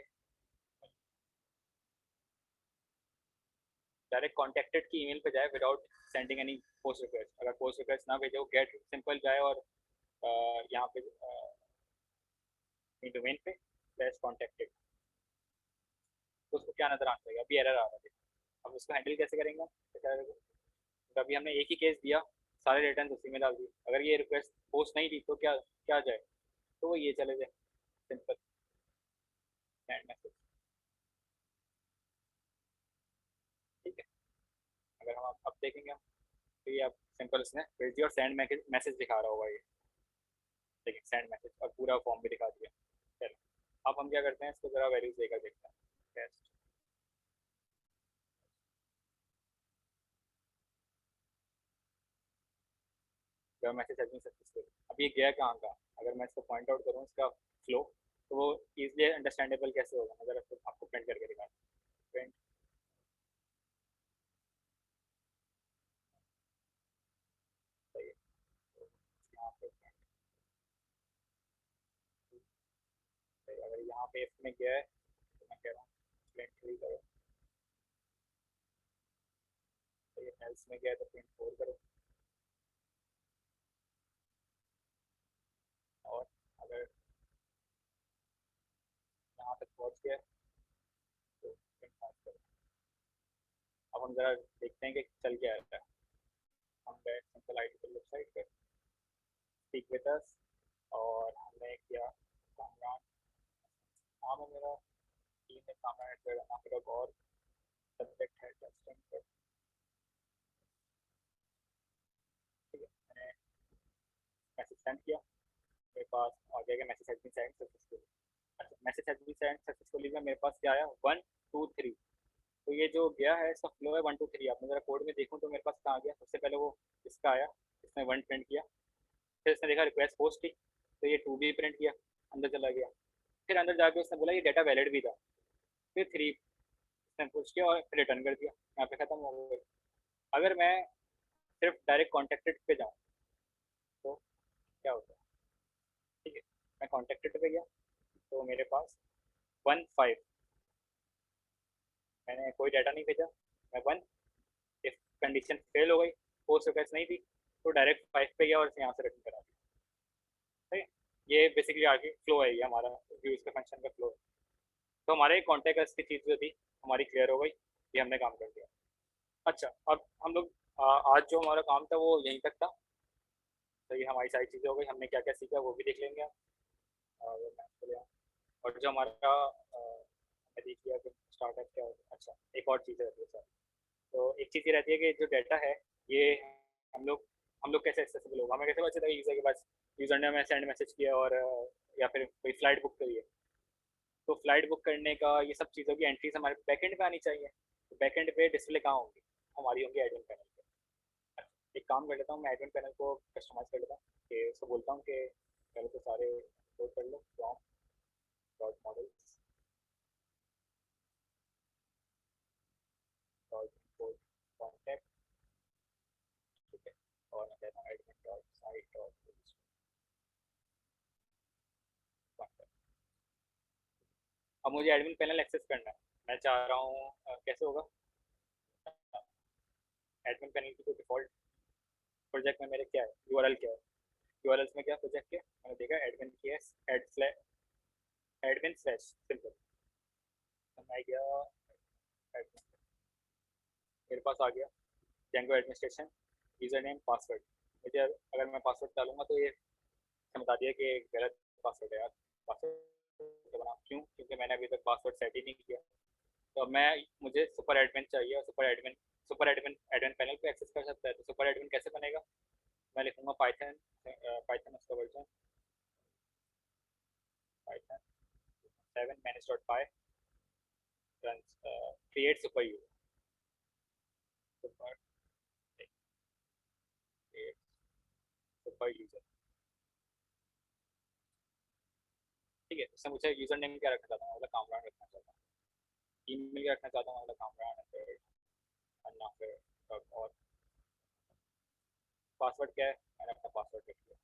डायरेक्ट कॉन्टेक्टेड की ईमेल पे जाए without sending any post request, अगर पोस्ट रिक्वेस्ट ना भेजे, वो गेट सिंपल जाए और यहाँ पे डोमेन पे प्लेस कॉन्टेक्टेड, तो उसको क्या नजर आना चाहिए, अभी एरर आ रहा है। अब उसको हैंडल कैसे करेंगे हम? अभी हमने एक ही केस दिया, सारे रिटर्न उसी में डाल दिए। अगर ये रिक्वेस्ट पोस्ट नहीं दी तो क्या क्या जाए, तो वो ये चले जाए सिंपल सेंड मैसेज। ठीक है, अगर हम अब देखेंगे तो ये अब सिंपल इसने भेज दिया और सेंड मैसेज दिखा रहा होगा ये, देखिए सेंड मैसेज, और पूरा फॉर्म भी दिखा दिया। चलो अब हम क्या करते हैं, इसको ज़रा वैल्यूज देकर देखते हैं। टेस्ट जब मैसेज हैज बीन सक्सेसफुल, अब ये गया कहाँ का, अगर मैं इसको पॉइंट आउट करूँ इसका फ्लो, तो वो इजीली अंडरस्टैंडेबल कैसे होगा, अगर आपको प्रिंट करके दिखा प्रिंट। सही है, तो यहाँ पे अगर यहाँ पे इसमें गया है तो मैं कह रहा हूँ प्रिंट 3 करो, तो ये एल्स में गया है तो प्रिंट 4 करो, और अगर यहाँ तक पहुँच गया तो प्रिंट 5 करो। अब हम ज़रा देखते हैं कि चल क्या रहता है। हम गए सिंपल आईटी वेबसाइट पे, स्पीक विद अस, और हमने किया कामरान, नाम है मेरा, टीम है कामरान, नाम मेरा गौर, सब्जेक्ट है टेस्टिंग पर। ठीक है, मैंने मैसेज सेंड किया, मेरे पास आ गया message has been send successfully. अच्छा, message has been send successfully में मेरे पास क्या आया, 1 2 3, तो ये जो गया है इसका फ्लो है 1 2 3। आप मैं ज़रा कोड में देखूँ तो मेरे पास कहाँ आ गया, सबसे पहले वो इसका आया, इसने 1 प्रिंट किया, फिर इसने देखा रिक्वेस्ट पोस्ट थी तो ये 2 भी प्रिंट किया, अंदर चला गया, फिर अंदर जाके उसने बोला ये डाटा वैलिड भी था, फिर 3 इसने पुश किया और रिटर्न कर दिया, यहाँ पे खत्म हो गया। अगर मैं सिर्फ डायरेक्ट कॉन्टेक्टेड पे जाऊँ तो क्या होता है? ठीक है, मैं कॉन्टेक्टेड पे गया तो मेरे पास 1 5, मैंने कोई डाटा नहीं भेजा, मैं 1, इफ कंडीशन फेल हो गई, पोस्ट रिक्वेस्ट नहीं थी, तो डायरेक्ट 5 पे गया और यहाँ से रिटर्न करा दिया। ठीक है, ये बेसिकली आगे फ्लो है, ये हमारा व्यूज के फंक्शन का फ्लो है। तो हमारे कॉन्टेक्ट की चीज़ जो थी हमारी क्लियर हो गई, ये हमने काम कर दिया। अच्छा, अब हम लोग आज जो हमारा काम था वो यहीं तक था। तो ये हमारी सारी चीज़ें हो गई, हमने क्या क्या सीखा वो भी देख लेंगे हम। और मैं चले आऊँ। और जो हमारा मैंने देख लिया कि स्टार्टअप क्या होता है। अच्छा, एक और चीज़ रहती है सर, तो एक चीज़ ये रहती है कि जो डाटा है ये हम लोग कैसे एक्सेसिबल होगा, हमें कैसे पता चलेगा यूज़र के पास, यूज़र ने हमें सेंड मैसेज किया और या फिर कोई फ्लाइट बुक करी है, तो फ्लाइट बुक करने का ये सब चीज़ों की एंट्रीज हमारे बैकएंड पे आनी चाहिए। तो बैकएंड पे डिस्प्ले कहाँ होंगी, हमारी होंगी एडमिन पैनल पे। एक काम कर लेता हूँ, मैं एडमिन पैनल को कस्टमाइज कर लेता हूँ कि उसको बोलता हूँ कि पहले तो सारे लोड कर लो from dot models dot import contact, ठीक है, और मैं कहता हूँ admin dot site dot contact. अब मुझे एडमिन पैनल एक्सेस करना है, मैं चाह रहा हूँ कैसे होगा, एडमिन पैनल की जो डिफॉल्ट प्रोजेक्ट में मेरे क्या है, यूआरएल क्या है, यूआरएल्स में क्या प्रोजेक्ट के मैंने देखा एडमिन की है एडमिन स्लैश सिंपल, तो मैं गया admin, मेरे पास आ गया Django administration user name password. मुझे अगर मैं पासवर्ड डालूंगा तो ये बता दिया कि गलत पासवर्ड है यार, पासवर्ड बना क्यों, क्योंकि मैंने अभी तक पासवर्ड सेट ही नहीं किया। तो अब मैं मुझे सुपर एडमिन चाहिए और सुपर एडमिन एडमिन पैनल पे एक्सेस कर सकता है। तो सुपर एडमिन कैसे बनेगा, मैं लिखूंगा पाइथन पाइथन उसका version Python 7 manage.py runs create super user, super create super user, ठीक है। उससे मुझे यूजर नेम क्या रखना चाहता हूँ, मतलब कामरान रखना चाहता हूँ, ईमेल क्या रखना चाहता हूँ, मतलब कामरान फिर अन्ना फिर और पासवर्ड क्या है, मैंने अपना पासवर्ड लिख लिया,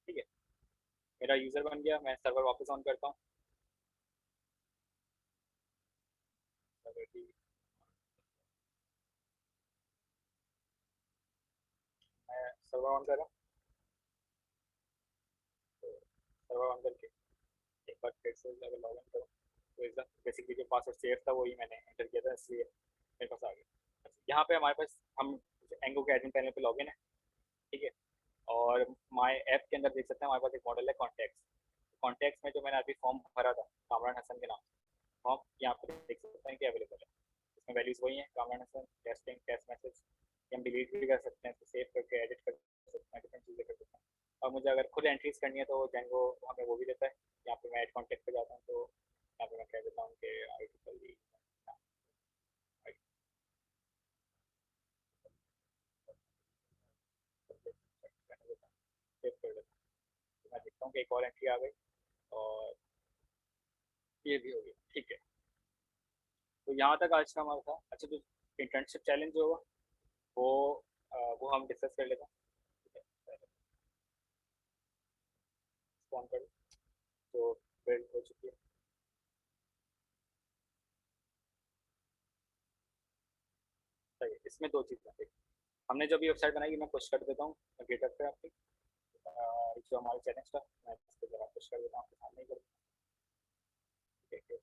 ठीक है। मेरा यूजर बन गया, मैं सर्वर वापस ऑन करता हूँ, सर्वर की मैं सर्वर ऑन कर रहा हूँ, तो सर्वर ऑन करके एक बार फिर से अगर लॉग इन करूँ तो एकदम बेसिकली जो पासवर्ड सेव था वही मैंने एंटर किया था, इसलिए मेरे पास आ गया। यहाँ पे हमारे पास हम एंगो के एडमिन पैनल पे लॉगिन है, ठीक है। और माय ऐप के अंदर देख सकते हैं हमारे पास एक मॉडल है कॉन्टैक्ट्स। कॉन्टैक्ट्स में जो मैंने अभी फॉर्म भरा था कामरान हसन के नाम से, फॉर्म यहाँ पे देख सकते हैं कि अवेलेबल है। इसमें वैल्यूज वही हैं, Kamran Hasan testing test message, हम डिलीट भी कर सकते हैं, इसको सेव करके एडिट कर सकते हैं, डिफरेंट चीज़ें कर सकते हैं। और मुझे अगर खुद एंट्रीज करनी है तो जेंगो हमें वो भी देता है। यहाँ पे मैं एड कॉन्टैक्ट पे जाता हूँ, तो यहाँ पे मैं कह देता हूँ कि आई डी सेव कर देता हूँ, तो मैं देखता हूँ कि एक और एंट्री आ गई और ये भी हो गया, ठीक है। तो यहाँ तक आज का हमारा था। अच्छा, जो इंटर्नशिप चैलेंज जो होगा वो वो हम डिस्कस कर लेते हैं, ठीक है। फोन कर तो बिल्ड हो चुकी है, सही है। इसमें दो चीज़ें हैं, हमने जो भी वेबसाइट बनाई है मैं पुश कर देता हूँ गिटहब पे आपकी, जो हमारे चैलेंज था मैं इस पर जरा पुश कर देता हूँ आपके सामने ही कर देता हूँ, ठीक है।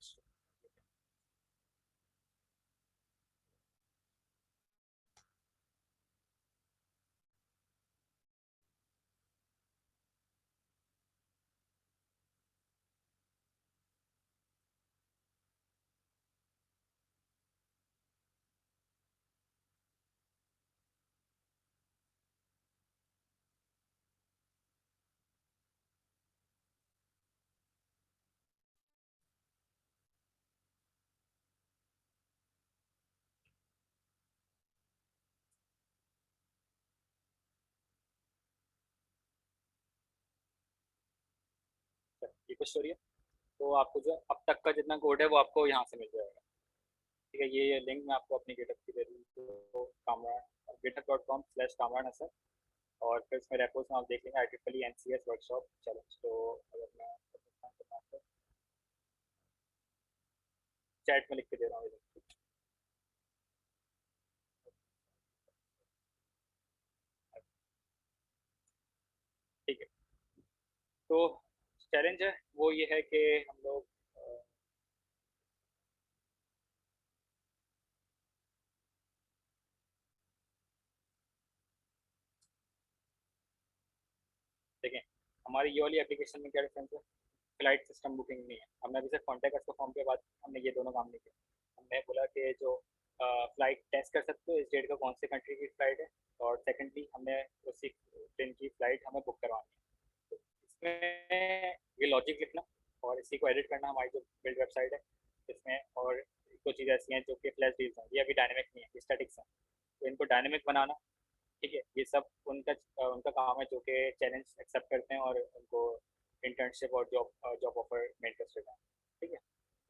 ये पुश हो रही है, तो आपको जो अब तक का जितना कोड है वो आपको यहाँ से मिल जाएगा, ठीक है। ये लिंक मैं आपको अपनी गिटहब की दे दूँ, तो कामरान github.com/कामरान हसन, और फिर इसमें रेपोज में आप देख लेंगे IEEE NCS वर्कशॉप चैलेंज। तो अगर मैं चैट में लिख के दे रहा हूँ, ठीक है। तो चैलेंज है वो ये है कि हम लोग हमारी ये वाली एप्लीकेशन में क्या डिफरेंस है, फ्लाइट सिस्टम बुकिंग नहीं है। हमने अभी सिर्फ कॉन्टैक्ट अस फॉर्म के बाद हमने ये दोनों काम नहीं किया। हमने बोला कि जो फ्लाइट टेस्ट कर सकते हो इस डेट का कौन से कंट्री की फ्लाइट है, और सेकेंडली हमने उसी दिन की फ्लाइट हमें बुक करवानी है। तो इसमें ये लॉजिक लिखना और इसी को एडिट करना हमारी जो बिल्ड वेबसाइट है इसमें, और कुछ चीज़ें ऐसी हैं जो कि फ्लैश डील्स हैं, ये अभी डायनेमिक नहीं है, ये स्टैटिक्स हैं, तो इनको डायनेमिक बनाना, ठीक है, ये सब उनका उनका काम है जो कि चैलेंज एक्सेप्ट करते हैं और उनको इंटर्नशिप और जॉब ऑफर में इंटरेस्टेड है, ठीक है।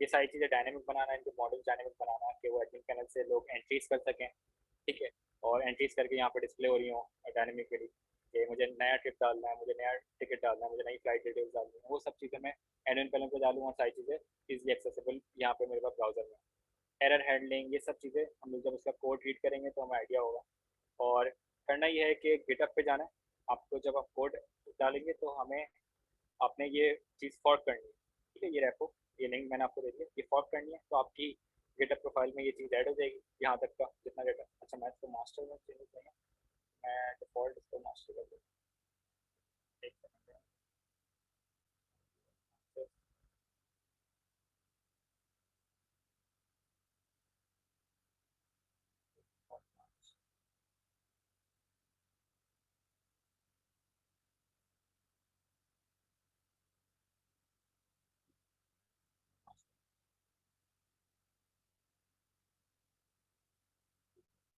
ये सारी चीज़ें डायनेमिक बनाना, इनके मॉडल डायनेमिक बनाना कि वो एडमिन पैनल से लोग एंट्रीज कर सकें, ठीक है, और एंट्रीज करके यहाँ पे डिस्प्ले हो रही हो डायनेमिकली कि मुझे नया ट्रिप डालना है, मुझे नया टिकट डालना है, मुझे नई फ्लाइट डिटेल्स डालनी है, वो सब चीज़ें मैं एडमिन पैनल पे डालूँ और सारी चीज़ें इजीली एक्सेसिबल यहाँ पे मेरे पास ब्राउजर में। एरर हैंडलिंग, ये सब चीज़ें हम लोग जब उसका कोड रीड करेंगे तो हमें आइडिया होगा। और करना ये है कि गिटअप पे जाना है आपको, जब आप कोड डालेंगे तो हमें आपने ये चीज़ फॉर्क करनी है, ठीक है, ये रेपो, ये लिंक मैंने आपको दे दिया, ये फॉर्क करनी है तो आपकी गिटअप प्रोफाइल में ये चीज़ ऐड हो जाएगी यहाँ तक का जितना डेटा। अच्छा, मैं इसको मास्टर में चेंज करेंगे, मैं डिफॉल्ट इसको मास्टर कर दूँ, एक सेकंड।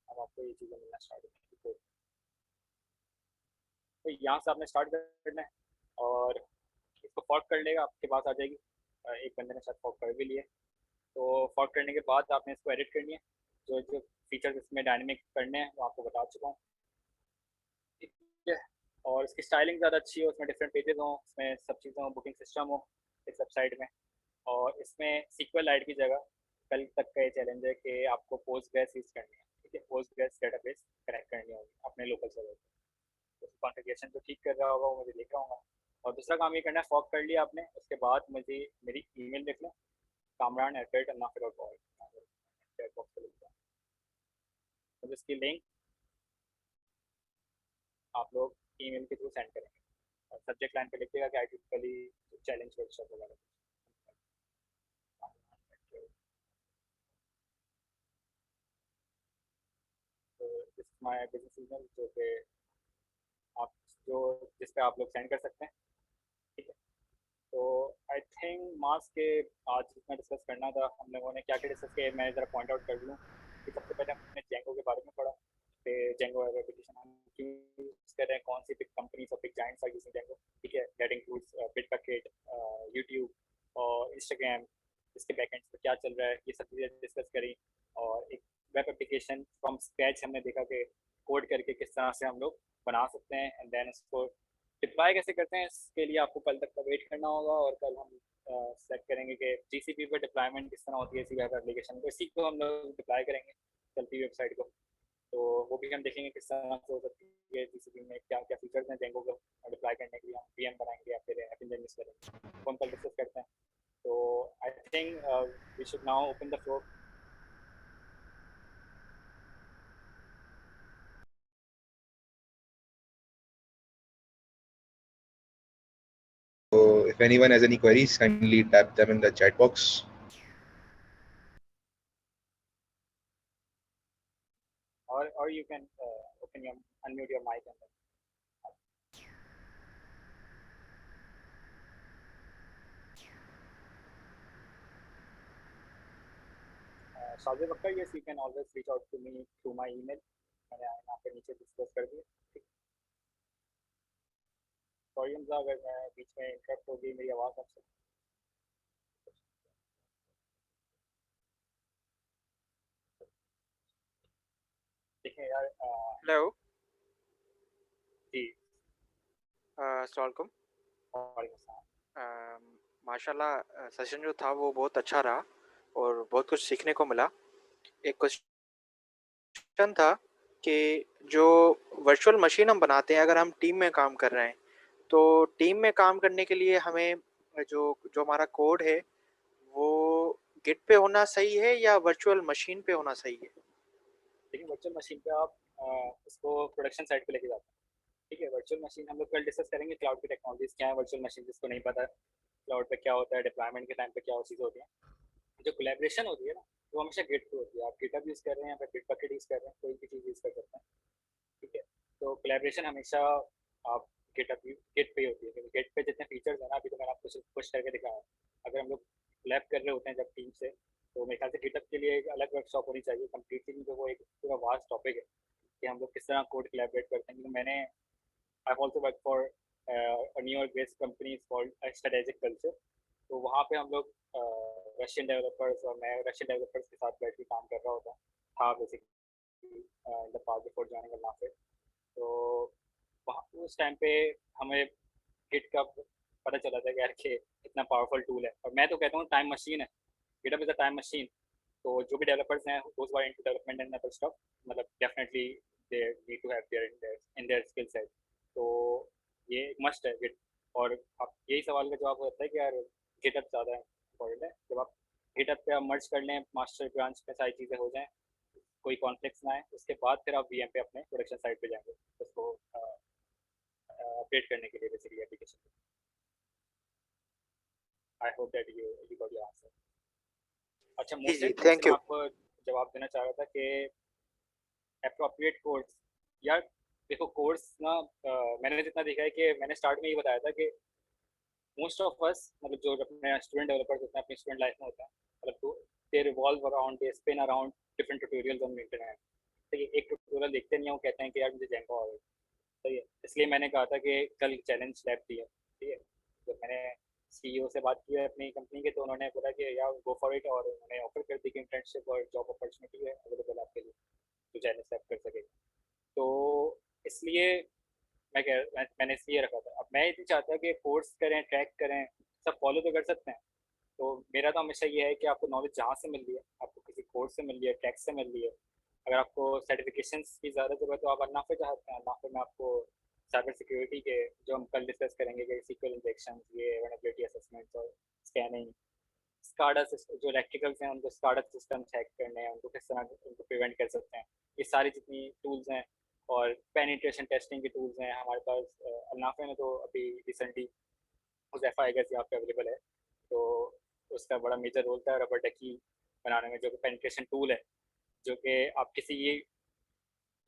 अब आपको ये चीज़ें मिलना स्टार्ट हो जाएगी, तो यहाँ से आपने स्टार्ट करना है और इसको फॉर्क कर लेगा, आपके पास आ जाएगी। एक बंदे ने शायद फॉर्क कर भी लिए, तो फॉर्क करने के बाद आपने इसको एडिट करनी है, जो जो फीचर्स इसमें डायनेमिक करने हैं वो आपको बता चुका हूँ, ठीक है। और इसकी स्टाइलिंग ज़्यादा अच्छी हो, उसमें डिफरेंट पेजेस हों, इसमें सब चीज़ें हों, बुकिंग सिस्टम हो इस वेबसाइट में, और इसमें सीक्वल लाइट की जगह कल तक का ये चैलेंज है कि आपको पोस्ट ग्रेस यूज़ करनी है, ठीक है, पोस्ट ग्रेस डेटाबेस कनेक्ट करनी होगी अपने लोकल सर्वर पर। तो कॉन्फ़िगरेशन जो ठीक कर रहा होगा वो मुझे लिख रहा होगा। और दूसरा काम ये करना है, फॉर्क कर लिया आपने, उसके बाद मुझे मेरी ईमेल लिख लें, kamran@annafir.org, चैट बॉक्स पे लिखता हूँ, तो इसकी लिंक आप लोग ईमेल के थ्रू सेंड करेंगे और सब्जेक्ट लाइन पे लिखिएगा कि आइडेंटिकली चैलेंज वर्कशॉप वगैरह। तो दिस माय बिजनेस ईमेल जो कि आप जो जिस पे आप लोग सेंड कर सकते हैं, ठीक है। तो आई थिंक मार्क्स के आज जितना डिस्कस करना था हम लोगों ने क्या क्या डिस्कस किया, मैं ज़रा पॉइंट आउट कर लूँ कि सबसे पहले हमने जेंगो के बारे में पढ़ा कि जेंगो वेब एप्लीकेशन हम क्यों यूज़ कर रहे हैं, कौन सी बिग कंपनीज और big giants are using Django, ठीक है, दैट इंक्लूड्स बिटबकेट, यूट्यूब और इंस्टाग्राम, इसके बैकएंड पे क्या चल रहा है, ये सब चीज़ें डिस्कस करी। और एक वेब एप्लीकेशन फ्रॉम स्क्रैच हमने देखा कि कोड करके किस तरह से हम लोग बना सकते हैं, एंड देन उसको डिप्लॉय कैसे करते हैं इसके लिए आपको कल तक का वेट करना होगा, और कल हम सेलेक्ट करेंगे कि जीसीपी पर डिप्लॉयमेंट किस तरह होती है इसी वेब एप्लीकेशन को, इसी को हम लोग डिप्लॉय करेंगे चलती वेबसाइट को। तो वो भी हम देखेंगे किस तरह से हो सकती है, जीसीपी में क्या क्या फीचर्स हैं जेंगो को डिप्लॉय करने के लिए, हम वीएम बनाएंगे या फिर ऐप इंजन यूज करेंगे, तो हम कल डिस्कस करते हैं। तो I think we should now open the floor. So if anyone has any queries, kindly type them in the chat box. Or you can unmute your mic and then Shazib Akhtar, yes, you can always reach out to me through my email, मैंने यहाँ पे नीचे discuss कर दिया, ठीक। Sorry Hamza अगर मैं बीच में इंटरप्ट हो गई मेरी आवाज़ आपसे। देखें यार हेलो जी, अस्सलाम वालेकुम। वालेकुम सलाम। माशाल्लाह सेशन जो था वो बहुत अच्छा रहा और बहुत कुछ सीखने को मिला। एक क्वेश्चन था कि जो वर्चुअल मशीन हम बनाते हैं, अगर हम टीम में काम कर रहे हैं तो टीम में काम करने के लिए हमें जो जो हमारा कोड है वो गिट पे होना सही है या वर्चुअल मशीन पे होना सही है? देखिए वर्चुअल मशीन पे आप इसको प्रोडक्शन साइट पे लेके जाते हैं, ठीक है। वर्चुअल मशीन हम लोग कल डिस्कस करेंगे, क्लाउड की टेक्नोलॉजीज क्या है, वर्चुअल मशीन जिसको नहीं पता क्लाउड पे क्या होता है, डिप्लॉयमेंट के टाइम पे क्या चीज़ होती है। जो कोलैबोरेशन होती है ना, वो हमेशा गिट पे होती है। आप गिटहब यूज़ कर रहे हैं या फिर बिटबकेट यूज़ कर रहे हैं, कोई भी चीज़ यूज़ कर सकते हैं, ठीक है। तो कोलैबोरेशन हमेशा आप गिट पे ही होती है, क्योंकि गिट पे जितने फीचर्स हैं ना, अभी तो मैंने आपको सिर्फ पुश करके दिखाया है। अगर हम लोग कोलैब कर रहे होते हैं जब टीम से, तो मेरे ख्याल से गिटहब के लिए एक अलग वर्कशॉप होनी चाहिए कम्प्लीटली, जो वो एक पूरा वास्ट टॉपिक है कि हम लोग किस तरह कोड कोलैबोरेट करते हैं। क्योंकि मैंने I've also worked for a New York based company called Strategic Culture। तो वहाँ पे हम लोग रशियन डेवलपर्स और मैं रशियन डेवलपर्स के साथ बैठ के काम कर रहा होता था basically in the past before joining Alnafi. तो वहाँ उस टाइम पे हमें गिट का पता चला था कि यार कि इतना पावरफुल टूल है, और मैं तो कहता हूँ टाइम मशीन है। GitHub is a time machine. तो जो भी डेवलपर्स हैं those who are into development and other stuff, मतलब definitely they need to have their skill set. तो ये एक मस्ट है गिट। और अब यही सवाल का जवाब होता है कि यार गिटहब ज़्यादा इम्पोर्टेंट है। जब आप गिटहब पे आप मर्ज कर लें, मास्टर ब्रांच पे सारी चीज़ें हो जाएं, कोई कॉन्फ्लिक्ट्स ना आए, उसके बाद फिर आप वीएम पे अपने प्रोडक्शन साइट पे जाएंगे उसको अपडेट करने के लिए basically application. I hope that you got your answer. अच्छा, जी मोस्ट जी, क्वेश्चन थैंक मैं यू। आपको जवाब देना चाह रहा था कि अप्रोप्रिएट कोर्स, यार देखो कोर्स ना, मैंने जितना देखा है कि मैंने स्टार्ट में ही बताया था कि मोस्ट ऑफ अस, मतलब जो अपने स्टूडेंट डेवलपर्स होते हैं अपनी स्टूडेंट लाइफ में होते हैं, मतलब दे revolve around, they spin around different tutorials on internet. तो ये एक ट्यूटोरियल देखते नहीं हो, कहते हैं कि यार मुझे जेंगा आ गई। सही है, इसलिए मैंने कहा था कि कल चैलेंज लैब थी, ठीक है। जब मैंने सीईओ से बात की है अपनी कंपनी के, तो उन्होंने बोला कि यार गो फॉर इट, और उन्होंने ऑफर कर दी कि इंटर्नशिप और जॉब अपॉर्चुनिटी है अवेलेबल आपके लिए, तो चैलेंज लैब कर सकेगा। तो इसलिए मैंने इसलिए रखा था। अब मैं ये नहीं चाहता कि कोर्स करें, ट्रैक करें, सब फॉलो तो कर सकते हैं। तो मेरा तो हमेशा ये है कि आपको नॉलेज जहाँ से मिल रही है, आपको किसी कोर्स से मिल रही है, टैक्स से मिल रही है, अगर आपको सर्टिफिकेशन की ज़्यादा जरूरत है तो आप अन्नाफे चाहते हैं, अन्नाफे में आपको साइबर सिक्योरिटी के, जो हम कल डिस्कस करेंगे, कि सीक्वल इंजेक्शन, ये वनरेबिलिटी असेसमेंट और स्कैनिंग, स्काडा जो इलेक्ट्रिकल्स हैं उनको स्काडा सिस्टम्स हैक करने हैं, उनको किस तरह उनको प्रिवेंट कर सकते हैं, ये सारी जितनी टूल्स हैं, और पेनिट्रेशन टेस्टिंग के टूल्स हैं हमारे पास। अन्नाफे में तो अभी रिसेंटली हुज़ैफा आई गेस यहाँ पे अवेलेबल है, तो उसका बड़ा मेजर रोल था रबर डकी बनाने में, जो कि पेनिट्रेशन टूल है, जो कि आप किसी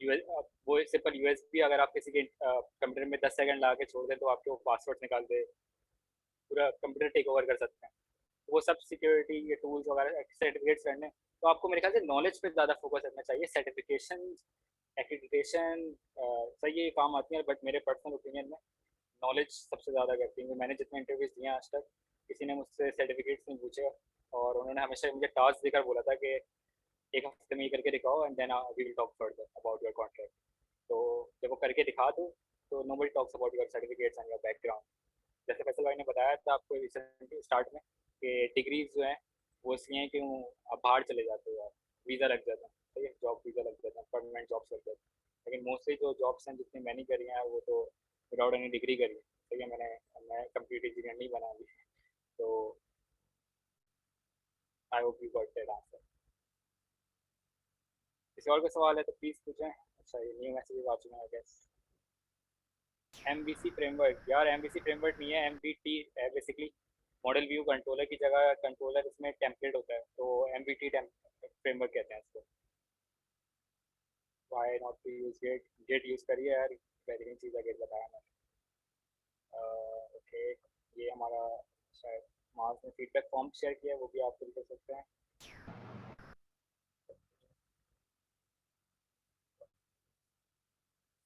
यूएस, वो सिंपल यूएसबी अगर आप किसी के कंप्यूटर में 10 सेकंड ला के छोड़ दें तो आपके वो पासवर्ड निकाल दे, पूरा कंप्यूटर टेक ओवर कर सकते हैं। तो वो सब सिक्योरिटी ये टूल्स वगैरह सर्टिफिकेट्स करने, तो आपको मेरे ख्याल से नॉलेज पे ज़्यादा फोकस करना चाहिए। सर्टिफिकेशन, एक्रेडिटेशन सही है, काम आती है, बट मेरे पर्सनल ओपिनियन में नॉलेज सबसे ज़्यादा करती है। मैंने जितने इंटरव्यूज दिए आज तक, किसी ने मुझसे सर्टिफिकेट्स नहीं पूछे, और उन्होंने हमेशा मुझे टास्क देकर बोला था कि एक हफ्ते में ये करके दिखाओ and then we will talk further about your contract. तो जब वो करके दिखा दो, तो nobody talks about your certificates and your background. जैसे फैसल भाई ने बताया था आपको रिसेंटली स्टार्ट में कि डिग्रीज जो हैं वो इसलिए हैं कि आप बाहर चले जाते हो, वीज़ा लग जाता है, ठीक है, जॉब वीज़ा लग जाता है, परमानेंट जॉब्स लग जाते हैं। लेकिन मोस्टली जो जॉब्स हैं जितनी मैंने करी हैं वो तो विदाउट एनी डिग्री करी है, ठीक है। मैं कंप्यूटर इंजीनियर नहीं बना अभी। तो I hope you got that answer. किसी और का सवाल है तो प्लीज़ पूछें। अच्छा, ये न्यू मैसेजेस आ चुके हैं आई गेस। MVC फ्रेमवर्क, यार MVC फ्रेमवर्क नहीं है, MVT है बेसिकली, मॉडल व्यू कंट्रोलर की जगह कंट्रोलर इसमें टेम्पलेट होता है, तो MVT फ्रेमवर्क कहते हैं इसको। Why not to use Git, Git use करिए यार, बेहतरीन चीज़ है गेट, बताया मैंने। ओके, ये हमारा शायद मार्क्स ने फीडबैक फॉर्म शेयर किया है, वो भी आप फिल कर सकते हैं।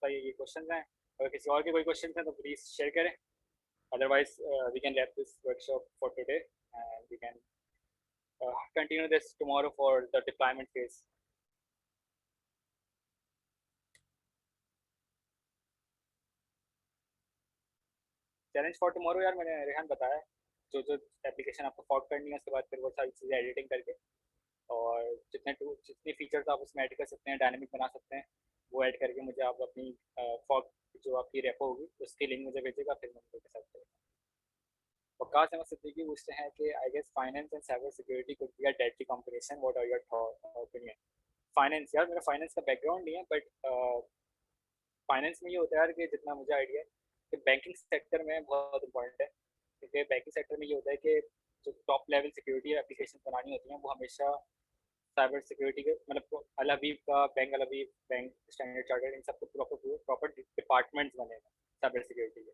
सही है, ये क्वेश्चन हैं। अगर किसी और के कोई क्वेश्चन हैं तो प्लीज़ शेयर करें, otherwise we can wrap this workshop for today, and we can continue this tomorrow for the deployment phase. Challenge for tomorrow, यार मैंने रेहान बताया, जो जो एप्लीकेशन आपको फॉर्क करनी है उसके बाद फिर वो सारी चीज़ें एडिटिंग करके, और जितने फीचर्स आप उसमें ऐड कर सकते हैं, डायनामिक बना सकते हैं, वो ऐड करके मुझे आप अपनी फॉर्क जो आपकी रेपो होगी उसकी लिंक मुझे भेजेगा, फिर मैं उनके साथ करूँगा। वकास अहमद सिद्दीकी पूछते हैं कि I guess finance and cyber security could be a deadly combination, what are your opinion? Finance, यार मेरा फाइनेंस का बैकग्राउंड नहीं है, बट फाइनेंस में ये होता है यार कि जितना मुझे आइडिया है कि बैंकिंग सेक्टर में बहुत इंपॉर्टेंट है, क्योंकि बैंकिंग सेक्टर में ये होता है कि जो टॉप लेवल सिक्योरिटी एप्लीकेशन बनानी होती हैं वो हमेशा साइबर सिक्योरिटी के मतलब अल हबीब का बैंक, अल हबीब बैंक, स्टैंडर्ड चार्टर्ड, इन सबके प्रॉपर डिपार्टमेंट्स बने हैं साइबर सिक्योरिटी के,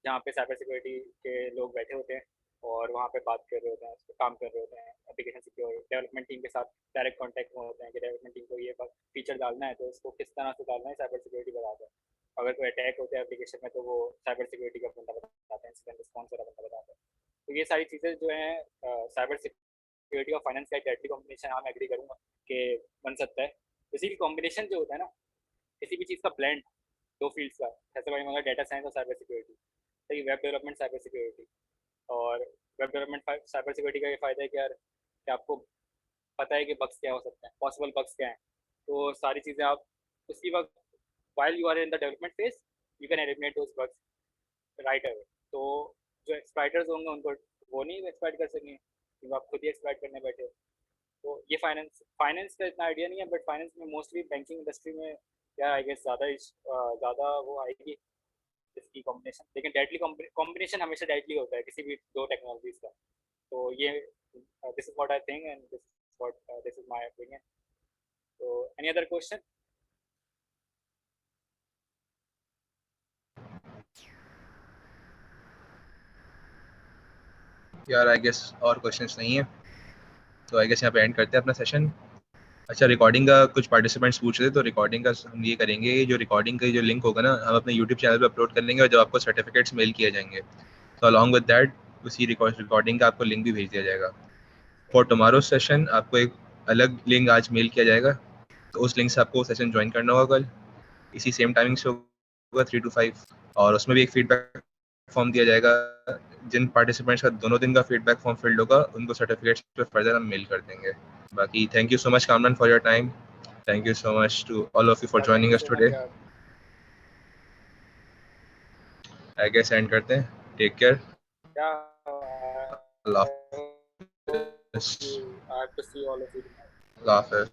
जहाँ पे साइबर सिक्योरिटी के लोग बैठे होते हैं और वहाँ पे बात कर रहे होते हैं, उस पर काम कर रहे होते हैं, एप्लीकेशन सिक्योर डेवलपमेंट टीम के साथ डायरेक्ट कांटेक्ट में होते हैं कि डेवलपमेंट टीम को ये फीचर डालना है तो इसको किस तरह से डालना है, साइबर सिक्योरिटी बताता है। अगर कोई अटैक होता है एप्लीकेशन में तो वो साइबर सिक्योरिटी का बंदा बताता है, इंसिडेंट रिस्पॉन्स वाला बंदा बताता है। तो ये सारी चीज़ें जो हैं साइबर सिक्योरिटी और फाइनेंस का एक डेडली कॉम्बिनेशन, हाँ मैं एग्री करूँगा कि बन सकता है। किसी भी कॉम्बिनेशन जो होता है ना, किसी भी चीज़ का ब्लेंड दो फील्ड्स का, जैसे भाई मगर डेटा साइंस और साइबर सिक्योरिटी, सही, वेब डेवलपमेंट साइबर सिक्योरिटी, और वेब डेवलपमेंट साइबर सिक्योरिटी का ये फ़ायदा है कि यार कि आपको पता है कि बग्स क्या हो सकते हैं, पॉसिबल बग्स क्या हैं, तो सारी चीज़ें आप उसी वक्त while you are in the development phase you can eliminate those bugs right away। तो जो एक्सप्लॉइटर्स होंगे उनको वो नहीं एक्सप्लॉइट कर सकेंगे क्योंकि आप खुद ही एक्सप्लॉइट करने बैठे हो। तो ये फाइनेंस का इतना आइडिया नहीं है, बट फाइनेंस में मोस्टली बैंकिंग इंडस्ट्री में क्या आई गेस ज़्यादा वो आएगी इसकी कॉम्बिनेशन, लेकिन डेडली कॉम्बिनेशन हमेशा डेडली होता है किसी भी दो टेक्नोलॉजीज का। तो ये this is what I think and this is my opinion. तो एनी अदर क्वेश्चन? यार आई गेस और क्वेश्चंस नहीं है, तो आई गेस यहाँ पे एंड करते हैं अपना सेशन। अच्छा, रिकॉर्डिंग का कुछ पार्टिसिपेंट्स पूछ रहे थे, तो रिकॉर्डिंग का हम ये करेंगे, जो रिकॉर्डिंग का जो लिंक होगा ना हम अपने यूट्यूब चैनल पे अपलोड कर लेंगे और जब आपको सर्टिफिकेट्स मेल किए जाएंगे तो अलॉन्ग विद दैट उसी रिकॉर्डिंग का आपको लिंक भी भेज दिया जाएगा। फॉर टुमारो सेशन आपको एक अलग लिंक आज मेल किया जाएगा, तो उस लिंक से आपको सेशन ज्वाइन करना होगा कल इसी सेम टाइमिंग से होगा 3 to 5, और उसमें भी एक फीडबैक फॉर्म दिया जाएगा। जिन पार्टिसिपेंट्स का दोनों दिन का फीडबैक फॉर्म फिल्ड होगा उनको सर्टिफिकेट्स पे फर्दर हम मेल कर देंगे। बाकी thank you so much Kamran for your time, thank you so much to all of you for joining us today. I guess end करते हैं, टेक केयर, अल्लाह हाफिज़। I have to see all of you tomorrow. अल्लाह हाफिज़।